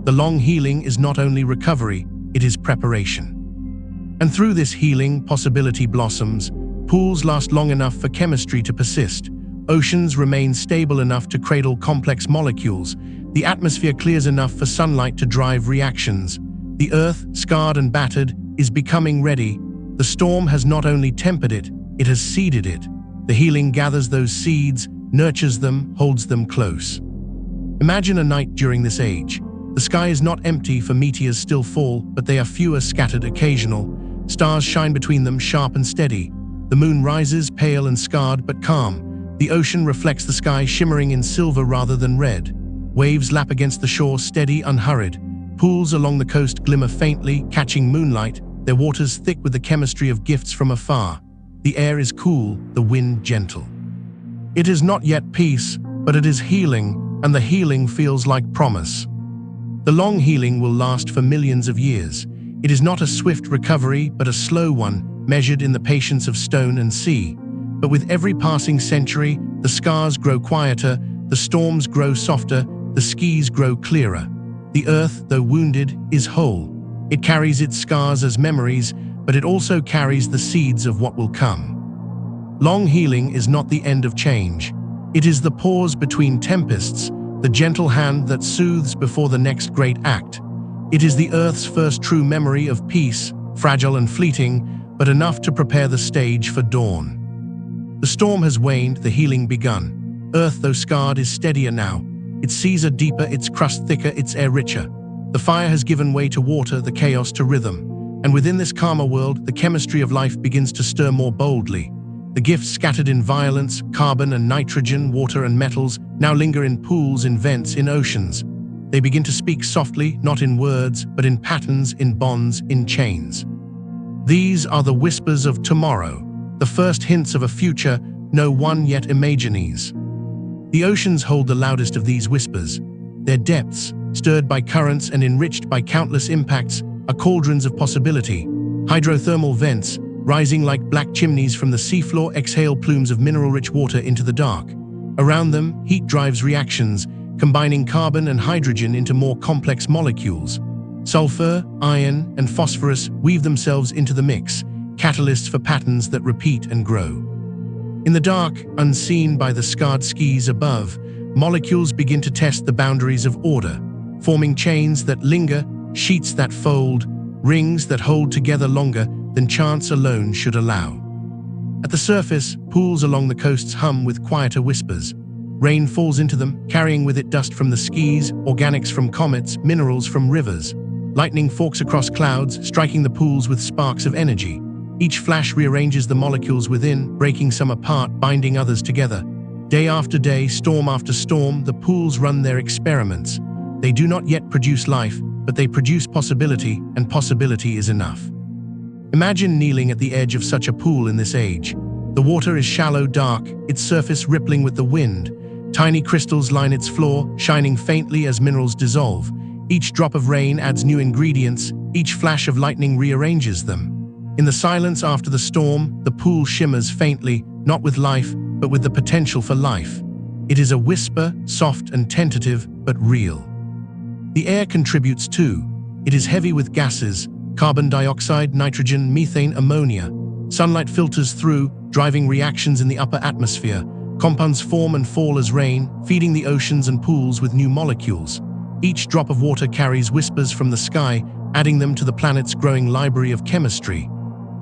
The long healing is not only recovery, it is preparation. And through this healing, possibility blossoms. Pools last long enough for chemistry to persist. Oceans remain stable enough to cradle complex molecules. The atmosphere clears enough for sunlight to drive reactions. The Earth, scarred and battered, is becoming ready. The storm has not only tempered it, it has seeded it. The healing gathers those seeds, nurtures them, holds them close. Imagine a night during this age. The sky is not empty, for meteors still fall, but they are fewer, scattered, occasional. Stars shine between them, sharp and steady. The moon rises, pale and scarred, but calm. The ocean reflects the sky, shimmering in silver rather than red. Waves lap against the shore, steady, unhurried. Pools along the coast glimmer faintly, catching moonlight, their waters thick with the chemistry of gifts from afar. The air is cool, the wind gentle. It is not yet peace, but it is healing, and the healing feels like promise. The long healing will last for millions of years. It is not a swift recovery, but a slow one, measured in the patience of stone and sea. But with every passing century, the scars grow quieter, the storms grow softer, the skies grow clearer. The Earth, though wounded, is whole. It carries its scars as memories, but it also carries the seeds of what will come. Long healing is not the end of change. It is the pause between tempests, the gentle hand that soothes before the next great act. It is the Earth's first true memory of peace, fragile and fleeting, but enough to prepare the stage for dawn. The storm has waned, the healing begun. Earth, though scarred, is steadier now. Its seas are deeper, its crust thicker, its air richer. The fire has given way to water, the chaos to rhythm. And within this calmer world, the chemistry of life begins to stir more boldly. The gifts scattered in violence, carbon and nitrogen, water and metals, now linger in pools, in vents, in oceans. They begin to speak softly, not in words, but in patterns, in bonds, in chains. These are the whispers of tomorrow, the first hints of a future no one yet imagines. The oceans hold the loudest of these whispers. Their depths, stirred by currents and enriched by countless impacts, are cauldrons of possibility. Hydrothermal vents, rising like black chimneys from the seafloor, exhale plumes of mineral-rich water into the dark. Around them, heat drives reactions, combining carbon and hydrogen into more complex molecules. Sulfur, iron, and phosphorus weave themselves into the mix, catalysts for patterns that repeat and grow. In the dark, unseen by the scarred skies above, molecules begin to test the boundaries of order, forming chains that linger, sheets that fold, rings that hold together longer than chance alone should allow. At the surface, pools along the coasts hum with quieter whispers. Rain falls into them, carrying with it dust from the skies, organics from comets, minerals from rivers. Lightning forks across clouds, striking the pools with sparks of energy. Each flash rearranges the molecules within, breaking some apart, binding others together. Day after day, storm after storm, the pools run their experiments. They do not yet produce life, but they produce possibility, and possibility is enough. Imagine kneeling at the edge of such a pool in this age. The water is shallow, dark, its surface rippling with the wind. Tiny crystals line its floor, shining faintly as minerals dissolve. Each drop of rain adds new ingredients, each flash of lightning rearranges them. In the silence after the storm, the pool shimmers faintly, not with life, but with the potential for life. It is a whisper, soft and tentative, but real. The air contributes too. It is heavy with gases, carbon dioxide, nitrogen, methane, ammonia. Sunlight filters through, driving reactions in the upper atmosphere. Compounds form and fall as rain, feeding the oceans and pools with new molecules. Each drop of water carries whispers from the sky, adding them to the planet's growing library of chemistry.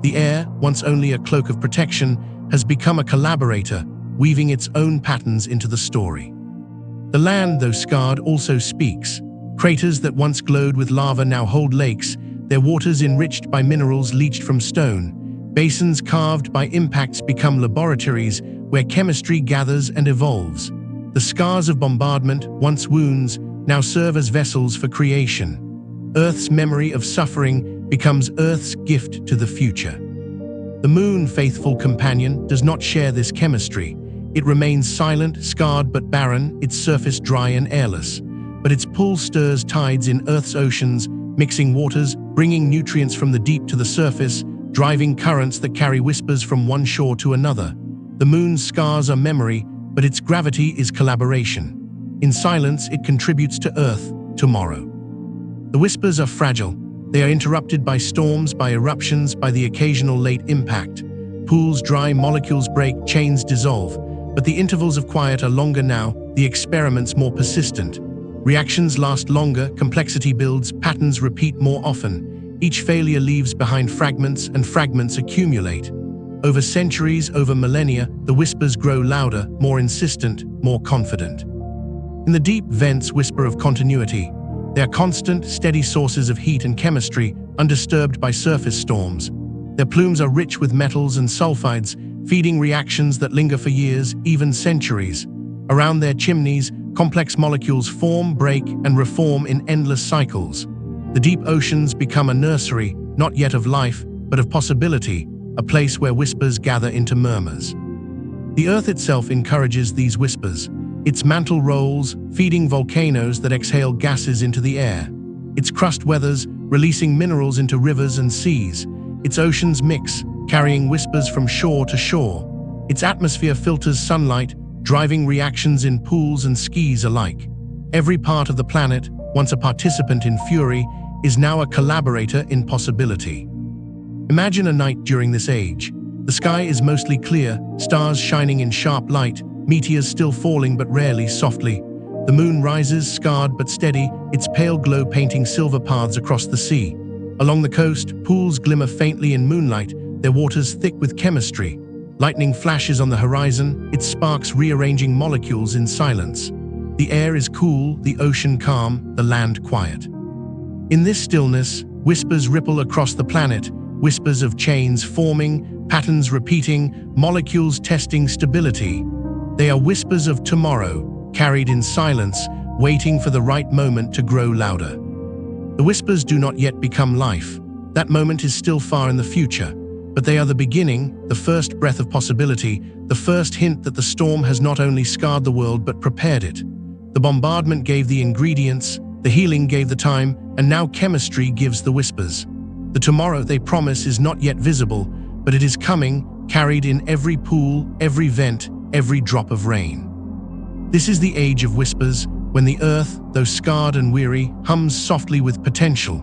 The air, once only a cloak of protection, has become a collaborator, weaving its own patterns into the story. The land, though scarred, also speaks. Craters that once glowed with lava now hold lakes, their waters enriched by minerals leached from stone. Basins carved by impacts become laboratories where chemistry gathers and evolves. The scars of bombardment, once wounds, now serve as vessels for creation. Earth's memory of suffering becomes Earth's gift to the future. The moon, faithful companion, does not share this chemistry. It remains silent, scarred but barren, its surface dry and airless. But its pull stirs tides in Earth's oceans, mixing waters, bringing nutrients from the deep to the surface, driving currents that carry whispers from one shore to another. The moon's scars are memory, but its gravity is collaboration. In silence, it contributes to Earth, tomorrow. The whispers are fragile. They are interrupted by storms, by eruptions, by the occasional late impact. Pools dry, molecules break, chains dissolve. But the intervals of quiet are longer now, the experiments more persistent. Reactions last longer, complexity builds, patterns repeat more often. Each failure leaves behind fragments, and fragments accumulate. Over centuries, over millennia, the whispers grow louder, more insistent, more confident. In the deep vents whisper of continuity. They are constant, steady sources of heat and chemistry, undisturbed by surface storms. Their plumes are rich with metals and sulfides, feeding reactions that linger for years, even centuries. Around their chimneys, complex molecules form, break, and reform in endless cycles. The deep oceans become a nursery, not yet of life, but of possibility, a place where whispers gather into murmurs. The Earth itself encourages these whispers. Its mantle rolls, feeding volcanoes that exhale gases into the air. Its crust weathers, releasing minerals into rivers and seas. Its oceans mix, carrying whispers from shore to shore. Its atmosphere filters sunlight, driving reactions in pools and skis alike. Every part of the planet, once a participant in fury, is now a collaborator in possibility. Imagine a night during this age. The sky is mostly clear, stars shining in sharp light, meteors still falling but rarely softly. The moon rises, scarred but steady, its pale glow painting silver paths across the sea. Along the coast, pools glimmer faintly in moonlight, their waters thick with chemistry. Lightning flashes on the horizon, its sparks rearranging molecules in silence. The air is cool, the ocean calm, the land quiet. In this stillness, whispers ripple across the planet, whispers of chains forming, patterns repeating, molecules testing stability. They are whispers of tomorrow, carried in silence, waiting for the right moment to grow louder. The whispers do not yet become life. That moment is still far in the future. But they are the beginning, the first breath of possibility, the first hint that the storm has not only scarred the world but prepared it. The bombardment gave the ingredients, the healing gave the time, and now chemistry gives the whispers. The tomorrow they promise is not yet visible, but it is coming, carried in every pool, every vent, every drop of rain. This is the age of whispers, when the earth, though scarred and weary, hums softly with potential.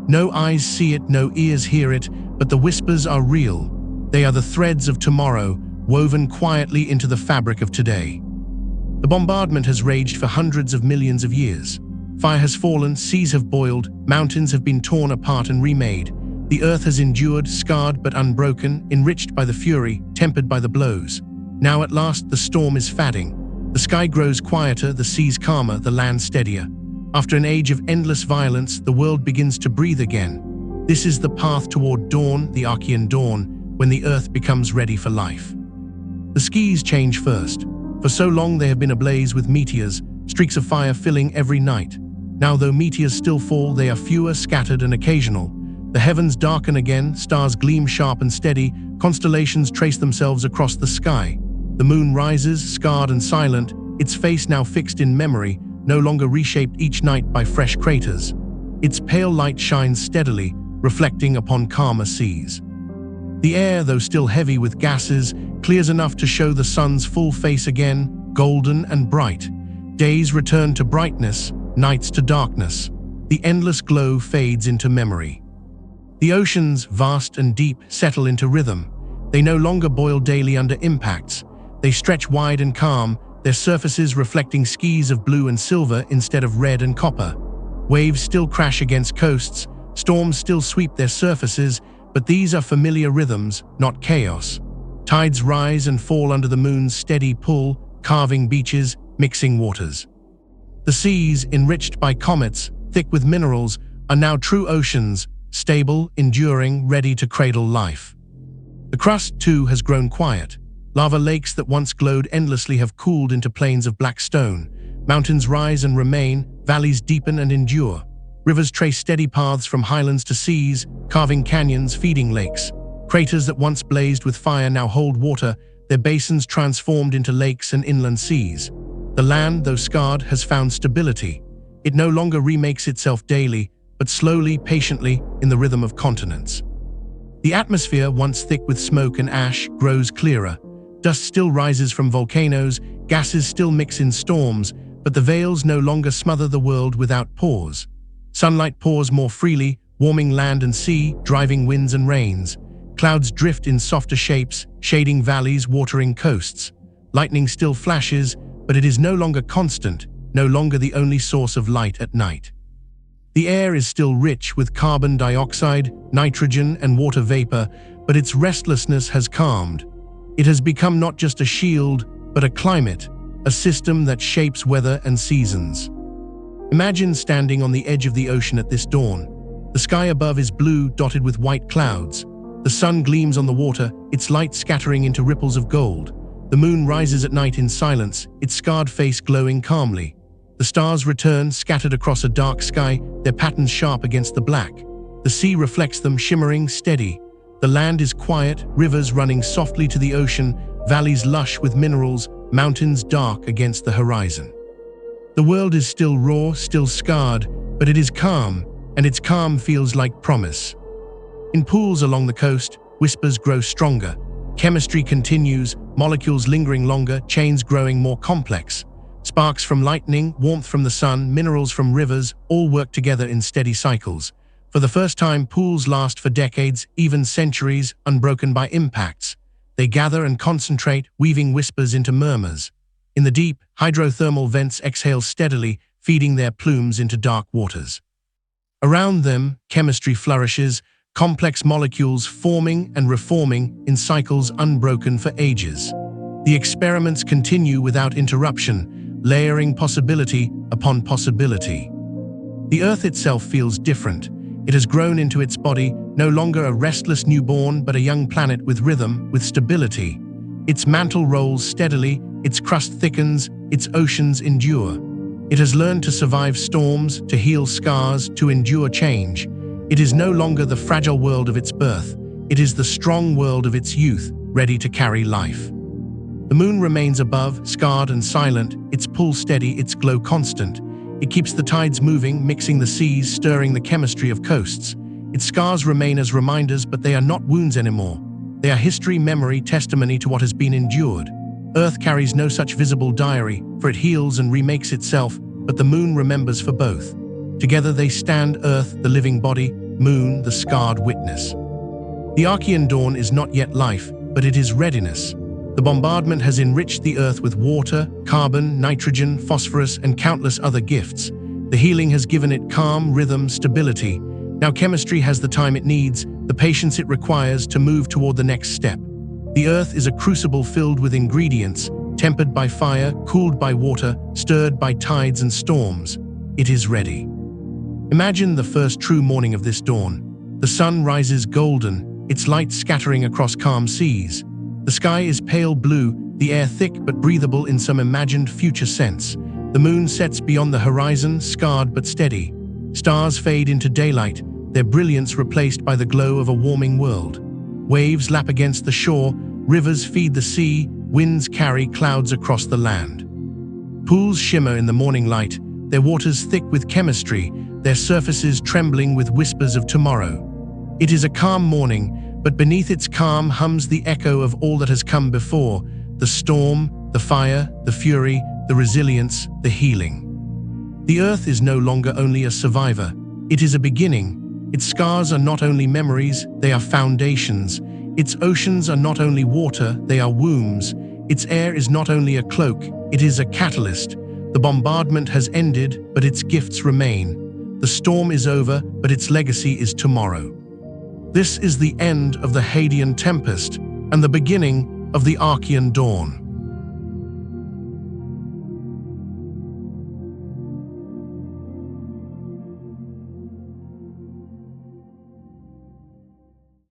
No eyes see it, no ears hear it, but the whispers are real. They are the threads of tomorrow, woven quietly into the fabric of today. The bombardment has raged for hundreds of millions of years. Fire has fallen, seas have boiled, mountains have been torn apart and remade. The earth has endured, scarred but unbroken, enriched by the fury, tempered by the blows. Now at last the storm is fading. The sky grows quieter, the seas calmer, the land steadier. After an age of endless violence, the world begins to breathe again. This is the path toward dawn, the Archean dawn, when the earth becomes ready for life. The skies change first. For so long they have been ablaze with meteors, streaks of fire filling every night. Now though meteors still fall, they are fewer, scattered and occasional. The heavens darken again, stars gleam sharp and steady, constellations trace themselves across the sky. The moon rises, scarred and silent, its face now fixed in memory, no longer reshaped each night by fresh craters. Its pale light shines steadily, reflecting upon calmer seas. The air, though still heavy with gases, clears enough to show the sun's full face again, golden and bright. Days return to brightness, nights to darkness. The endless glow fades into memory. The oceans, vast and deep, settle into rhythm. They no longer boil daily under impacts. They stretch wide and calm, their surfaces reflecting skies of blue and silver instead of red and copper. Waves still crash against coasts, storms still sweep their surfaces, but these are familiar rhythms, not chaos. Tides rise and fall under the moon's steady pull, carving beaches, mixing waters. The seas, enriched by comets, thick with minerals, are now true oceans, stable, enduring, ready to cradle life. The crust, too, has grown quiet. Lava lakes that once glowed endlessly have cooled into plains of black stone. Mountains rise and remain, valleys deepen and endure. Rivers trace steady paths from highlands to seas, carving canyons, feeding lakes. Craters that once blazed with fire now hold water, their basins transformed into lakes and inland seas. The land, though scarred, has found stability. It no longer remakes itself daily, but slowly, patiently, in the rhythm of continents. The atmosphere, once thick with smoke and ash, grows clearer. Dust still rises from volcanoes, gases still mix in storms, but the veils no longer smother the world without pause. Sunlight pours more freely, warming land and sea, driving winds and rains. Clouds drift in softer shapes, shading valleys, watering coasts. Lightning still flashes, but it is no longer constant, no longer the only source of light at night. The air is still rich with carbon dioxide, nitrogen, and water vapor, but its restlessness has calmed. It has become not just a shield, but a climate, a system that shapes weather and seasons. Imagine standing on the edge of the ocean at this dawn. The sky above is blue, dotted with white clouds. The sun gleams on the water, its light scattering into ripples of gold. The moon rises at night in silence, its scarred face glowing calmly. The stars return, scattered across a dark sky, their patterns sharp against the black. The sea reflects them, shimmering, steady. The land is quiet, rivers running softly to the ocean, valleys lush with minerals, mountains dark against the horizon. The world is still raw, still scarred, but it is calm, and its calm feels like promise. In pools along the coast, whispers grow stronger. Chemistry continues, molecules lingering longer, chains growing more complex. Sparks from lightning, warmth from the sun, minerals from rivers, all work together in steady cycles. For the first time, pools last for decades, even centuries, unbroken by impacts. They gather and concentrate, weaving whispers into murmurs. In the deep, hydrothermal vents exhale steadily, feeding their plumes into dark waters. Around them, chemistry flourishes, complex molecules forming and reforming in cycles unbroken for ages. The experiments continue without interruption, layering possibility upon possibility. The Earth itself feels different. It has grown into its body, no longer a restless newborn, but a young planet with rhythm, with stability. Its mantle rolls steadily, its crust thickens, its oceans endure. It has learned to survive storms, to heal scars, to endure change. It is no longer the fragile world of its birth. It is the strong world of its youth, ready to carry life. The moon remains above, scarred and silent, its pull steady, its glow constant. It keeps the tides moving, mixing the seas, stirring the chemistry of coasts. Its scars remain as reminders, but they are not wounds anymore. They are history, memory, testimony to what has been endured. Earth carries no such visible diary, for it heals and remakes itself, but the moon remembers for both. Together they stand, Earth, the living body, moon, the scarred witness. The Archean dawn is not yet life, but it is readiness. The bombardment has enriched the Earth with water, carbon, nitrogen, phosphorus, and countless other gifts. The healing has given it calm, rhythm, stability. Now chemistry has the time it needs, the patience it requires to move toward the next step. The Earth is a crucible filled with ingredients, tempered by fire, cooled by water, stirred by tides and storms. It is ready. Imagine the first true morning of this dawn. The sun rises golden, its light scattering across calm seas. The sky is pale blue, the air thick but breathable in some imagined future sense. The moon sets beyond the horizon, scarred but steady. Stars fade into daylight, their brilliance replaced by the glow of a warming world. Waves lap against the shore, rivers feed the sea, winds carry clouds across the land. Pools shimmer in the morning light, their waters thick with chemistry, their surfaces trembling with whispers of tomorrow. It is a calm morning, but beneath its calm hums the echo of all that has come before: the storm, the fire, the fury, the resilience, the healing. The Earth is no longer only a survivor, it is a beginning. Its scars are not only memories, they are foundations. Its oceans are not only water, they are wombs. Its air is not only a cloak, it is a catalyst. The bombardment has ended, but its gifts remain. The storm is over, but its legacy is tomorrow. This is the end of the Hadean tempest and the beginning of the Archean dawn.